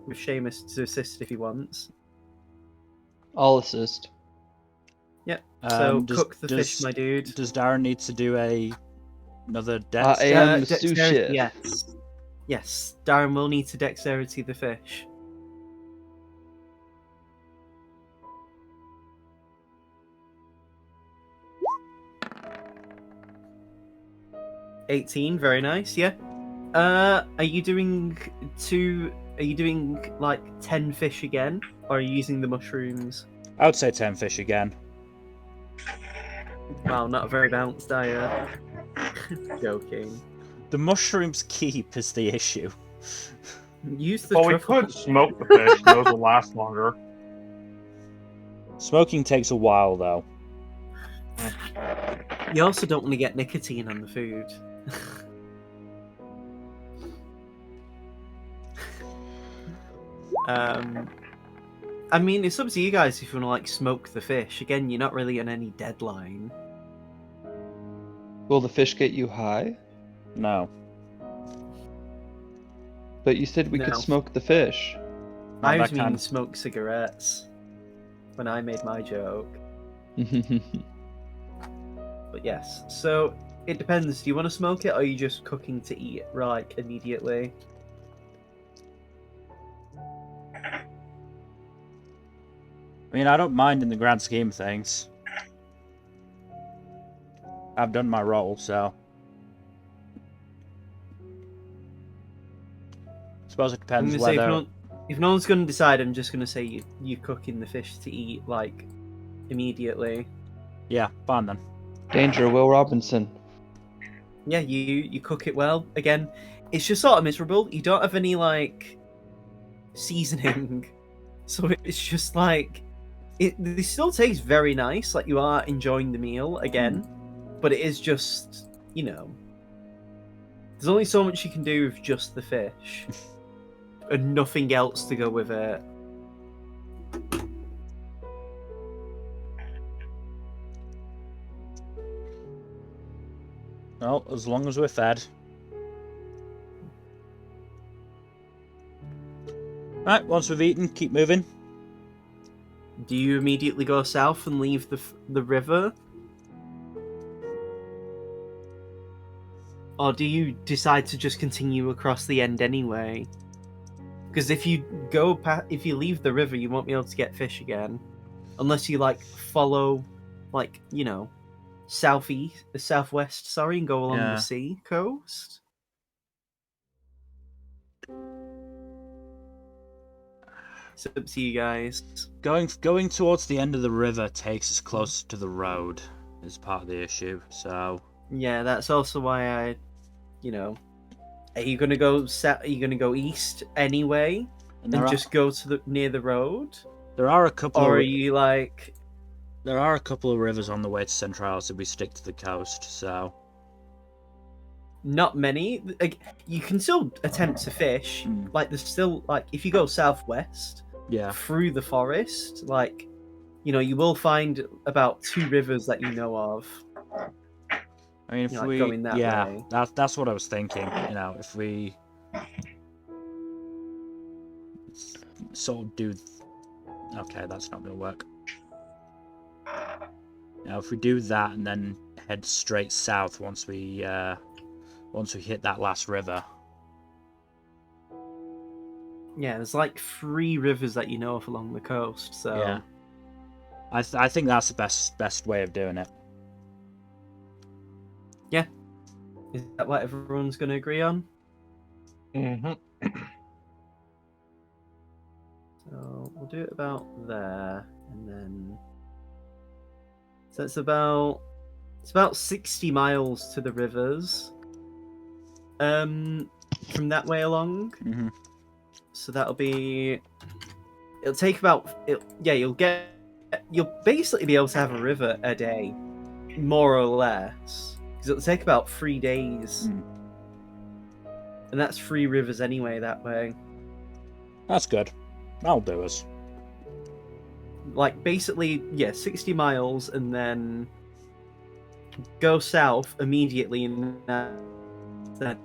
with Seamus to assist if he wants. I'll assist. Yep. So Does- cook the does- fish, my dude. Does Darren need to do another dex? I am the sous Dexterity, chef. yes. Yes, Darren will need to dexterity the fish. $18, very nice, yeah. Are you doing like 10 fish again? Or are you using the mushrooms? I would say 10 fish again. Wow, not a very balanced diet. Joking. The mushrooms keep is the issue. Use the Well, we truffle. could smoke the fish. Those will last longer. Smoking takes a while, though. You also don't want to get nicotine on the food. I mean, it's up to you guys if you want to like smoke the fish. Again, you're not really on any deadline. Will the fish get you high? No. But you said we No. could smoke the fish. Not I was that meaning kind. smoke cigarettes when I made my joke. But yes, so it depends. Do you want to smoke it, or are you just cooking to eat like immediately? I mean, I don't mind in the grand scheme of things. I've done my role, so... I suppose it I'm depends gonna say whether... if no one's gonna decide, I'm just gonna say you cooking the fish to eat like immediately. Yeah, fine then. Danger, Will Robinson. Yeah, you cook it well. Again, it's just sort of miserable. You don't have any like seasoning, so it's just like this still tastes very nice. Like you are enjoying the meal again, but it is just you know, there's only so much you can do with just the fish, and nothing else to go with it. Well, as long as we're fed. Right, once we've eaten, keep moving. Do you immediately go south and leave the river? Or do you decide to just continue across the end anyway? Because if you if you leave the river, you won't be able to get fish again, unless you like follow, like, you know, southwest. Sorry, and go along Yeah. the sea coast. It's up to you guys. Going towards the end of the river takes us closer to the road. Is part of the issue. So Yeah, that's also why I, you know, are you gonna go Are you gonna go east anyway, and just go to near the road? There are a couple. Or are you like? There are a couple of rivers on the way to Centralis if we stick to the coast. So Not many. Like, you can still attempt to fish. Like, there's still, like, if you go southwest, yeah, through the forest, like, you know, you will find about 2 rivers that you know of. I mean, if You know, like, we going that way. that's what I was thinking. You know, if we sort of do, okay, that's not gonna work. Now, if we do that and then head straight south once we hit that last river. Yeah, there's like 3 rivers that you know of along the coast. So Yeah, I think that's the best way of doing it. yeah, is that what everyone's going to agree on? Mm-hmm. So we'll do it about there, and then so it's about 60 miles to the rivers. From that way along. Mm-hmm. So that'll be. It'll take about. You'll basically be able to have a river a day, more or less, because it'll take about 3 days, and that's 3 rivers anyway that way. That's good. That'll do us. Like, basically, 60 miles, and then go south immediately, and then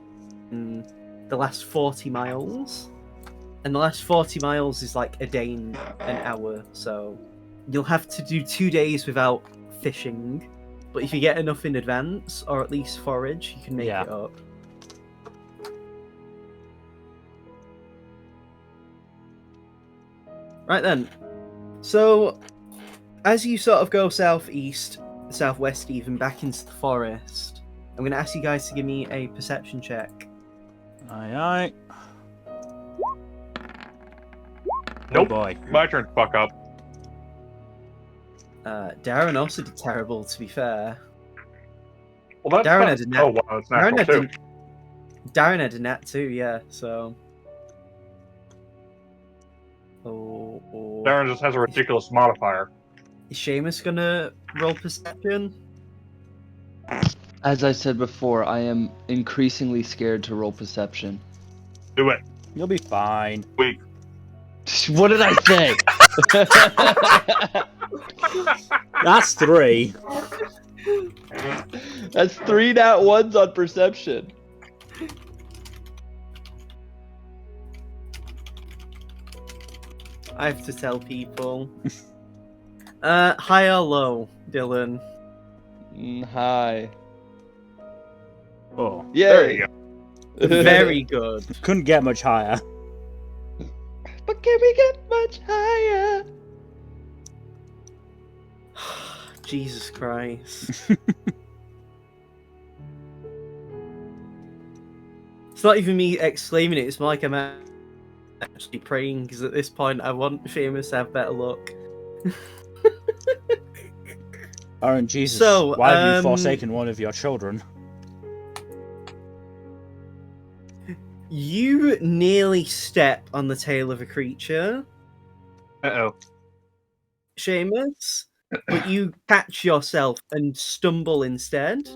the last 40 miles. And the last 40 miles is like a day and an hour, so you'll have to do 2 days without fishing. But if you get enough in advance, or at least forage, you can make it up. Right then. So, as you sort of go southeast, southwest even, back into the forest, I'm going to ask you guys to give me a perception check. Aye, aye. Nope. Oh boy. My turn to fuck up. Darren also did terrible, to be fair. Well, that's Darren not... had a nat. Oh, wow, it's natural too. Darren had a nat too, yeah, so... Oh. Darren just has a ridiculous modifier. Is Seamus gonna roll perception? As I said before, I am increasingly scared to roll perception. Do it. You'll be fine. Weak. What did I say? That's 3. That's 3 nat 1s on perception. I have to tell people. High or low, Dylan? Hi. Oh, Yay. There you go. Very good. couldn't get much higher. But can we get much higher? Jesus Christ. It's not even me exclaiming it, it's more like I'm actually praying, because at this point I want Seamus to have better luck. Aaron, Jesus, So, why have you forsaken one of your children? You nearly step on the tail of a creature, Uh-oh. Seamus, but you catch yourself and stumble instead.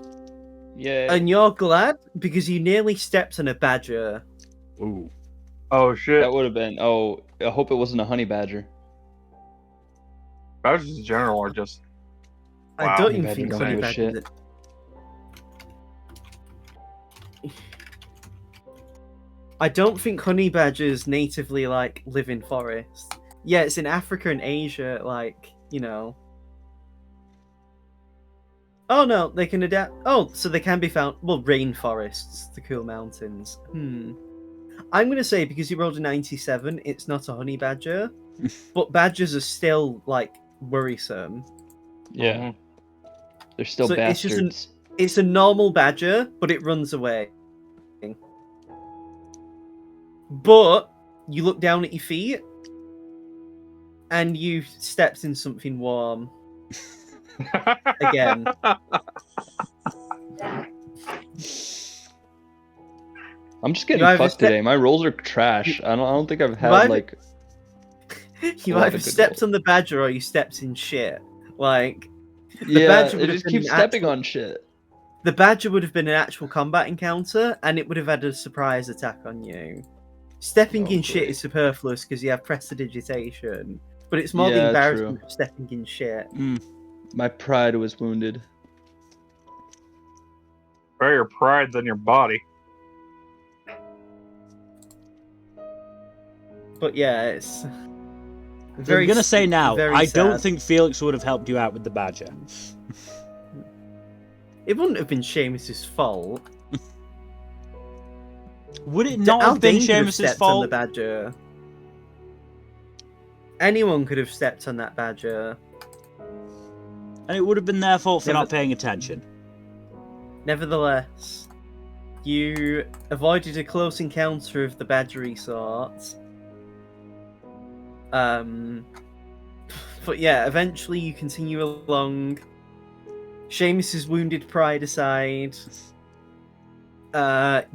Yeah. And you're glad because you nearly stepped on a badger. Ooh. Oh shit! That would have been. Oh, I hope it wasn't a honey badger. Badgers in general are just. I Wow. don't Honey even badger think don't honey give a badgers. shit. I don't think honey badgers natively like live in forests. Yeah, it's in Africa and Asia, like, you know. Oh no, they can adapt. Oh, so they can be found. Well, rainforests, the cool mountains. I'm gonna say because you rolled a 97, it's not a honey badger, but badgers are still like worrisome. Yeah. Mhm. They're still So it's just bastards. it's a normal badger, but it runs away. But you look down at your feet, and you stepped in something warm again. I'm just You getting either fucked today. My rolls are trash. I don't think I've had either- like You a lot either of good stepped rolls. on the badger or you stepped in shit. Like Yeah, badger it would have just been keeps an stepping actual- on shit. the badger would have been an actual combat encounter, and it would have had a surprise attack on you. Stepping Oh, in shit great. is superfluous because you have prestidigitation, but it's more the Yeah, embarrassment true. of stepping in shit. My pride was wounded. Better your pride than your body. But yeah, it's So very. I'm gonna say now, very I don't sad. think Felix would have helped you out with the badger. It wouldn't have been Seamus's fault. Would it not have been Aldane could have Seamus's stepped on the fault? badger. Anyone could have stepped on that badger. And it would have been their fault for Never- not paying attention. Nevertheless, you avoided a close encounter of the badgery sort. But yeah, eventually you continue along. Seamus's wounded pride aside,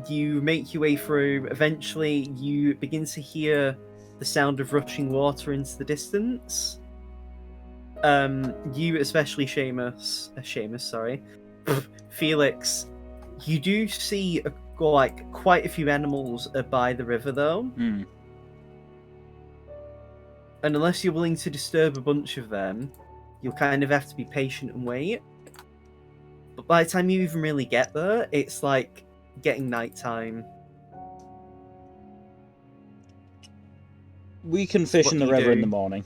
you make your way through. Eventually, you begin to hear the sound of rushing water into the distance. You especially, Seamus, sorry, Felix, you do see quite a few animals by the river though. And unless you're willing to disturb a bunch of them, you'll kind of have to be patient and wait. But by the time you even really get there, it's like getting nighttime. We can fish what in do the you river in do? the morning.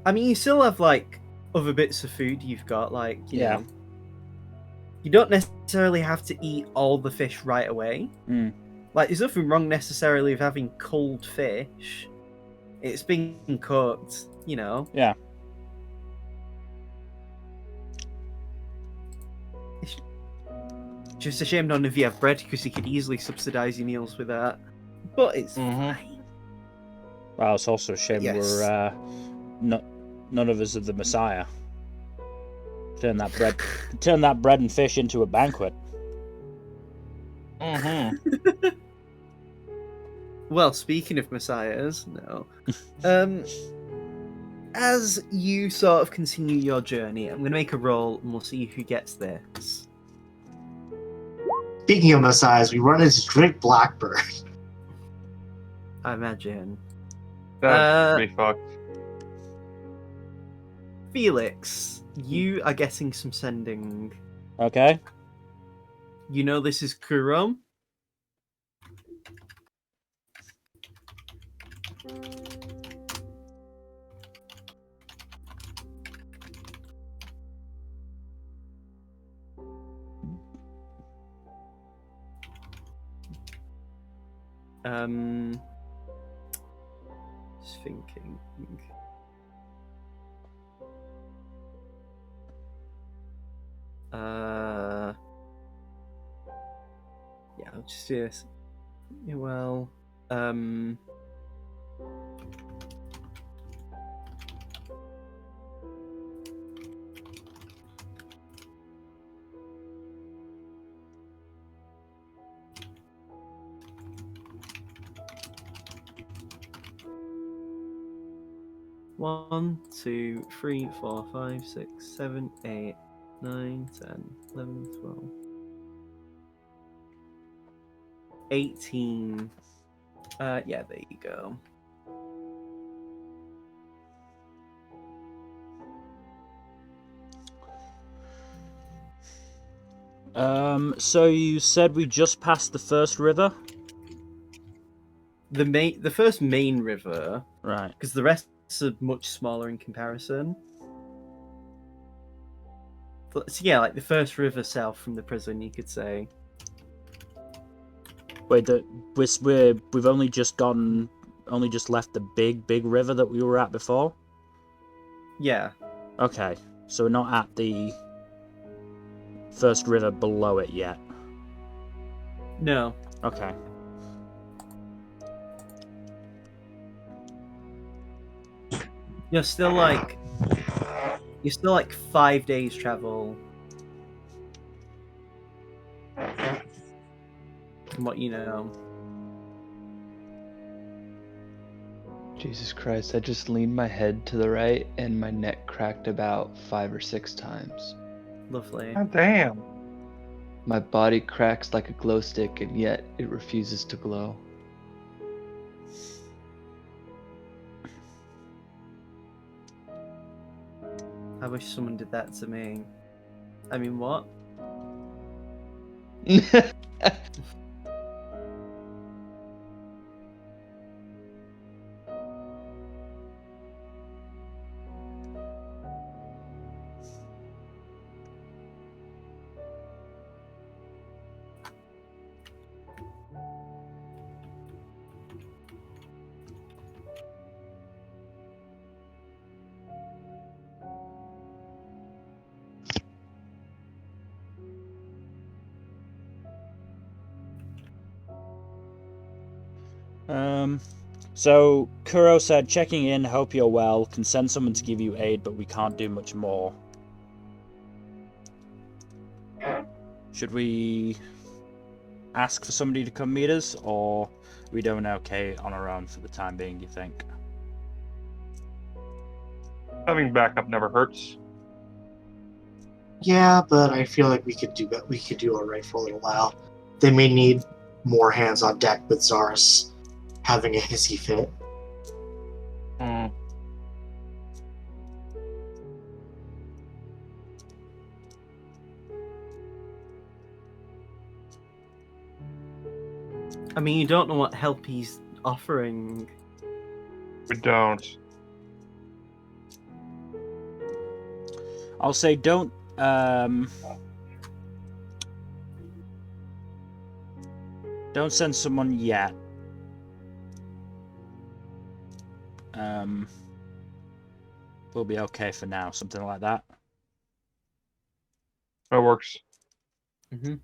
I mean, you still have like other bits of food you've got, like, you Yeah. know. You don't necessarily have to eat all the fish right away. Like, there's nothing wrong necessarily with having cold fish. It's being cooked, you know. Yeah. It's just a shame none of you have bread because you could easily subsidize your meals with that. But it's fine. Well, it's also a shame Yes. we're none of us are the Messiah. Turn that bread and fish into a banquet. Well, speaking of messiahs, no. As you sort of continue your journey, I'm going to make a roll and we'll see who gets this. Speaking of messiahs, we run into Drake Blackbird. I imagine. That'd be fucked. Felix, you are getting some sending. Okay. You know this is Kuro. Just thinking. Yeah, I'll just do this. Yeah, well, One, 2, 3, 4, 5, 6, 7, 8, 9, 10, 11, 12. 18. Yeah, there you go. So you said we just passed the first river? The first main river, Right. because the rest are much smaller in comparison. So yeah, like the first river south from the prison, you could say. Wait, we've only just left the big river that we were at before? Yeah. Okay, so we're not at the first river below it yet. No. Okay. You're still like 5 days travel from what you know. Jesus Christ, I just leaned my head to the right and my neck cracked about 5 or 6 times. Lovely. God damn. My body cracks like a glow stick and yet it refuses to glow. I wish someone did that to me. I mean, what? So Kuro said, checking in, hope you're well, can send someone to give you aid, but we can't do much more. Should we ask for somebody to come meet us, or are we doing okay on our own for the time being, you think? Having backup never hurts. Yeah, but I feel like we could do all right for a little while. They may need more hands on deck with Zaris having a hissy fit. Mm. I mean, you don't know what help he's offering. We don't. I'll say don't send someone yet. We'll be okay for now, something like that. That works. Mm-hmm.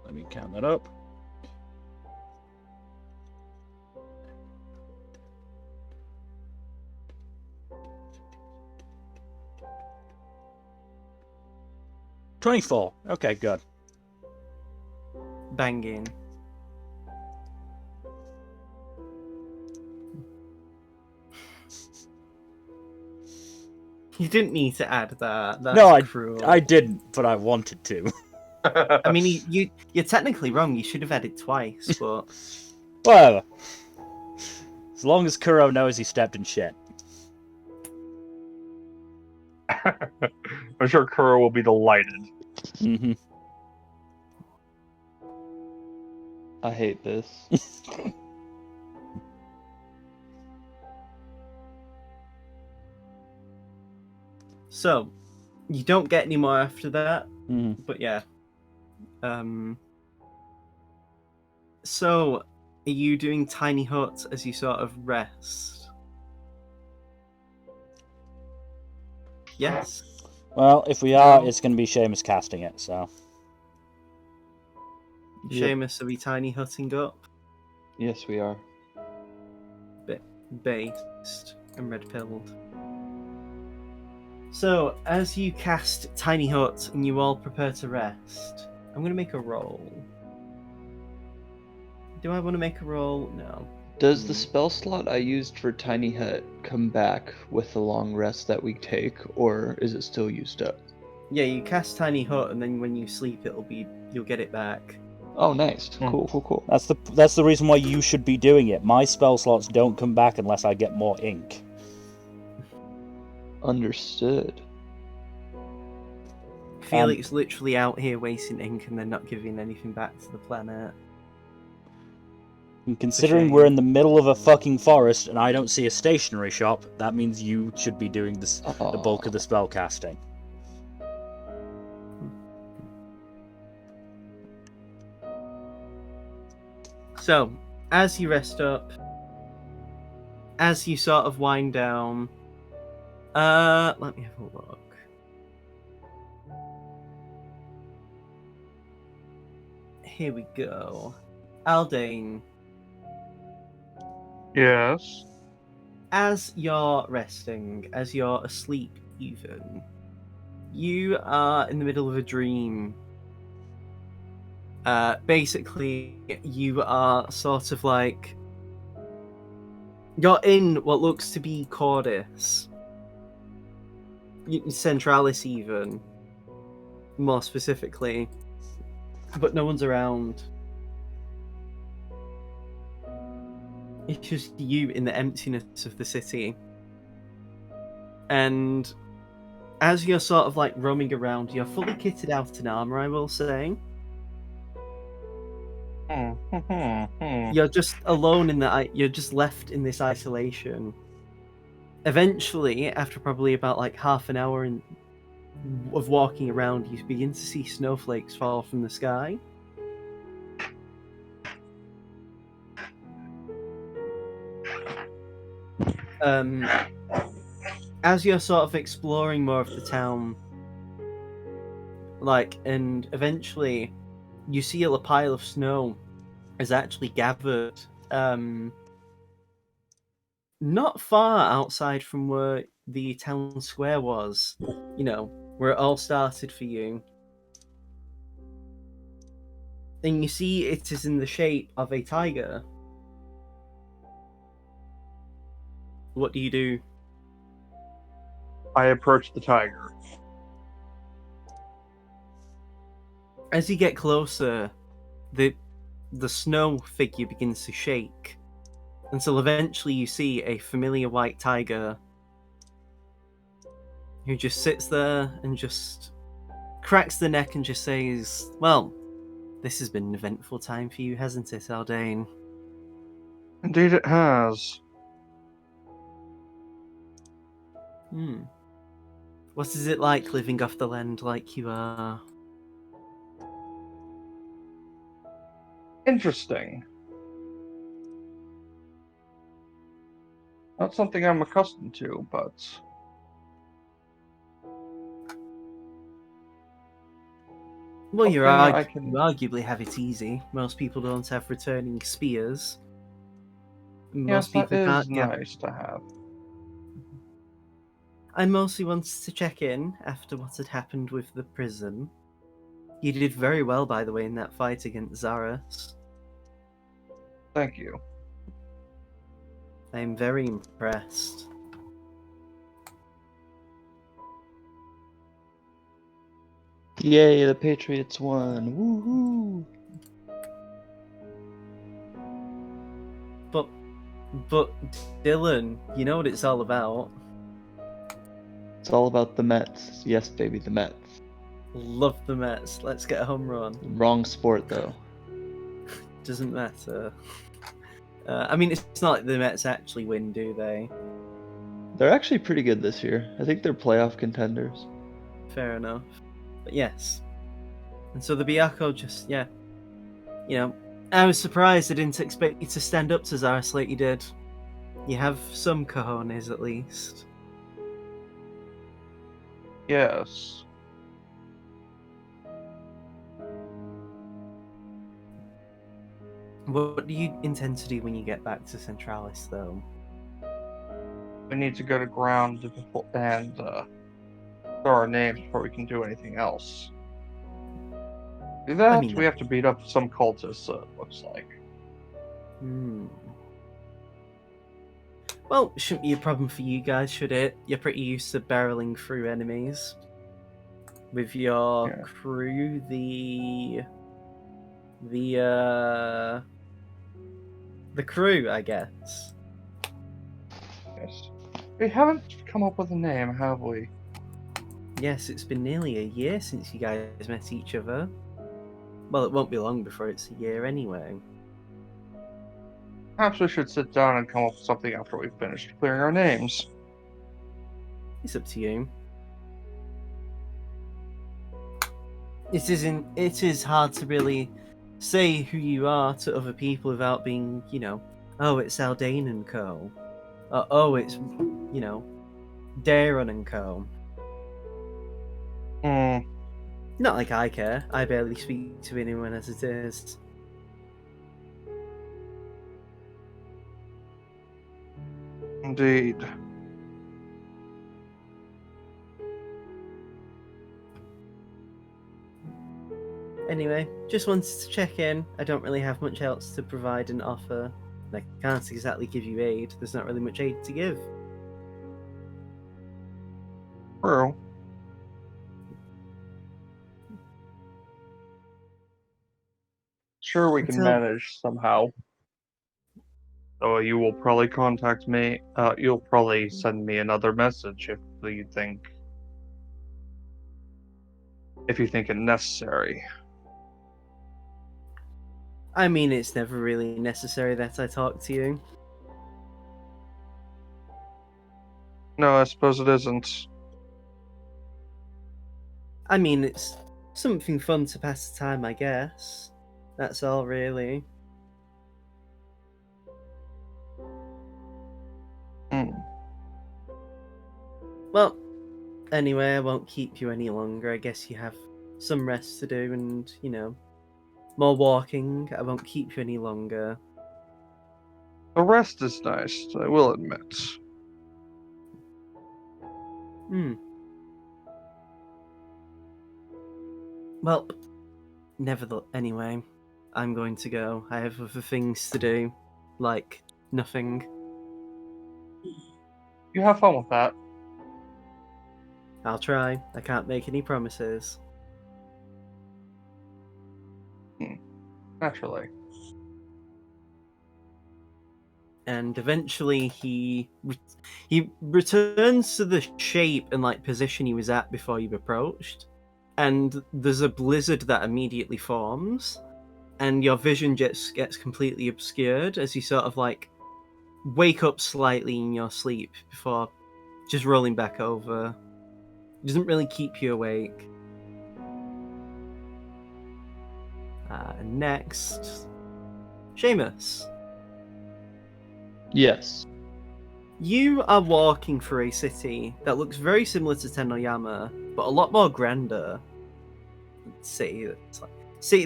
Let me count that up. $24. Okay, good. Banging. You didn't need to add that. That's No, cruel. I didn't, but I wanted to. I mean, you're technically wrong. You should have added twice, but Whatever. As long as Kuro knows he stepped in shit. I'm sure Kuro will be delighted. Mm-hmm. I hate this. so you don't get any more after that. Mm-hmm. But yeah. So, are you doing tiny huts as you sort of rest? Yes. Well, if we are, it's going to be Seamus casting it, so. Yep. Seamus, are we tiny hutting up? Yes, we are. Based and red pilled. So, as you cast Tiny Hut and you all prepare to rest, I'm going to make a roll. Do I want to make a roll? No. Does the spell slot I used for Tiny Hut come back with the long rest that we take, or is it still used up? Yeah, you cast Tiny Hut, and then when you sleep, you'll get it back. Oh, nice. Cool. That's the reason why you should be doing it. My spell slots don't come back unless I get more ink. Understood. Felix literally out here wasting ink and then not giving anything back to the planet. And considering we're in the middle of a fucking forest and I don't see a stationery shop, that means you should be doing this, the bulk of the spell casting. So, as you rest up, as you sort of wind down, let me have a look. Here we go. Aldane, Yes. as you're resting, as you're asleep even, you are in the middle of a dream. Basically, you are sort of like... You're in what looks to be Cordis. Centralis even, more specifically. But no one's around. It's just you in the emptiness of the city. And as you're sort of like roaming around, you're fully kitted out in armor, I will say. You're just alone in you're just left in this isolation. Eventually, after probably about like half an hour of walking around, you begin to see snowflakes fall from the sky. As you're sort of exploring more of the town, and eventually you see a pile of snow is actually gathered not far outside from where the town square was, where it all started for you. And you see it is in the shape of a tiger. What do you do? I approach the tiger. As you get closer, the snow figure begins to shake, until eventually you see a familiar white tiger who just sits there and just cracks the neck and just says, "Well, this has been an eventful time for you, hasn't it, Aldane?" Indeed it has. What is it like living off the land like you are? Interesting. Not something I'm accustomed to, but... Well, you can arguably have it easy. Most people don't have returning spears. Yes, Most people that is can't get... nice to have. I mostly wanted to check in after what had happened with the prison. You did very well, by the way, in that fight against Zaras. Thank you. I'm very impressed. Yay, the Patriots won. Woohoo! But Dylan, you know what it's all about. It's all about the Mets. Yes, baby, the Mets. Love the Mets. Let's get a home run. Wrong sport, though. Doesn't matter. I mean, it's not like the Mets actually win, do they? They're actually pretty good this year. I think they're playoff contenders. Fair enough. But yes. And so the Byakuo just, I was surprised I didn't expect you to stand up to Zaras like you did. You have some cojones, at least. Yes. What do you intend to do when you get back to Centralis, though? We need to go to ground and there are names before we can do anything else. Do that, mean, we have to beat up some cultists, it looks like. Well, shouldn't be a problem for you guys, should it? You're pretty used to barreling through enemies. With your Yeah. crew, the crew, I guess. Yes. We haven't come up with a name, have we? Yes, it's been nearly a year since you guys met each other. Well, it won't be long before it's a year anyway. Perhaps we should sit down and come up with something after we've finished clearing our names. It's up to you. It is hard to really say who you are to other people without being, oh, it's Aldane and Co. Oh, it's, Daron and Co. Not like I care. I barely speak to anyone as it is. Indeed. Anyway, just wanted to check in. I don't really have much else to provide and offer. I can't exactly give you aid. There's not really much aid to give. True. Sure, we can Until- manage somehow. So you will probably contact me. You'll probably send me another message if you think it necessary. I mean, it's never really necessary that I talk to you. No, I suppose it isn't. I mean, it's something fun to pass the time, I guess. That's all, really. Well, anyway, I won't keep you any longer. I guess you have some rest to do and, more walking. I won't keep you any longer. The rest is nice, I will admit. Well, anyway, I'm going to go. I have other things to do, like nothing. You have fun with that. I'll try. I can't make any promises. Naturally. And eventually he returns to the shape and position he was at before you approached, and there's a blizzard that immediately forms, and your vision just gets completely obscured as you sort of wake up slightly in your sleep before just rolling back over. It doesn't really keep you awake. Next, Seamus. Yes. You are walking through a city that looks very similar to Tenoyama, but a lot more grander. City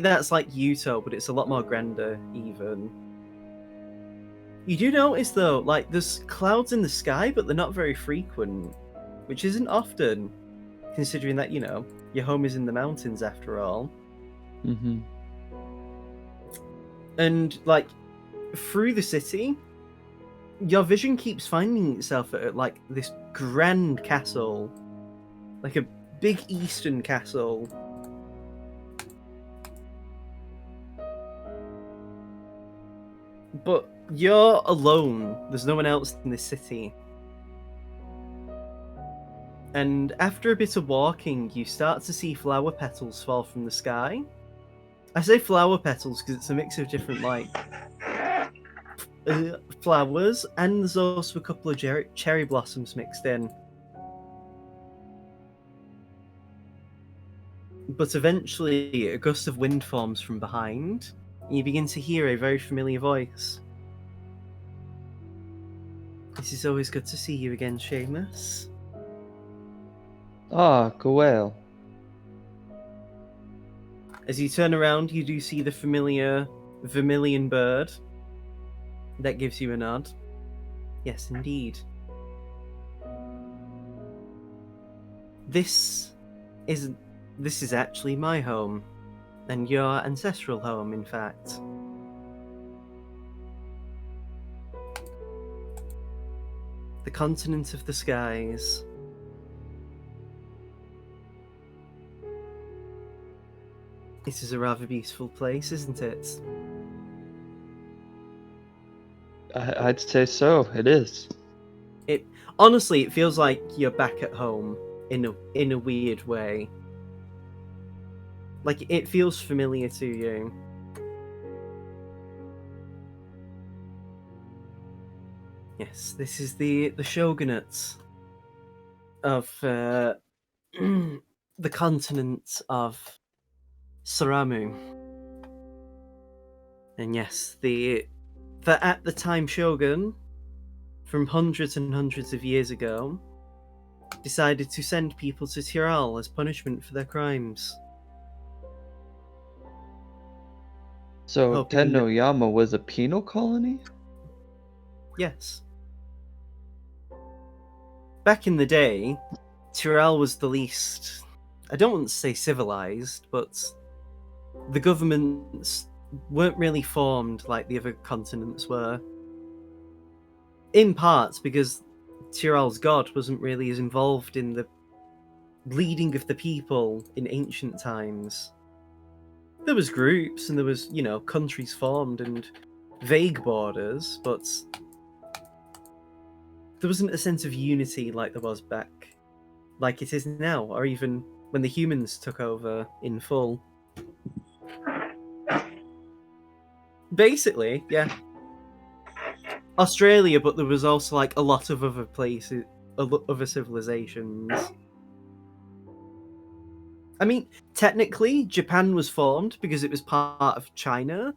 that's like Yuto, but it's a lot more grander even. You do notice though, there's clouds in the sky, but they're not very frequent, which isn't often, considering that your home is in the mountains after all. Mm-hmm. And through the city, your vision keeps finding itself at this grand castle, like a big eastern castle. But you're alone. There's no one else in this city. And after a bit of walking, you start to see flower petals fall from the sky. I say flower petals because it's a mix of different flowers, and there's also a couple of cherry blossoms mixed in. But eventually, a gust of wind forms from behind, and you begin to hear a very familiar voice. This is always good to see you again, Seamus. Ah, Goel. As you turn around, you do see the familiar vermilion bird. That gives you a nod. Yes, indeed. This is actually my home, and your ancestral home, in fact. The continent of the skies. It is a rather beautiful place, isn't it? I'd say so. It is. Honestly, it feels like you're back at home in a weird way. Like, it feels familiar to you. Yes, this is the shogunate of the continent of Saramu. And yes, the at the time shogun from hundreds and hundreds of years ago decided to send people to Tyrol as punishment for their crimes. So Hoping that- Tennoyama was a penal colony? Yes. Back in the day, Tyrol was the least, I don't want to say civilized, but the governments weren't really formed like the other continents were. In part because Tyrol's god wasn't really as involved in the leading of the people in ancient times. There was groups and there was, countries formed and vague borders, but there wasn't a sense of unity like there was like it is now, or even when the humans took over in full. Basically, yeah. Australia, but there was also like a lot of other places, other civilizations. I mean, technically, Japan was formed because it was part of China,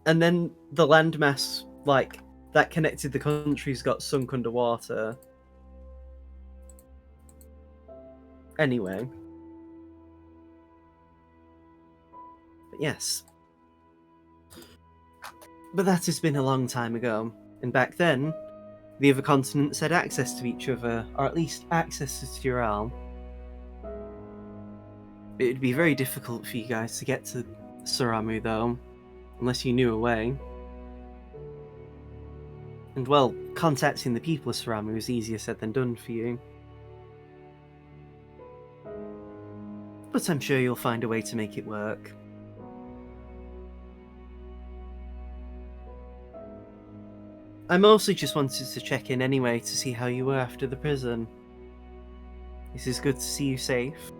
and then the landmass, like, that connected the countries got sunk underwater. Anyway. But yes. But that has been a long time ago, and back then, the other continents had access to each other, or at least access to Tyrol. It would be very difficult for you guys to get to Saramu, though, unless you knew a way. And well, contacting the people of Saramu is easier said than done for you. But I'm sure you'll find a way to make it work. I mostly just wanted to check in anyway to see how you were after the prison. It is good to see you safe.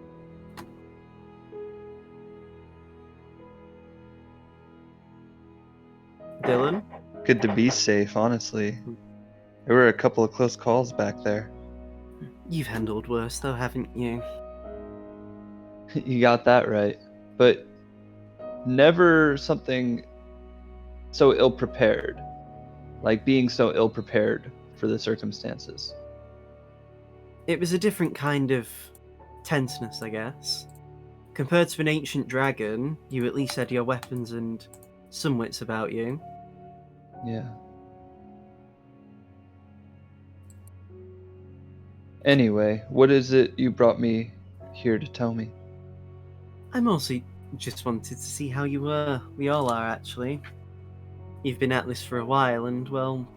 Dylan? Good to be safe, honestly. There were a couple of close calls back there. You've handled worse though, haven't you? You got that right. But never something so ill prepared. Like being so ill prepared for the circumstances. It was a different kind of tenseness, I guess. Compared to an ancient dragon, you at least had your weapons and some wits about you. Yeah. Anyway, what is it you brought me here to tell me? I mostly just wanted to see how you were. We all are, actually. You've been at this for a while, and, well,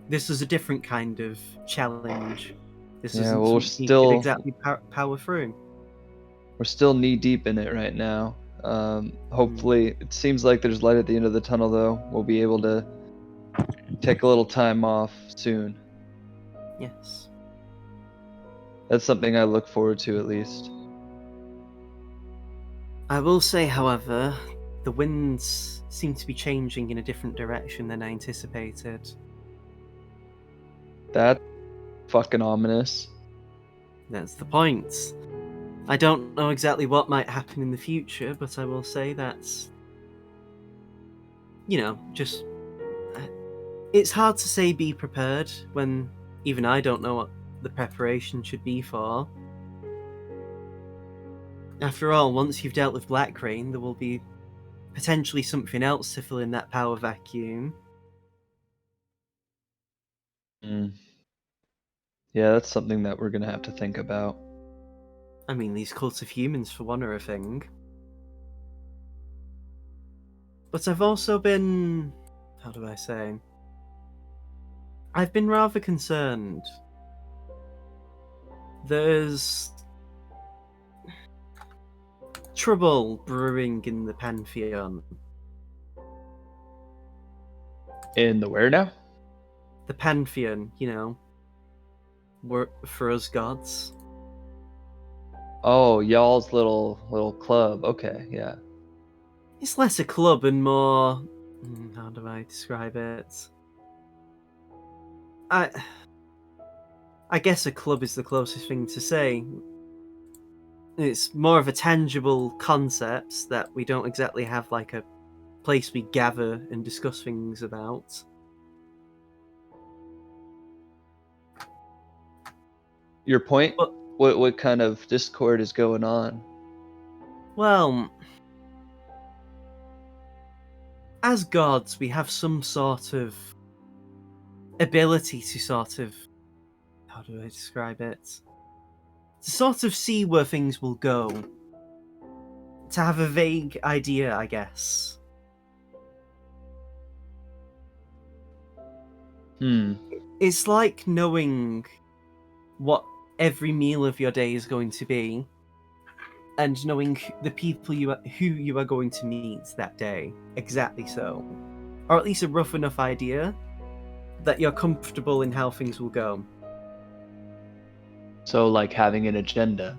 this was a different kind of challenge. This Yeah, isn't well, we're something you could still exactly power through. we're still knee deep in it right now. Hopefully, it seems like there's light at the end of the tunnel, though. We'll be able to take a little time off soon. Yes. That's something I look forward to, at least. I will say, however, the winds seem to be changing in a different direction than I anticipated. That's fucking ominous. That's the point. I don't know exactly what might happen in the future, but I will say that's... just... It's hard to say be prepared when even I don't know what the preparation should be for. After all, once you've dealt with Black Rain, there will be potentially something else to fill in that power vacuum. Yeah, that's something that we're gonna have to think about. I mean, these cults of humans, for one, are a thing. But I've also been... how do I say? I've been rather concerned. There's trouble brewing in the Pantheon. In the where now? The Pantheon, you know, for us gods. Oh, y'all's little club. Okay, yeah. It's less a club and more... how do I describe it? I guess a club is the closest thing to say. It's more of a tangible concept that we don't exactly have like a place we gather and discuss things about. Your point? But, What kind of discord is going on? well, as gods, we have some sort of ability to sort of... how do I describe it? To sort of see where things will go. To have a vague idea, I guess. It's like knowing what every meal of your day is going to be, and knowing the people who you are going to meet that day. Exactly so. Or at least a rough enough idea that you're comfortable in how things will go. So, like having an agenda.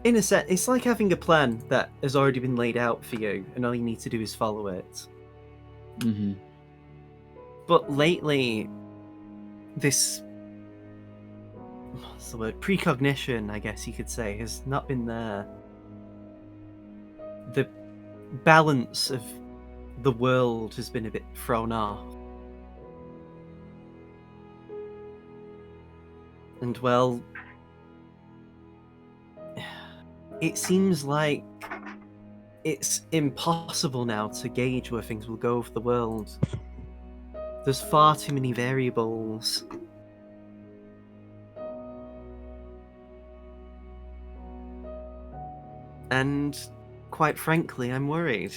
In a sense, it's like having a plan that has already been laid out for you, and all you need to do is follow it. Mm-hmm. But lately, this... what's the word? Precognition, I guess you could say, has not been there. The balance of the world has been a bit thrown off. And well, it seems like it's impossible now to gauge where things will go for the world. There's far too many variables. And quite frankly, I'm worried.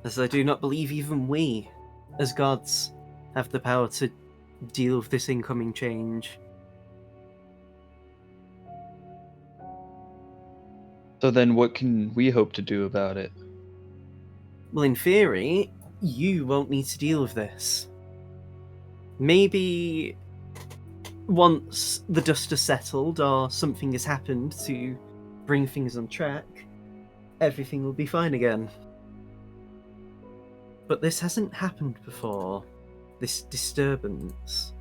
As I do not believe even we, as gods, have the power to deal with this incoming change. So then what can we hope to do about it? Well, in theory, you won't need to deal with this. Maybe once the dust has settled or something has happened to bring things on track, everything will be fine again. But this hasn't happened before. This disturbance.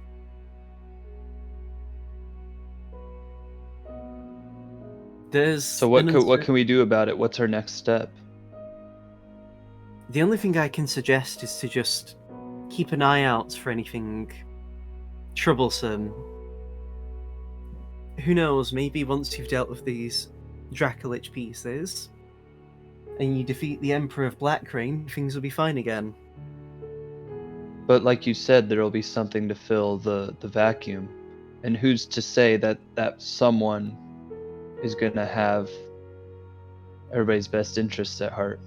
There's So what can we do about it? What's our next step? The only thing I can suggest is to just keep an eye out for anything troublesome. Who knows, maybe once you've dealt with these Dracolich pieces, and you defeat the Emperor of Blackrain, things will be fine again. But like you said, there'll be something to fill the vacuum. And who's to say that that someone is gonna have everybody's best interests at heart?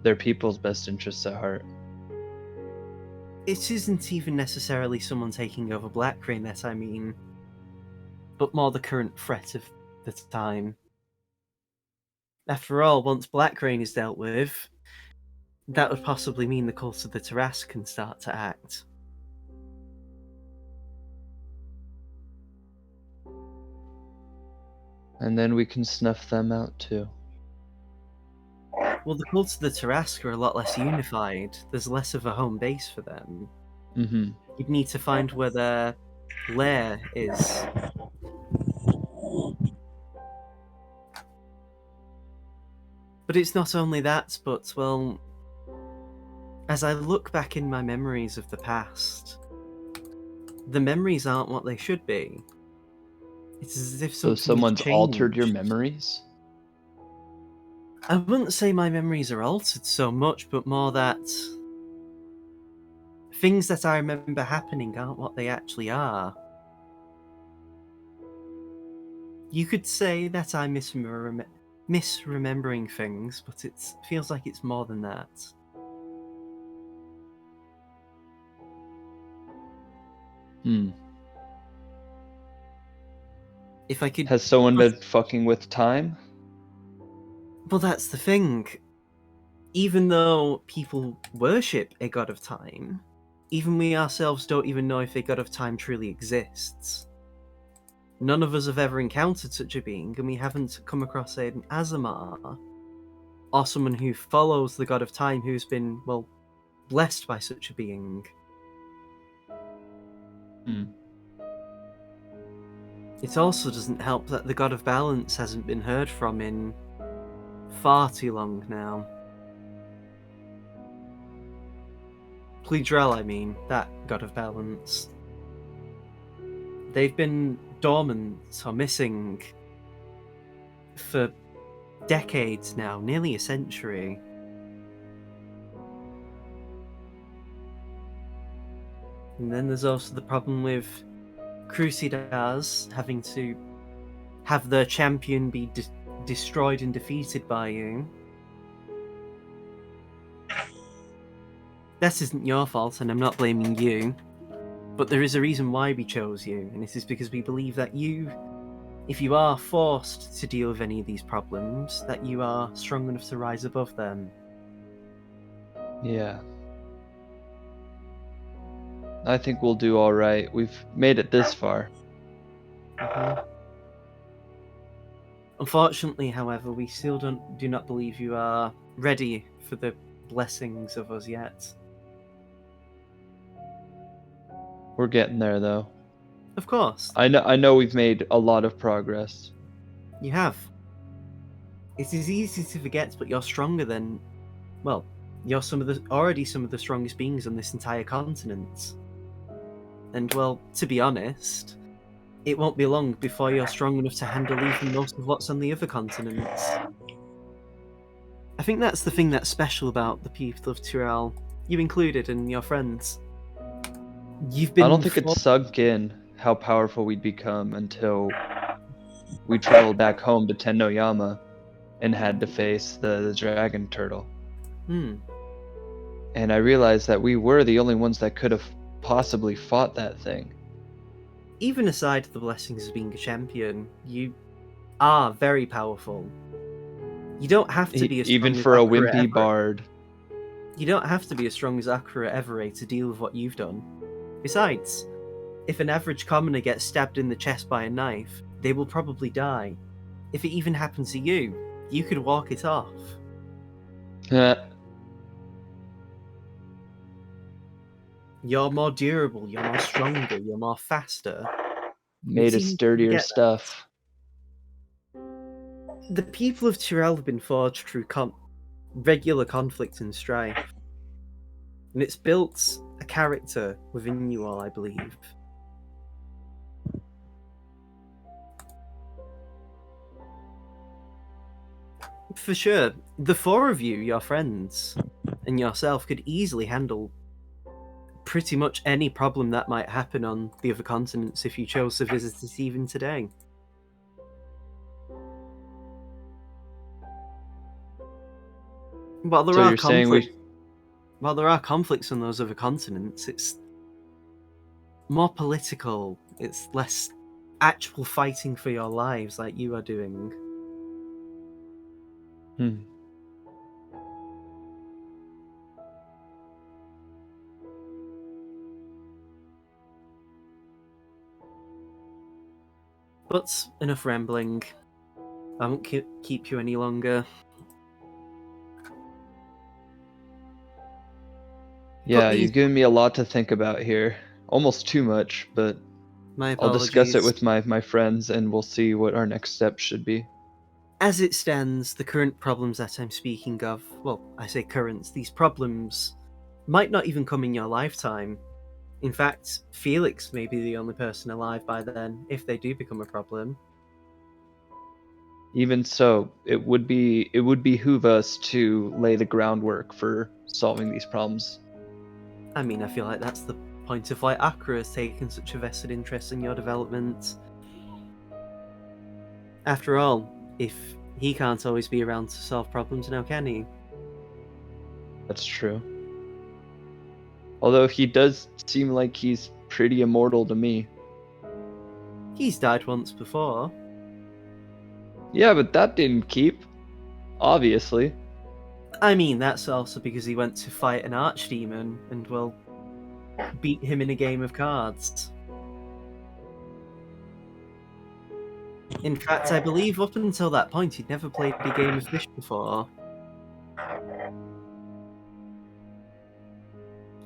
Their people's best interests at heart. It isn't even necessarily someone taking over Blackrain that I mean, but more the current threat of the time. After all, once Blackrain is dealt with, that would possibly mean the cult of the Tarrasque can start to act. And then we can snuff them out too. Well, the cult of the Tarrasque are a lot less unified. There's less of a home base for them. Mm-hmm. You'd need to find where their lair is. But it's not only that, but, well, as I look back in my memories of the past, the memories aren't what they should be. It's as if So someone's altered your memories? I wouldn't say my memories are altered so much, but more that things that I remember happening aren't what they actually are. You could say that I'm misremembering things, but it feels like it's more than that. If I could... Has someone been fucking with time? Well, that's the thing. Even though people worship a god of time, even we ourselves don't even know if a god of time truly exists. None of us have ever encountered such a being, and we haven't come across an Azamar, or someone who follows the god of time who's been, well, blessed by such a being. It also doesn't help that the god of balance hasn't been heard from in far too long now. Pleadrel, I mean, that god of balance. They've been dormant or missing for decades now, nearly a century. And then there's also the problem with Crusaders having to have their champion be destroyed and defeated by you. That isn't your fault, and I'm not blaming you. But there is a reason why we chose you, and it is because we believe that you, if you are forced to deal with any of these problems, that you are strong enough to rise above them. Yeah. I think we'll do all right. We've made it this far. Mm-hmm. Unfortunately, however, we still do not believe you are ready for the blessings of us yet. We're getting there, though. Of course. I know we've made a lot of progress. You have. It is easy to forget, but you're stronger than... Well, you're already some of the strongest beings on this entire continent. And, well, to be honest, it won't be long before you're strong enough to handle even most of what's on the other continents. I think that's the thing that's special about the people of Tyrell, you included and your friends. You've been... I don't think it's sunk in how powerful we'd become until we traveled back home to Tennoyama and had to face the dragon turtle. And I realized that we were the only ones that could have possibly fought that thing. Even aside the blessings of being a champion, you are very powerful. You don't have to be as strong even as for a Akira wimpy Everett. bard. You don't have to be as strong as Akira Everett to deal with what you've done. Besides, if an average commoner gets stabbed in the chest by a knife, they will probably die. If it even happens to you, you could walk it off. You're more durable, you're more stronger, you're more faster. Made of sturdier stuff. The people of Tyrell have been forged through regular conflict and strife. And it's built a character within you all, I believe. For sure, the four of you, your friends, and yourself could easily handle pretty much any problem that might happen on the other continents if you chose to visit it even today. While there are conflicts on those other continents, it's more political. It's less actual fighting for your lives like you are doing. But enough rambling. I won't keep you any longer. Yeah, you've given me a lot to think about here. Almost too much, but my I'll discuss it apologies. with my friends and we'll see what our next steps should be. As it stands, the current problems that I'm speaking of, well, I say current, these problems might not even come in your lifetime. In fact, Felix may be the only person alive by then, if they do become a problem. Even so, it would behoove us to lay the groundwork for solving these problems. I mean, I feel like that's the point of why Akira has taken such a vested interest in your development. After all, if he can't always be around to solve problems, now can he? That's true. Although he does seem like he's pretty immortal to me. He's died once before. Yeah, but that didn't keep. Obviously. I mean, that's also because he went to fight an archdemon and, well, beat him in a game of cards. In fact, I believe up until that point he'd never played a game of fish before.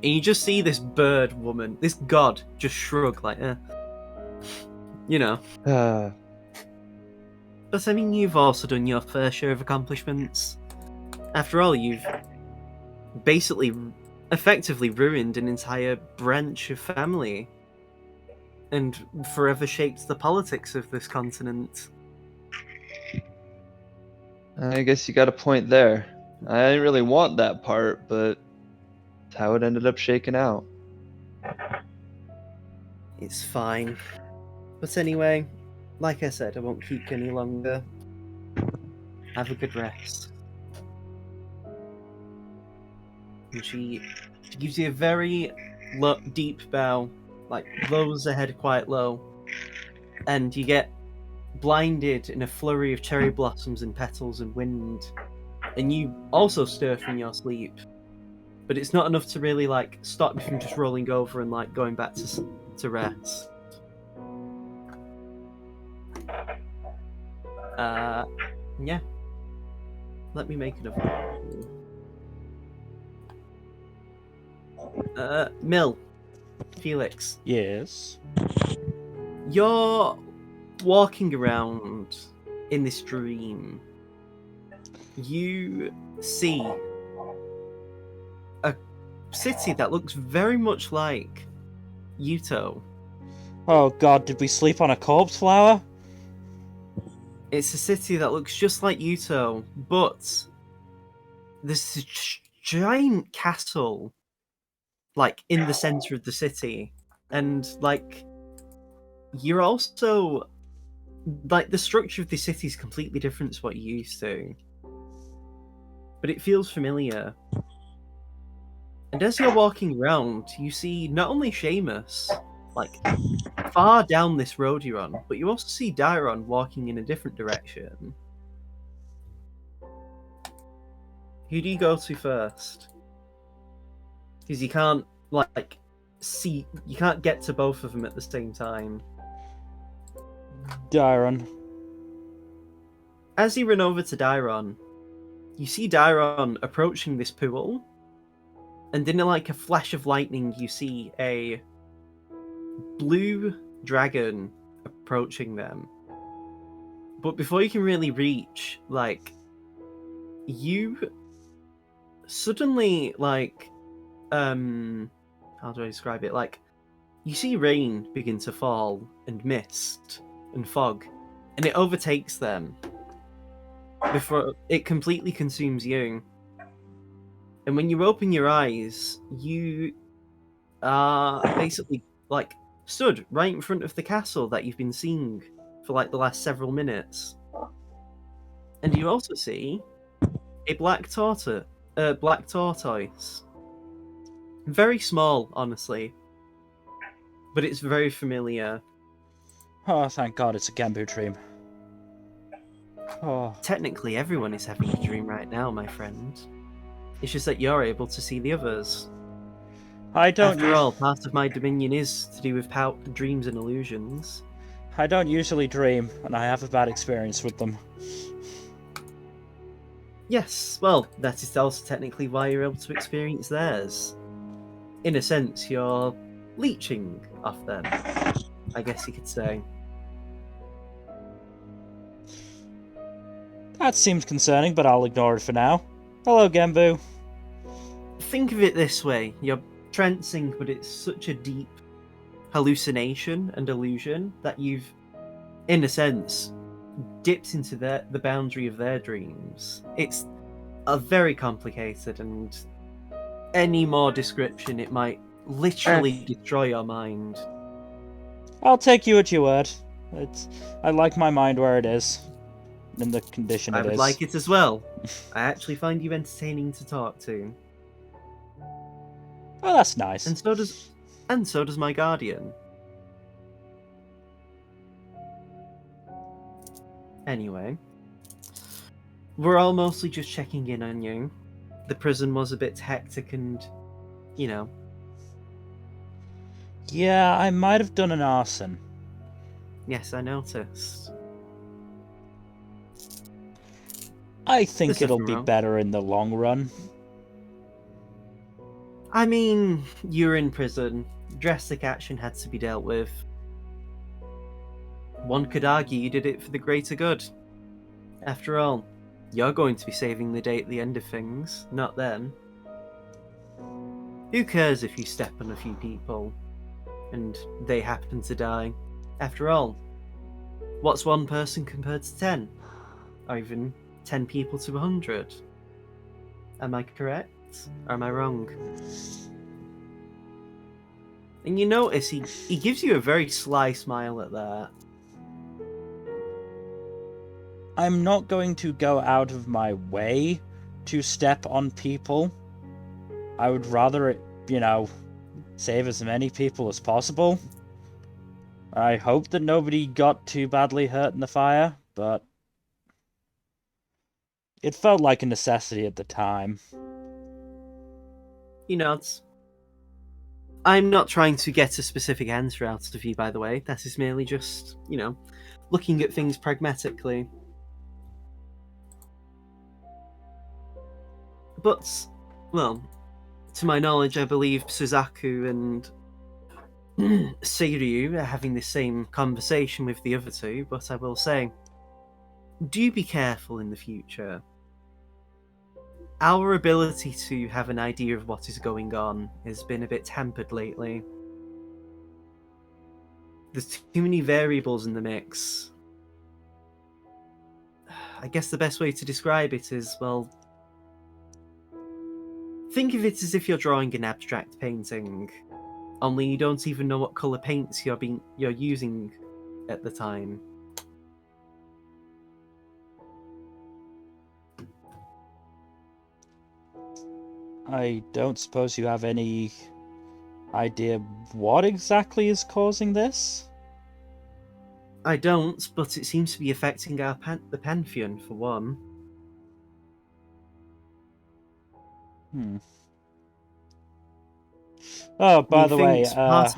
And you just see this bird woman, this god, just shrug like, You know. But I mean, you've also done your fair share of accomplishments. After all, you've basically effectively ruined an entire branch of family and forever shaped the politics of this continent. I guess you got a point there. I didn't really want that part, but it's how it ended up shaking out. It's fine. But anyway, like I said, I won't keep you any longer. Have a good rest. And she gives you a very deep bow, like lowers her head quite low, and you get blinded in a flurry of cherry blossoms and petals and wind, and you also stir from your sleep, but it's not enough to really like stop you from just rolling over and like going back to rest. Yeah. Let me make another one. Mill. Felix. Yes. You're walking around in this dream. You see a city that looks very much like Yuto. Oh god, did we sleep on a corpse flower? It's a city that looks just like Yuto, but there's a giant castle, like, in the center of the city. And, like, you're also... Like, the structure of the city is completely different to what you're used to. But it feels familiar. And as you're walking around, you see not only Seamus, like, far down this road you're on, but you also see Dairon walking in a different direction. Who do you go to first? Because you can't, like, see... You can't get to both of them at the same time. Dairon. As you run over to Dairon, you see Dairon approaching this pool, and in like a flash of lightning, you see a blue dragon approaching them. But before you can really reach, like, you suddenly, like, how do I describe it? Like, you see rain begin to fall, and mist, and fog, and it overtakes them before it completely consumes you. And when you open your eyes, you are basically, like, stood right in front of the castle that you've been seeing for, like, the last several minutes. And you also see a black tortoise. Very small, honestly. But it's very familiar. Oh, thank God it's a Genbu dream. Oh. Technically, everyone is having a dream right now, my friend. It's just that you're able to see the others. I don't. After all, part of my dominion is to do with dreams and illusions. I don't usually dream, and I have a bad experience with them. Yes, well, that is also technically why you're able to experience theirs. In a sense, you're leeching off them, I guess you could say. That seems concerning, but I'll ignore it for now. Hello, Genbu. Think of it this way. You're trancing, but it's such a deep hallucination and illusion that you've, in a sense, dipped into the boundary of their dreams. It's a very complicated, and any more description, it might literally destroy your mind. I'll take you at your word. I like my mind where it is, in the condition I it would is. like it as well. I actually find you entertaining to talk to. Oh, that's nice. And so does my guardian. Anyway, we're all mostly just checking in on you. The prison was a bit hectic and, you know. Yeah, I might have done an arson. Yes, I noticed. I think There's it'll nothing be wrong. better in the long run. I mean, you're in prison. Drastic action had to be dealt with. One could argue you did it for the greater good. After all, you're going to be saving the day at the end of things, not them. Who cares if you step on a few people and they happen to die? After all, what's one person compared to 10? Or even 10 people to 100? Am I correct? Or am I wrong? And you notice he gives you a very sly smile at that. I'm not going to go out of my way to step on people. I would rather it, save as many people as possible. I hope that nobody got too badly hurt in the fire, but it felt like a necessity at the time. He nods. I'm not trying to get a specific answer out of you, by the way. That is merely just, looking at things pragmatically. But, well, to my knowledge, I believe Suzaku and Seiryu are having the same conversation with the other two, but I will say, do be careful in the future. Our ability to have an idea of what is going on has been a bit hampered lately. There's too many variables in the mix. I guess the best way to describe it is, well, think of it as if you're drawing an abstract painting, only you don't even know what colour paints you're using at the time. I don't suppose you have any idea what exactly is causing this? I don't, but it seems to be affecting the Pantheon, for one. Oh, by the way, Methinks part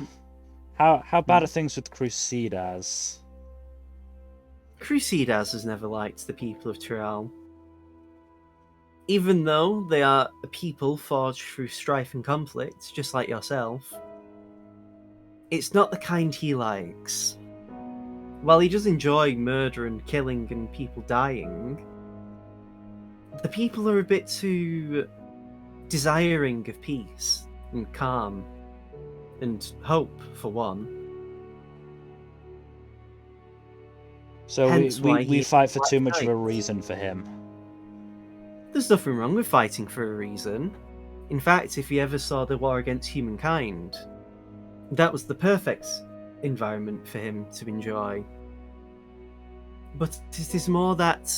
of... how bad are things with Crusaders? Crusaders has never liked the people of Tyrell. Even though they are a people forged through strife and conflict, just like yourself, it's not the kind he likes. While he does enjoy murder and killing and people dying, the people are a bit too desiring of peace and calm and hope, for one. So Hence why we he fight for too much likes of a knights. reason for him. There's nothing wrong with fighting for a reason. In fact, if you ever saw the war against humankind, that was the perfect environment for him to enjoy. But it is more that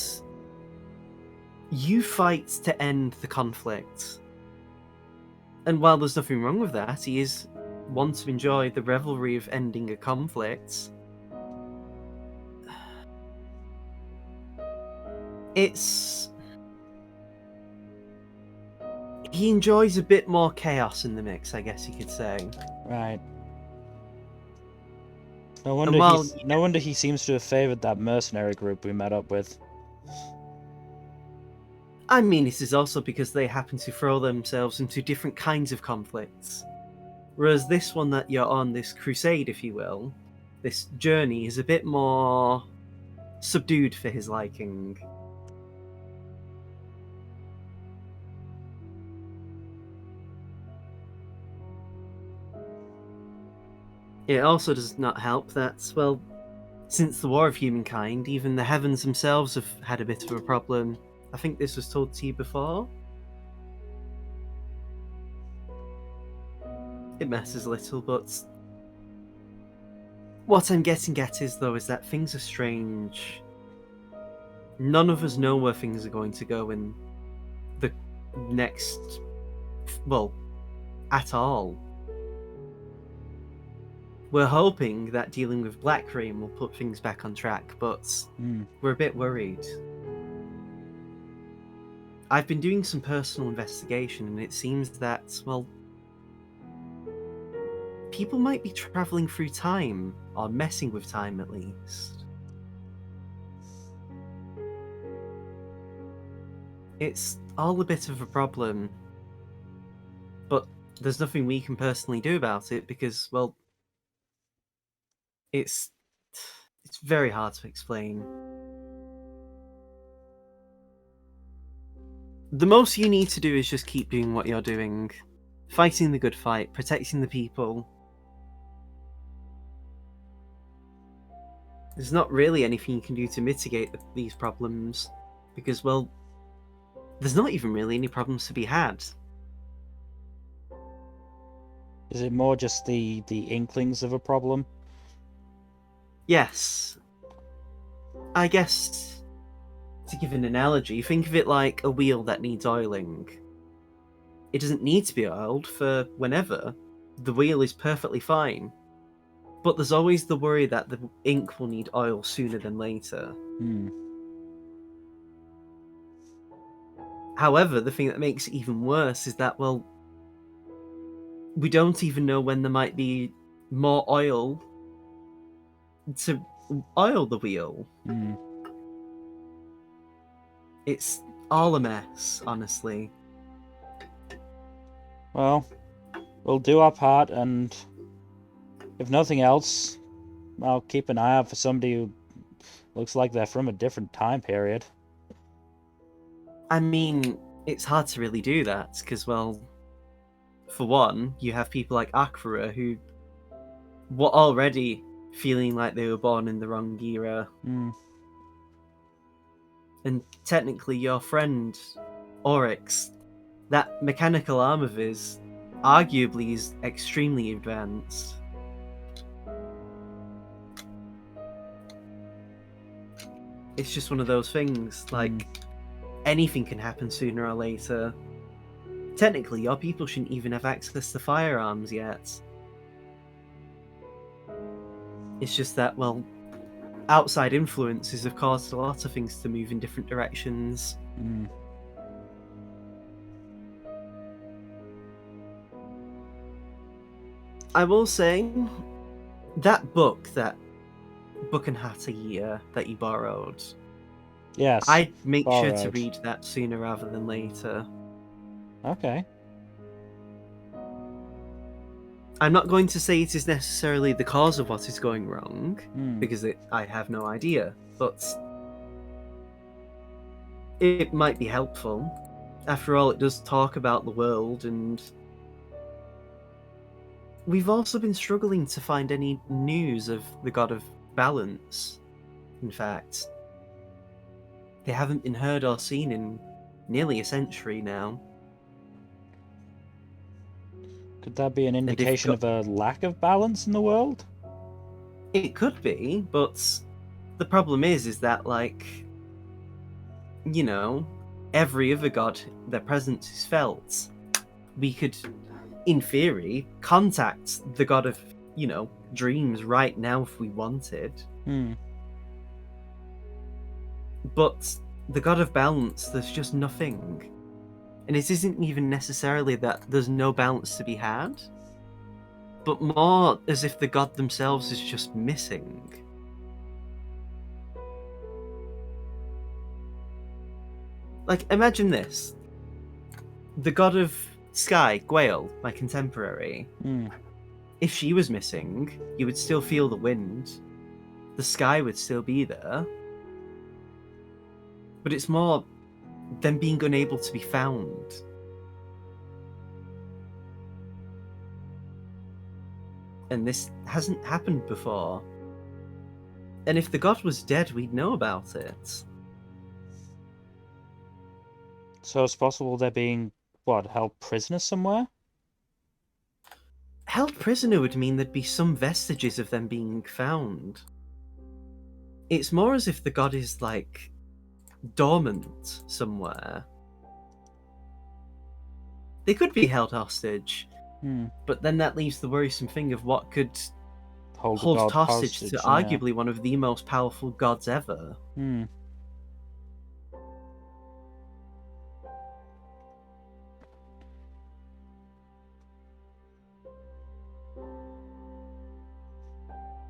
you fight to end the conflict. And while there's nothing wrong with that, he is one to enjoy the revelry of ending a conflict. He enjoys a bit more chaos in the mix, I guess you could say. Right. No wonder he seems to have favoured that mercenary group we met up with. I mean, it is also because they happen to throw themselves into different kinds of conflicts. Whereas this one that you're on, this crusade, if you will, this journey, is a bit more subdued for his liking. It also does not help that, well, since the War of Humankind, even the heavens themselves have had a bit of a problem. I think this was told to you before. It matters little, but What I'm getting at is, though, is that things are strange. None of us know where things are going to go in the next... well, at all. We're hoping that dealing with Black Rain will put things back on track, but we're a bit worried. I've been doing some personal investigation, and it seems that, well, people might be travelling through time, or messing with time at least. It's all a bit of a problem, but there's nothing we can personally do about it because, well, it's very hard to explain. The most you need to do is just keep doing what you're doing. Fighting the good fight, protecting the people. There's not really anything you can do to mitigate these problems, because, well, there's not even really any problems to be had. Is it more just the inklings of a problem? Yes. I guess, to give an analogy, think of it like a wheel that needs oiling. It doesn't need to be oiled for whenever. The wheel is perfectly fine. But there's always the worry that the ink will need oil sooner than later. However, the thing that makes it even worse is that, well, we don't even know when there might be more oil to oil the wheel. It's all a mess, honestly. Well, we'll do our part, and if nothing else, I'll keep an eye out for somebody who looks like they're from a different time period. I mean, it's hard to really do that, because, well, for one, you have people like Akira who were already feeling like they were born in the wrong era. And technically, your friend, Oryx, that mechanical arm of his, arguably is extremely advanced. It's just one of those things, like, anything can happen sooner or later. Technically, your people shouldn't even have access to firearms yet. It's just that, well, outside influences have caused a lot of things to move in different directions. I will say, that book and Hat a Year that you borrowed, Yes. I'd make sure to borrowed. read that sooner rather than later. Okay. I'm not going to say it is necessarily the cause of what is going wrong, because I have no idea, but it might be helpful. After all, it does talk about the world, and we've also been struggling to find any news of the God of Balance. In fact, they haven't been heard or seen in nearly a century now. Could that be an indication of a lack of balance in the world? It could be, but the problem is that, like, you know, every other god, their presence is felt. We could, in theory, contact the god of, you know, dreams right now if we wanted. But the god of balance, there's just nothing. And it isn't even necessarily that there's no balance to be had, but more as if the god themselves is just missing. Like, imagine this. The god of sky, Gwael, my contemporary, if she was missing, you would still feel the wind. The sky would still be there. But it's more them being unable to be found. And this hasn't happened before. And if the god was dead, we'd know about it. So it's possible they're being, held prisoner somewhere? held prisoner would mean there'd be some vestiges of them being found. It's more as if the god is, like, dormant somewhere. They could be held hostage, but then that leaves the worrisome thing of what could Hold hold God hostage to yeah. arguably one of the most powerful gods ever.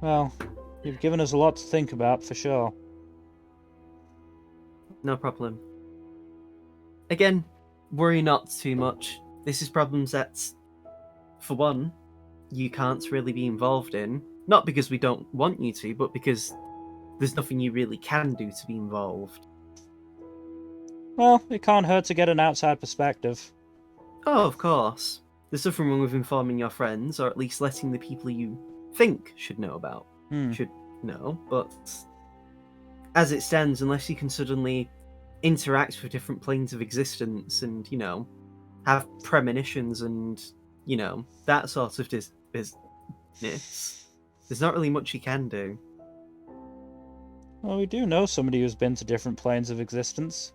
Well, you've given us a lot to think about, for sure. No problem. Again, worry not too much. This is problems that, for one, you can't really be involved in. Not because we don't want you to, but because there's nothing you really can do to be involved. Well, it can't hurt to get an outside perspective. Oh, of course. There's nothing wrong with informing your friends, or at least letting the people you think should know about should know, but as it stands, unless you can suddenly interact with different planes of existence and, you know, have premonitions and, you know, that sort of business, there's not really much you can do. Well, we do know somebody who's been to different planes of existence.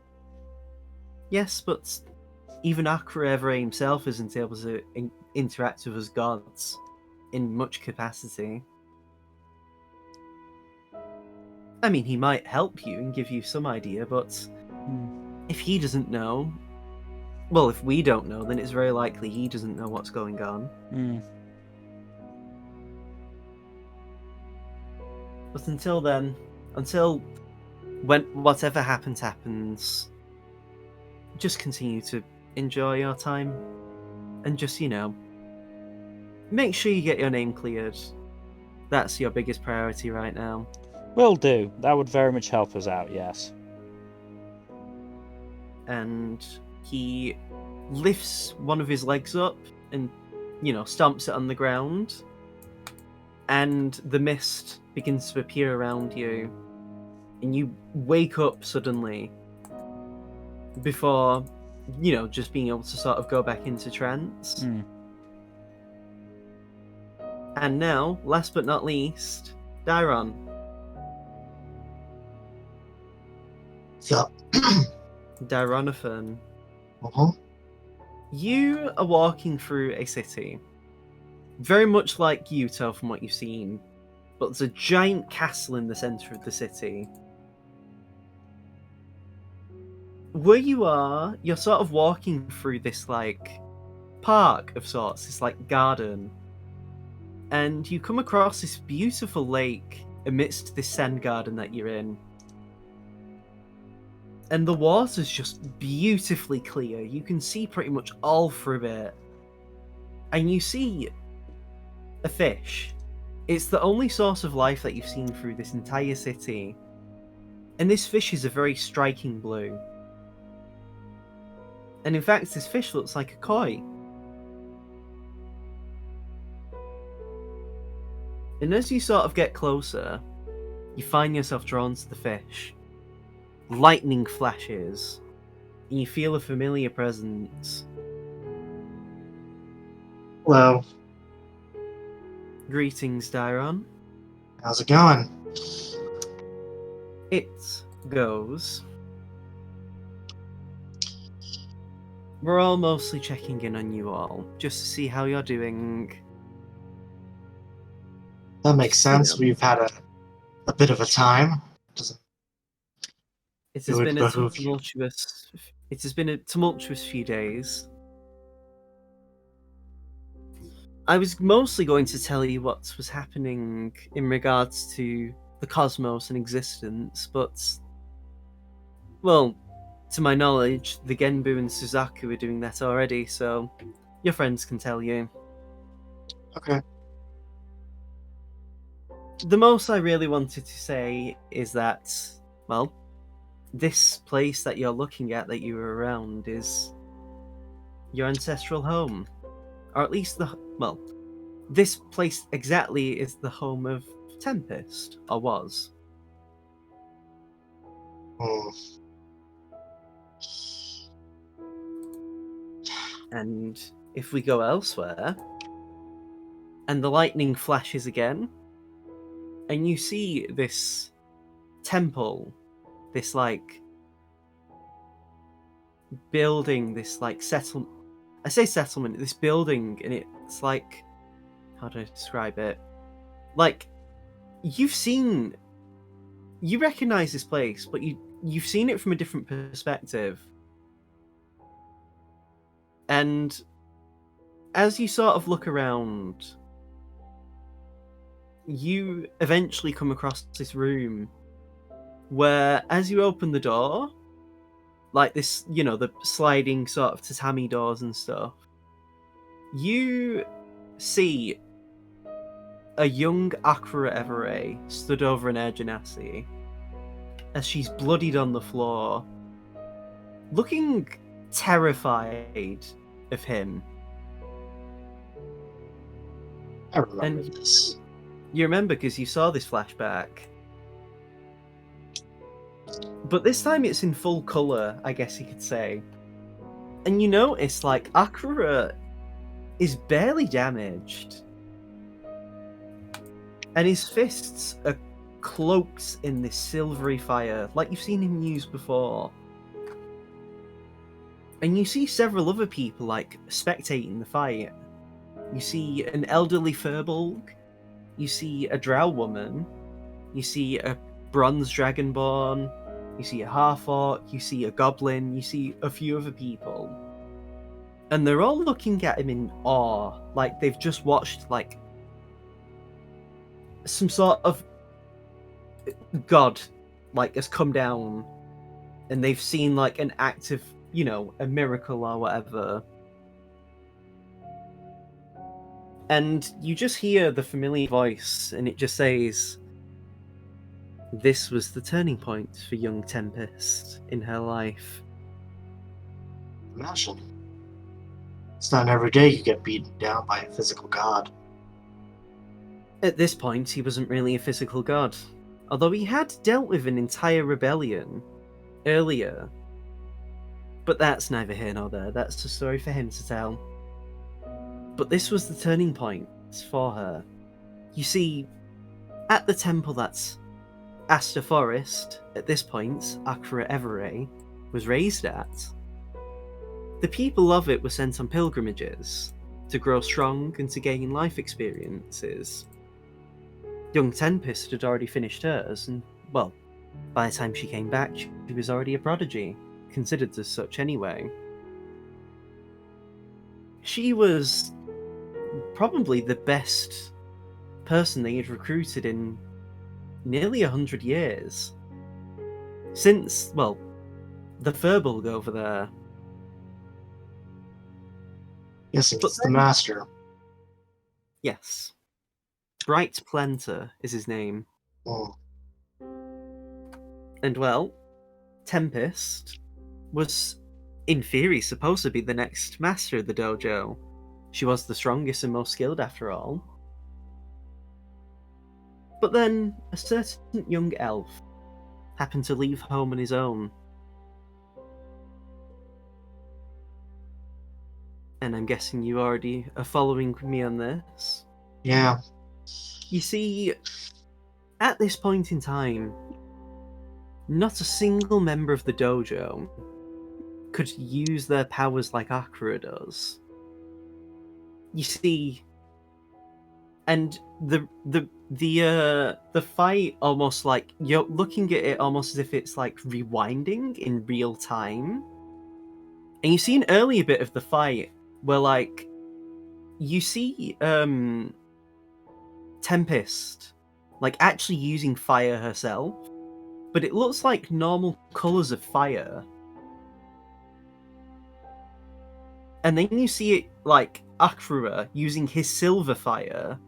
Yes, but even Akra himself isn't able to interact with us gods in much capacity. I mean, he might help you and give you some idea, but if he doesn't know, well, if we don't know, then it's very likely he doesn't know what's going on. But until then, until when whatever happens, just continue to enjoy your time and just, you know, make sure you get your name cleared. That's your biggest priority right now. Will do. That would very much help us out, yes. And he lifts one of his legs up and, you know, stomps it on the ground. And the mist begins to appear around you. And you wake up suddenly before, you know, just being able to sort of go back into trance. And now, last but not least, Dairon. So, Daironathan. uh-huh. You are walking through a city, very much like Yuto from what you've seen, but there's a giant castle in the center of the city. Where you are, you're sort of walking through this, like, park of sorts, this, like, garden, and you come across this beautiful lake amidst this sand garden that you're in. And the water's just beautifully clear. You can see pretty much all through it. And you see a fish. It's the only source of life that you've seen through this entire city. And this fish is a very striking blue. And in fact, this fish looks like a koi. And as you sort of get closer, you find yourself drawn to the fish. Lightning flashes, and you feel a familiar presence. Hello. Greetings, Dairon. How's it going? It goes. We're all mostly checking in on you all, just to see how you're doing. That makes sense. We've had a bit of a time. It has been a tumultuous. It has been a tumultuous few days. I was mostly going to tell you what was happening in regards to the cosmos and existence, but, well, to my knowledge, the Genbu and Suzaku are doing that already, so your friends can tell you. Okay. The most I really wanted to say is that, well, this place that you're looking at, that you were around, is your ancestral home. Or at least this place exactly is the home of Tempest, or was. And if we go elsewhere, And the lightning flashes again, and you see this temple, this like building, this like settlement. I say settlement, this building, and it's like, how do I describe it? Like, you recognize this place, but you've seen it from a different perspective. And as you sort of look around, you eventually come across this room where, as you open the door, like this, the sliding sort of tatami doors and stuff, you see a young Akira Everett stood over an Air Genasi as she's bloodied on the floor, looking terrified of him. I remember And this. you remember because you saw this flashback. But this time it's in full colour, I guess you could say. And you notice, like, Akira is barely damaged. And his fists are cloaked in this silvery fire, like you've seen him use before. And you see several other people, like, spectating the fight. You see an elderly Furbolg. You see a drow woman. You see a bronze dragonborn. You see a half-orc. You see a goblin. You see a few other people. And they're all looking at him in awe, like they've just watched, like, some sort of god, like, has come down, and they've seen, like, an act of, a miracle or whatever. And you just hear the familiar voice, and it just says, "This was the turning point for young Tempest in her life." Imagine. It's not every day you get beaten down by a physical god. At this point, he wasn't really a physical god, although he had dealt with an entire rebellion earlier. But that's neither here nor there, that's a story for him to tell. But this was the turning point for her. You see, at the temple that's Aster Forest, at this point, Akira Everett was raised at, the people of it were sent on pilgrimages to grow strong and to gain life experiences. Young Tempest had already finished hers, and, well, by the time she came back, she was already a prodigy, considered as such anyway. She was probably the best person they had recruited in nearly 100 years. Since, well, the Furbolg over there. Yes, But it's the master. Yes. Bright Plenter is his name. Oh, And, well, Tempest was, in theory, supposed to be the next master of the dojo. She was the strongest and most skilled, after all. But then, a certain young elf happened to leave home on his own. And I'm guessing you already are following me on this. yeah. You see, at this point in time, not a single member of the dojo could use their powers like Akira does. You see, and the fight, almost like you're looking at it almost as if it's like rewinding in real time. And you see an earlier bit of the fight where, like, you see Tempest, like, actually using fire herself, but it looks like normal colours of fire. And then you see it, like, Akira using his silver fire,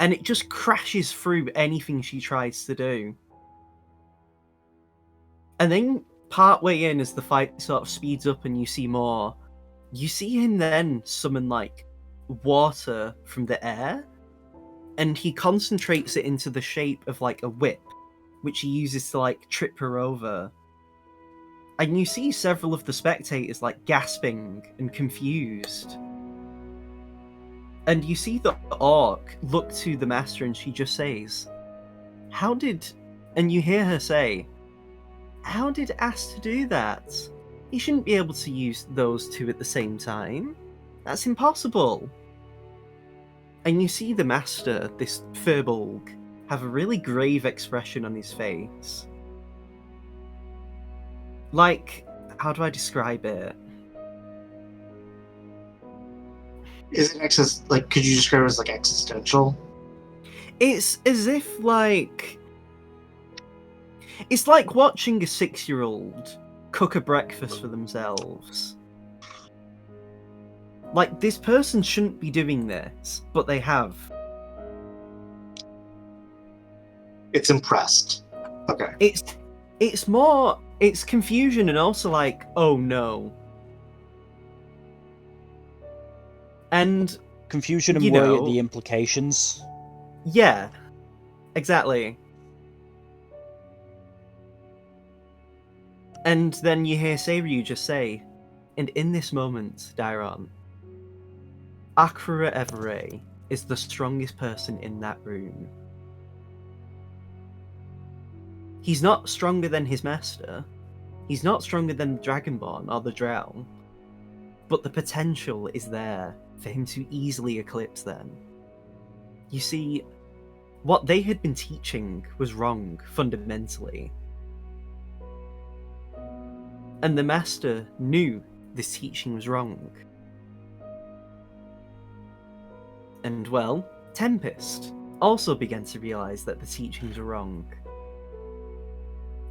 and it just crashes through anything she tries to do. And then, partway in, as the fight sort of speeds up and you see more, you see him then summon, like, water from the air, and he concentrates it into the shape of, like, a whip, which he uses to, like, trip her over. And you see several of the spectators, like, gasping and confused. And you see the orc look to the master and she just says, how did... And you hear her say, how did Asta do that? He shouldn't be able to use those two at the same time. That's impossible. And you see the master, this Firbolg, have a really grave expression on his face. Like, how do I describe it? Is it like, could you describe it as like existential? It's as if like... It's like watching a 6-year-old cook a breakfast for themselves. Like, this person shouldn't be doing this, but they have. It's impressed. Okay. It's more... It's confusion and also like, oh no. And... Confusion and you worry know, at the implications. Yeah. Exactly. And then you hear Seiryu just say, and in this moment, Dairon, Akira Evere is the strongest person in that room. He's not stronger than his master. He's not stronger than Dragonborn or the Drow. But the potential is there for him to easily eclipse them. You see, what they had been teaching was wrong, fundamentally. And the master knew this teaching was wrong. And well, Tempest also began to realise that the teachings were wrong.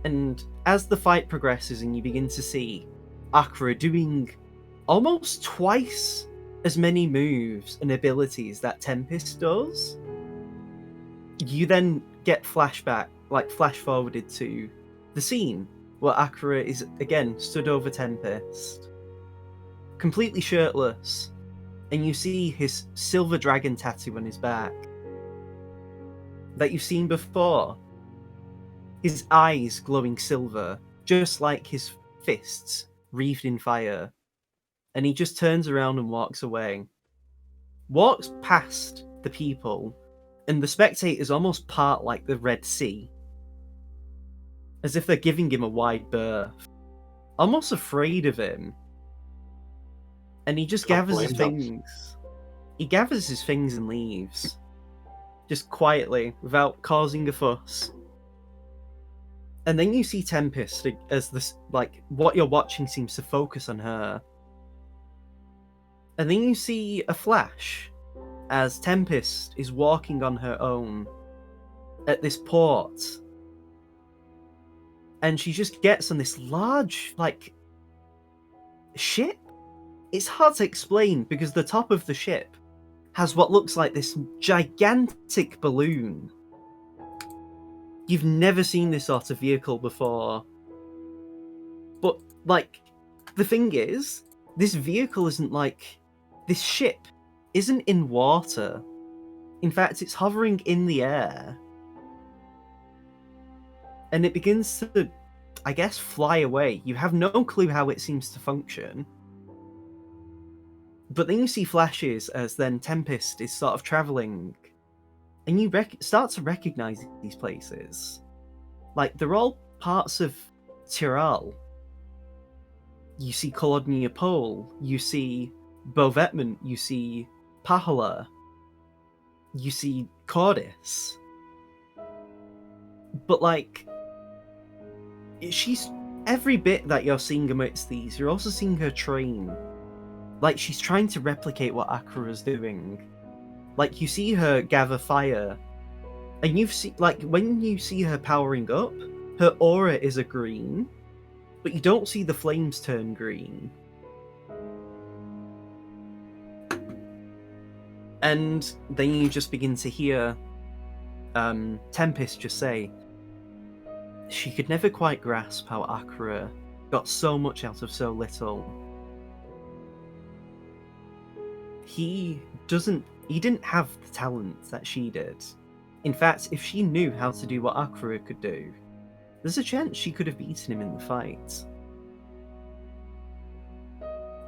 And as the fight progresses and you begin to see Akira doing almost twice as many moves and abilities that Tempest does, you then get flash forwarded to the scene where Akira is again stood over Tempest, completely shirtless, and you see his silver dragon tattoo on his back that you've seen before. His eyes glowing silver, just like his fists wreathed in fire. And he just turns around and walks away. Walks past the people, and the spectators almost part like the Red Sea. As if they're giving him a wide berth. Almost afraid of him. And he just gathers his things. He gathers his things and leaves. Just quietly, without causing a fuss. And then you see Tempest as this, like, what you're watching seems to focus on her. And then you see a flash as Tempest is walking on her own at this port. And she just gets on this large, like, ship? It's hard to explain because the top of the ship has what looks like this gigantic balloon. You've never seen this sort of vehicle before. But, like, the thing is, this vehicle isn't like... This ship isn't in water. In fact, it's hovering in the air. And it begins to, I guess, fly away. You have no clue how it seems to function. But then you see flashes as then Tempest is sort of travelling. And you start to recognise these places. Like, they're all parts of Tyrol. You see Colodnia Pole, you see Bovetman, you see Pahola, you see Cordis. But, like, she's... Every bit that you're seeing amidst these, you're also seeing her train. Like, she's trying to replicate what Akira's doing. Like, you see her gather fire, and you've seen, like, when you see her powering up, her aura is a green, but you don't see the flames turn green. And then you just begin to hear Tempest just say, she could never quite grasp how Akira got so much out of so little. He didn't have the talent that she did. In fact, if she knew how to do what Akira could do, there's a chance she could have beaten him in the fight.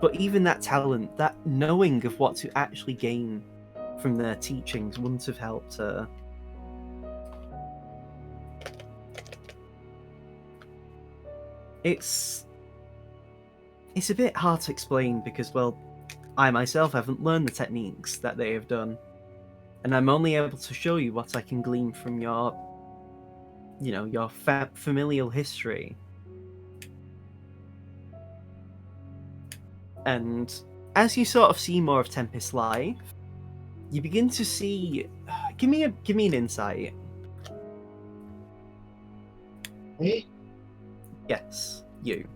But even that talent, that knowing of what to actually gain from their teachings wouldn't have helped her. It's a bit hard to explain because, well, I myself haven't learned the techniques that they have done, and I'm only able to show you what I can glean from your familial history. And as you sort of see more of Tempest's life, you begin to see. Give me an insight. Me? Yes, you.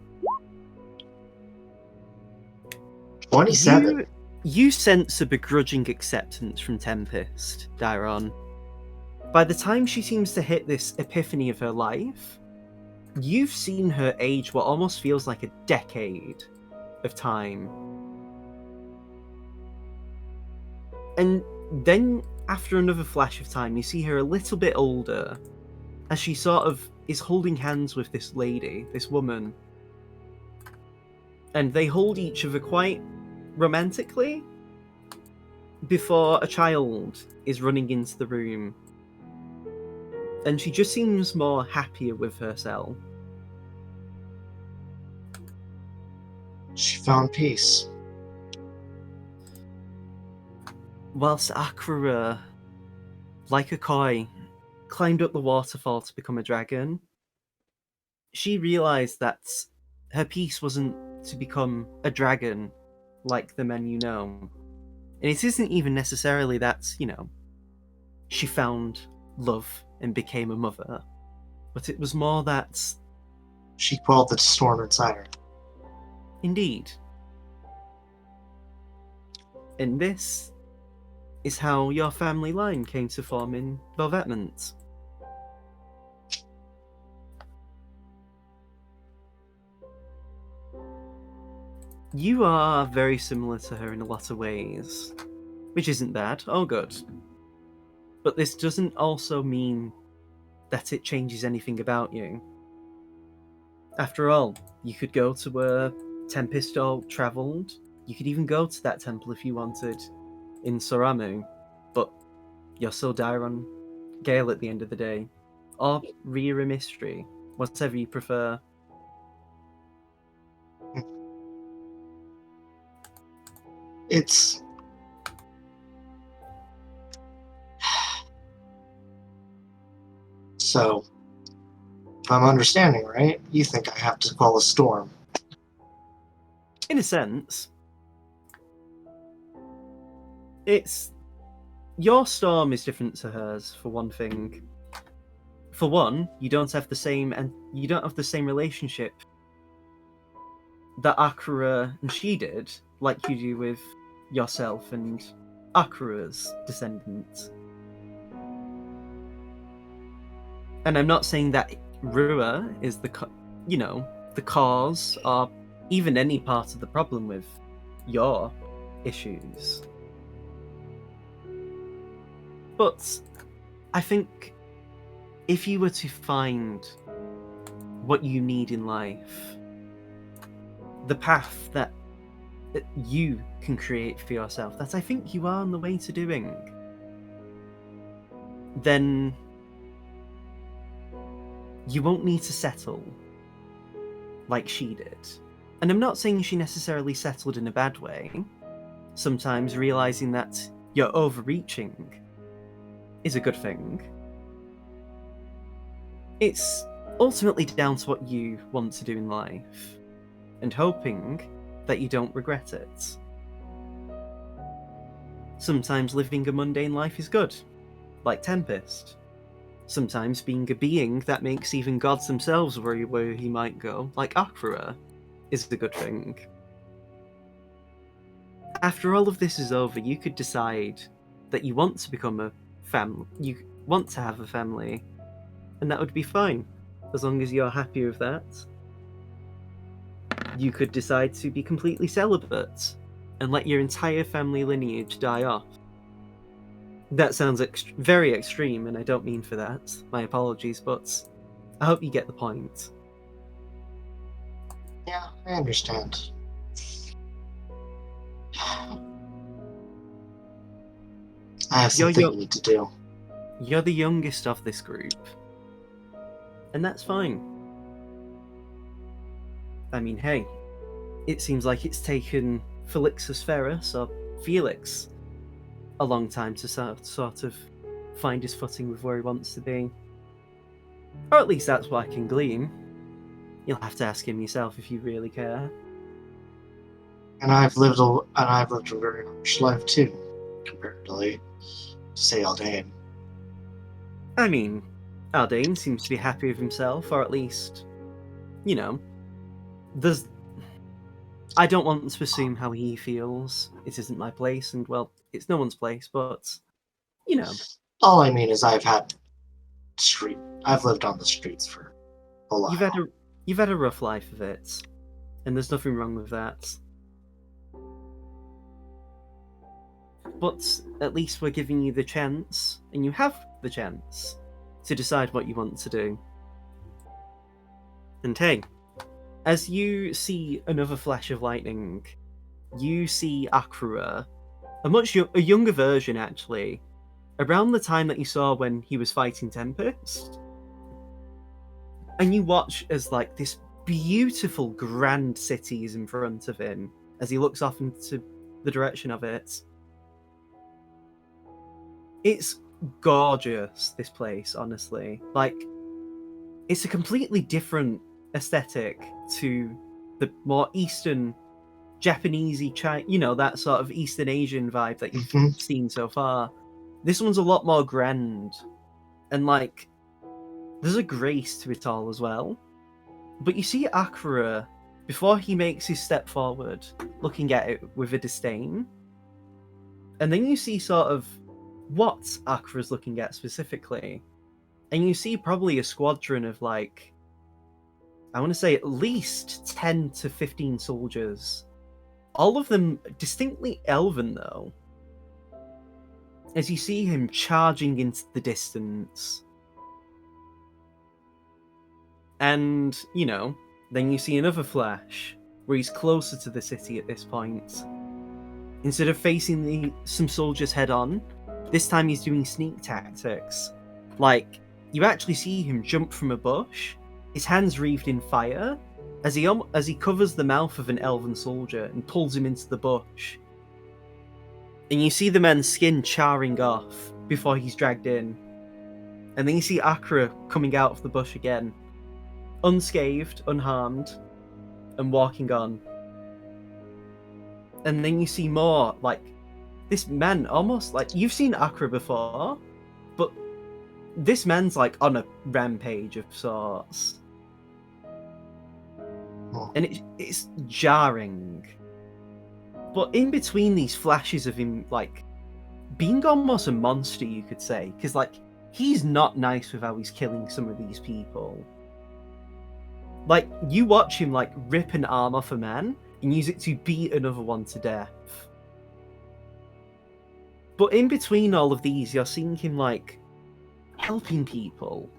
27. You sense a begrudging acceptance from Tempest, Dairon. By the time she seems to hit this epiphany of her life, you've seen her age what almost feels like a decade of time. And then, after another flash of time, you see her a little bit older, as she sort of is holding hands with this lady, this woman. And they hold each other quite romantically before a child is running into the room. And she just seems more happier with herself. She found peace. Whilst Akira, like a koi, climbed up the waterfall to become a dragon, she realised that her peace wasn't to become a dragon like the men you know. And it isn't even necessarily that, she found love and became a mother, but it was more that... She quelled the storm inside her. Indeed. And this is how your family line came to form in Velvetment. You are very similar to her in a lot of ways, which isn't bad. Oh, good. But this doesn't also mean that it changes anything about you. After all, you could go to where Tempest all travelled. You could even go to that temple if you wanted in Soramu, but you're still Dairon Gale at the end of the day. Or Rira Mystery, whatever you prefer. It's... So, if I'm understanding right, you think I have to quell a storm. In a sense. It's... Your storm is different to hers, for one thing. For one, you don't have the same relationship that Akira and she did, like you do with yourself and Akira's descendants. And I'm not saying that Rua is the cause or even any part of the problem with your issues. But I think if you were to find what you need in life, the path that you can create for yourself, that I think you are on the way to doing, then you won't need to settle like she did. And I'm not saying she necessarily settled in a bad way. Sometimes realizing that you're overreaching is a good thing. It's ultimately down to what you want to do in life, and hoping that you don't regret it. Sometimes living a mundane life is good, like Tempest. Sometimes being a being that makes even gods themselves worry where he might go, like Akira, is a good thing. After all of this is over, you could decide that you want to become a family. You want to have a family, and that would be fine, as long as you're happy with that. You could decide to be completely celibate and let your entire family lineage die off. That sounds very extreme, and I don't mean for that. My apologies, but I hope you get the point. Yeah, I understand. I have some You're young. thinking to do. You're the youngest of this group. And that's fine. I mean, hey, it seems like it's taken Felixus Ferrus, or Felix, a long time to sort of find his footing with where he wants to be. Or at least that's what I can glean. You'll have to ask him yourself if you really care. And I've lived a very harsh life too, comparatively to say Aldane. I mean, Aldane seems to be happy with himself, or at least, you know, there's. I don't want to assume how he feels. It isn't my place, and well, it's no one's place, but, you know. All I mean is I've lived on the streets for a while. You've had a rough life of it, and there's nothing wrong with that. But at least we're giving you the chance, and you have the chance, to decide what you want to do. And hey, as you see another flash of lightning, you see Akrura, a younger version actually, around the time that you saw when he was fighting Tempest. And you watch as like this beautiful grand city is in front of him as he looks off into the direction of it. It's gorgeous, this place, honestly. Like, it's a completely different aesthetic to the more Eastern, Japanesey, that sort of Eastern Asian vibe that you've seen so far. This one's a lot more grand, and like, there's a grace to it all as well. But you see Akrura, before he makes his step forward, looking at it with a disdain. And then you see sort of what Akrura's looking at specifically. And you see probably a squadron of like, I want to say at least 10 to 15 soldiers. All of them distinctly elven though. As you see him charging into the distance. And, then you see another flash, where he's closer to the city at this point. Instead of facing some soldiers head on, this time he's doing sneak tactics. Like, you actually see him jump from a bush, his hands wreathed in fire, as he covers the mouth of an elven soldier and pulls him into the bush. And you see the man's skin charring off before he's dragged in. And then you see Akrura coming out of the bush again, unscathed, unharmed, and walking on. And then you see more, like, this man almost, like, you've seen Akrura before, but this man's, like, on a rampage of sorts. And it's jarring. But in between these flashes of him, like, being almost a monster, you could say, because, like, he's not nice with how he's killing some of these people. Like, you watch him, like, rip an arm off a man and use it to beat another one to death. But in between all of these, you're seeing him, like, helping people.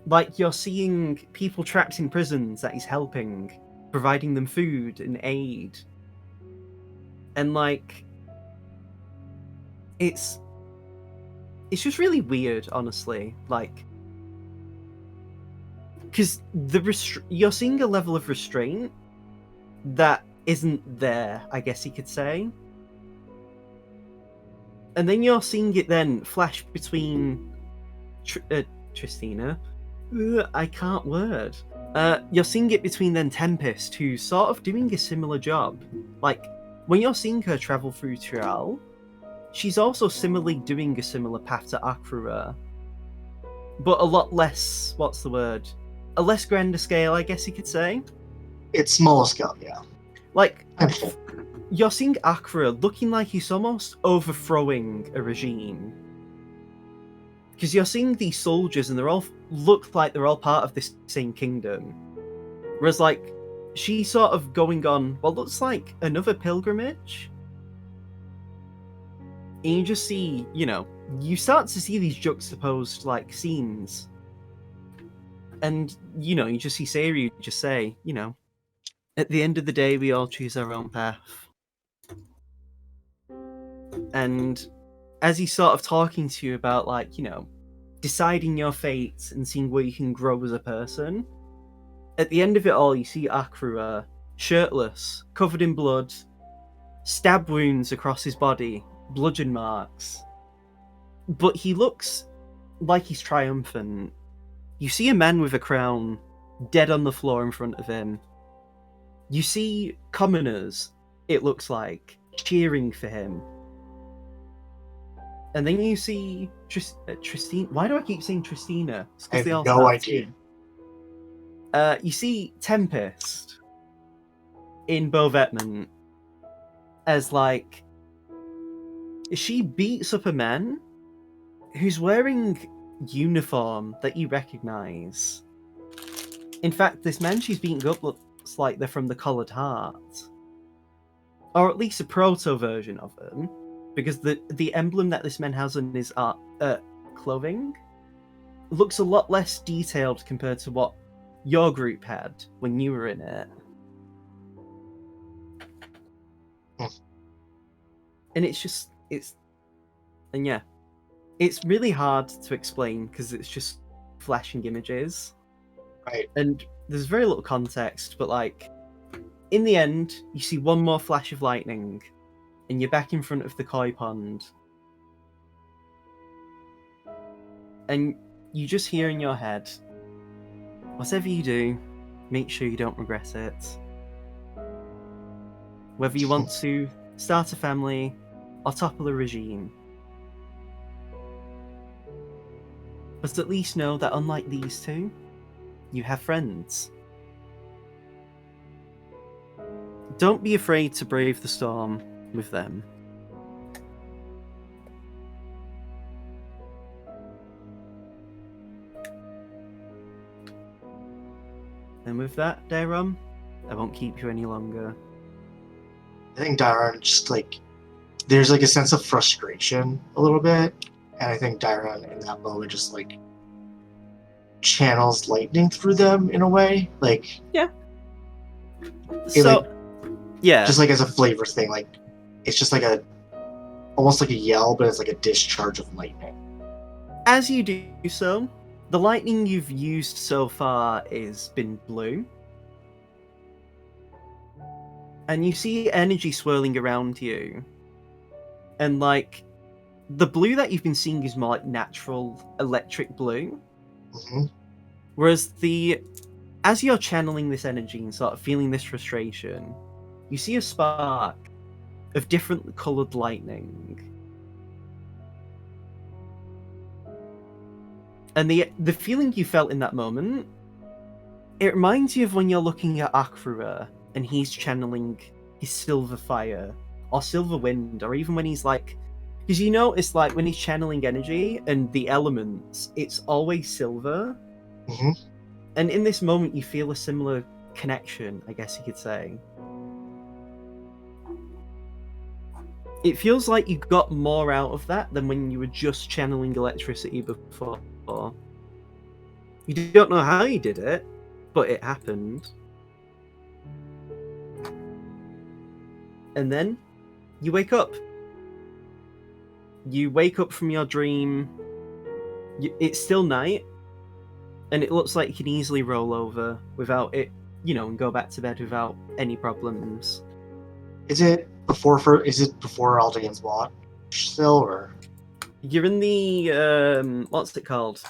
Like, you're seeing people trapped in prisons that he's helping, providing them food and aid. And, like, it's just really weird, honestly. Like, because you're seeing a level of restraint that isn't there, I guess you could say. And then you're seeing it then flash between Tristina. I can't word. You're seeing it between then Tempest, who's sort of doing a similar job. Like, when you're seeing her travel through Trial, she's also similarly doing a similar path to Akrura. But a lot less, what's the word? A less grander scale, I guess you could say. It's smaller scale, yeah. Like, you're seeing Akrura looking like he's almost overthrowing a regime. Because you're seeing these soldiers and they all look like they're all part of this same kingdom. Whereas, like, she's sort of going on what looks like another pilgrimage. And you just see, you start to see these juxtaposed, like, scenes. And, you just see Seiryu just say, at the end of the day, we all choose our own path. And as he's sort of talking to you about, like, deciding your fate and seeing where you can grow as a person, at the end of it all, you see Akrua shirtless, covered in blood, stab wounds across his body, bludgeon marks. But he looks like he's triumphant. You see a man with a crown dead on the floor in front of him. You see commoners, it looks like, cheering for him. And then you see Tristina. Why do I keep saying Tristina? It's I 'cause they all have no start idea. T. You see Tempest in Bovetman as, like, she beats up a man who's wearing uniform that you recognize. In fact, this man she's beating up looks like they're from the Collared Heart, or at least a proto version of them, because the emblem that this man has on his clothing looks a lot less detailed compared to what your group had when you were in it. And it's really hard to explain because it's just flashing images. Right. And there's very little context, but, like, in the end, you see one more flash of lightning, and you're back in front of the koi pond. And you just hear in your head, whatever you do, make sure you don't regret it. Whether you want to start a family or topple a regime. But at least know that unlike these two, you have friends. Don't be afraid to brave the storm with them. And with that, Dayron, I won't keep you any longer. I think Dairon just, like, there's, like, a sense of frustration a little bit, and I think Dairon in that moment just, like, channels lightning through them in a way, like, So, like, yeah. just, like, as a flavor thing, like, it's just like almost like a yell, but it's like a discharge of lightning. As you do so, the lightning you've used so far has been blue. And you see energy swirling around you. And, like, the blue that you've been seeing is more like natural electric blue. Mm-hmm. Whereas as you're channeling this energy and sort of feeling this frustration, you see a spark of different coloured lightning. And the feeling you felt in that moment, it reminds you of when you're looking at Akrua and he's channeling his silver fire or silver wind, or even when he's like, because you notice, like, when he's channeling energy and the elements, it's always silver. Mm-hmm. And in this moment, you feel a similar connection, I guess you could say. It feels like you got more out of that than when you were just channeling electricity before. You don't know how you did it, but it happened. And then you wake up. You wake up from your dream. It's still night, and it looks like you can easily roll over without it, and go back to bed without any problems. Is it before Aldane's watch still, or? You're in the what's it called?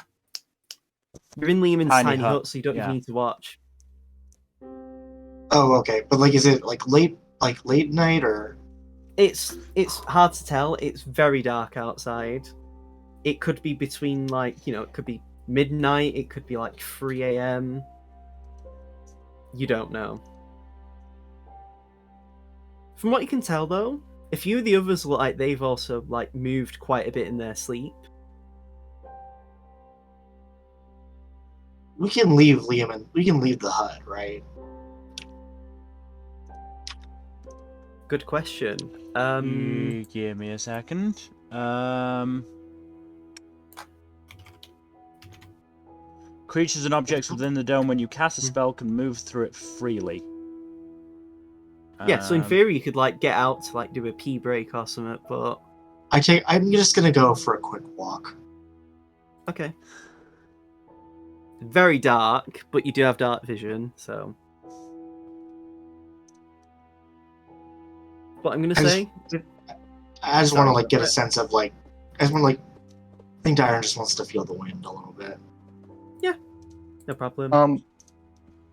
You're in Lehman's tiny hut, so you don't even need to watch. Oh, okay. But, like, is it late night, or? It's hard to tell. It's very dark outside. It could be between, like, it could be midnight. It could be like 3 a.m. You don't know. From what you can tell, though, a few of the others look like they've also, like, moved quite a bit in their sleep. We can leave Liam, we can leave the hut, right? Good question. Give me a second. Creatures and objects within the dome, when you cast a spell, can move through it freely. Yeah, so in theory you could, like, get out to, like, do a pee break or something, but I'm just gonna go for a quick walk. Okay. Very dark, but you do have dark vision, so. What I'm gonna say? I just want to Sorry, get a but- sense of I just want to I think Darren just wants to feel the wind a little bit. No problem.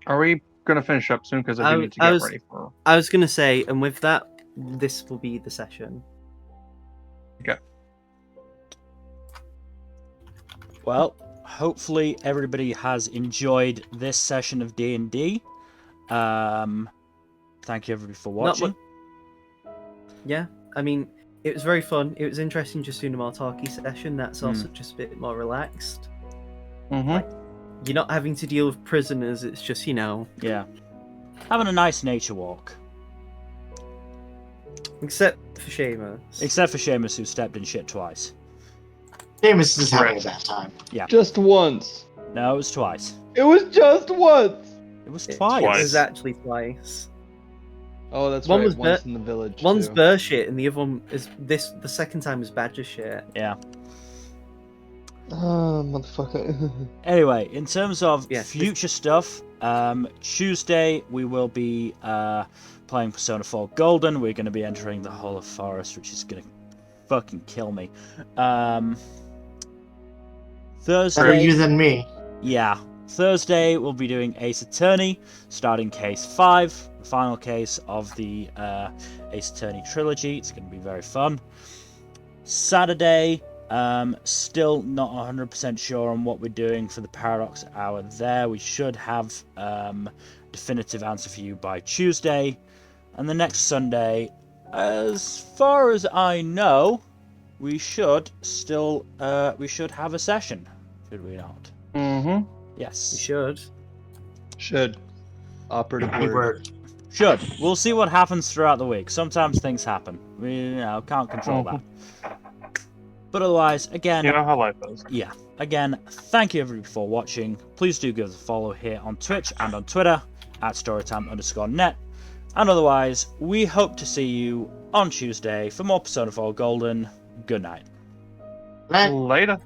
Are we gonna finish up soon? Because I do need to get ready for. I was gonna say, and with that, this will be the session. Okay. Well, hopefully everybody has enjoyed this session of D&D. Thank you everybody for watching. Yeah, I mean, it was very fun. It was interesting just doing a more talky session. That's also just a bit more relaxed. Mm-hmm. You're not having to deal with prisoners. It's just, Yeah. Having a nice nature walk. Except for Seamus. Except for Seamus, who stepped in shit twice. James is having a bad time. Just once. No, it was twice. It was just once. It was It twice. was actually twice. Oh, that's One right. was Once in the village. One's too. bear shit, and the other one is this. The second time was badger shit. Yeah. Oh, motherfucker. Anyway, in terms of Yes, future stuff, Tuesday we will be playing Persona 4 Golden. We're going to be entering the Hall of Forest, which is going to fucking kill me. Thursday. Better you than me. Yeah. Thursday we'll be doing Ace Attorney, starting case 5, the final case of the Ace Attorney trilogy. It's going to be very fun. Saturday, still not 100% sure on what we're doing for the Paradox Hour there. We should have definitive answer for you by Tuesday. And the next Sunday, as far as I know, we should still we should have a session, should we not? Mm-hmm. Yes. You should. Should. Operative Big word. word. Should. We'll see what happens throughout the week. Sometimes things happen. We can't control that. But otherwise, again, You know how life is. yeah. Again, thank you everybody for watching. Please do give us a follow here on Twitch and on Twitter at Storytime_net. And otherwise, we hope to see you on Tuesday for more Persona 4 Golden. Good night. Right? Later.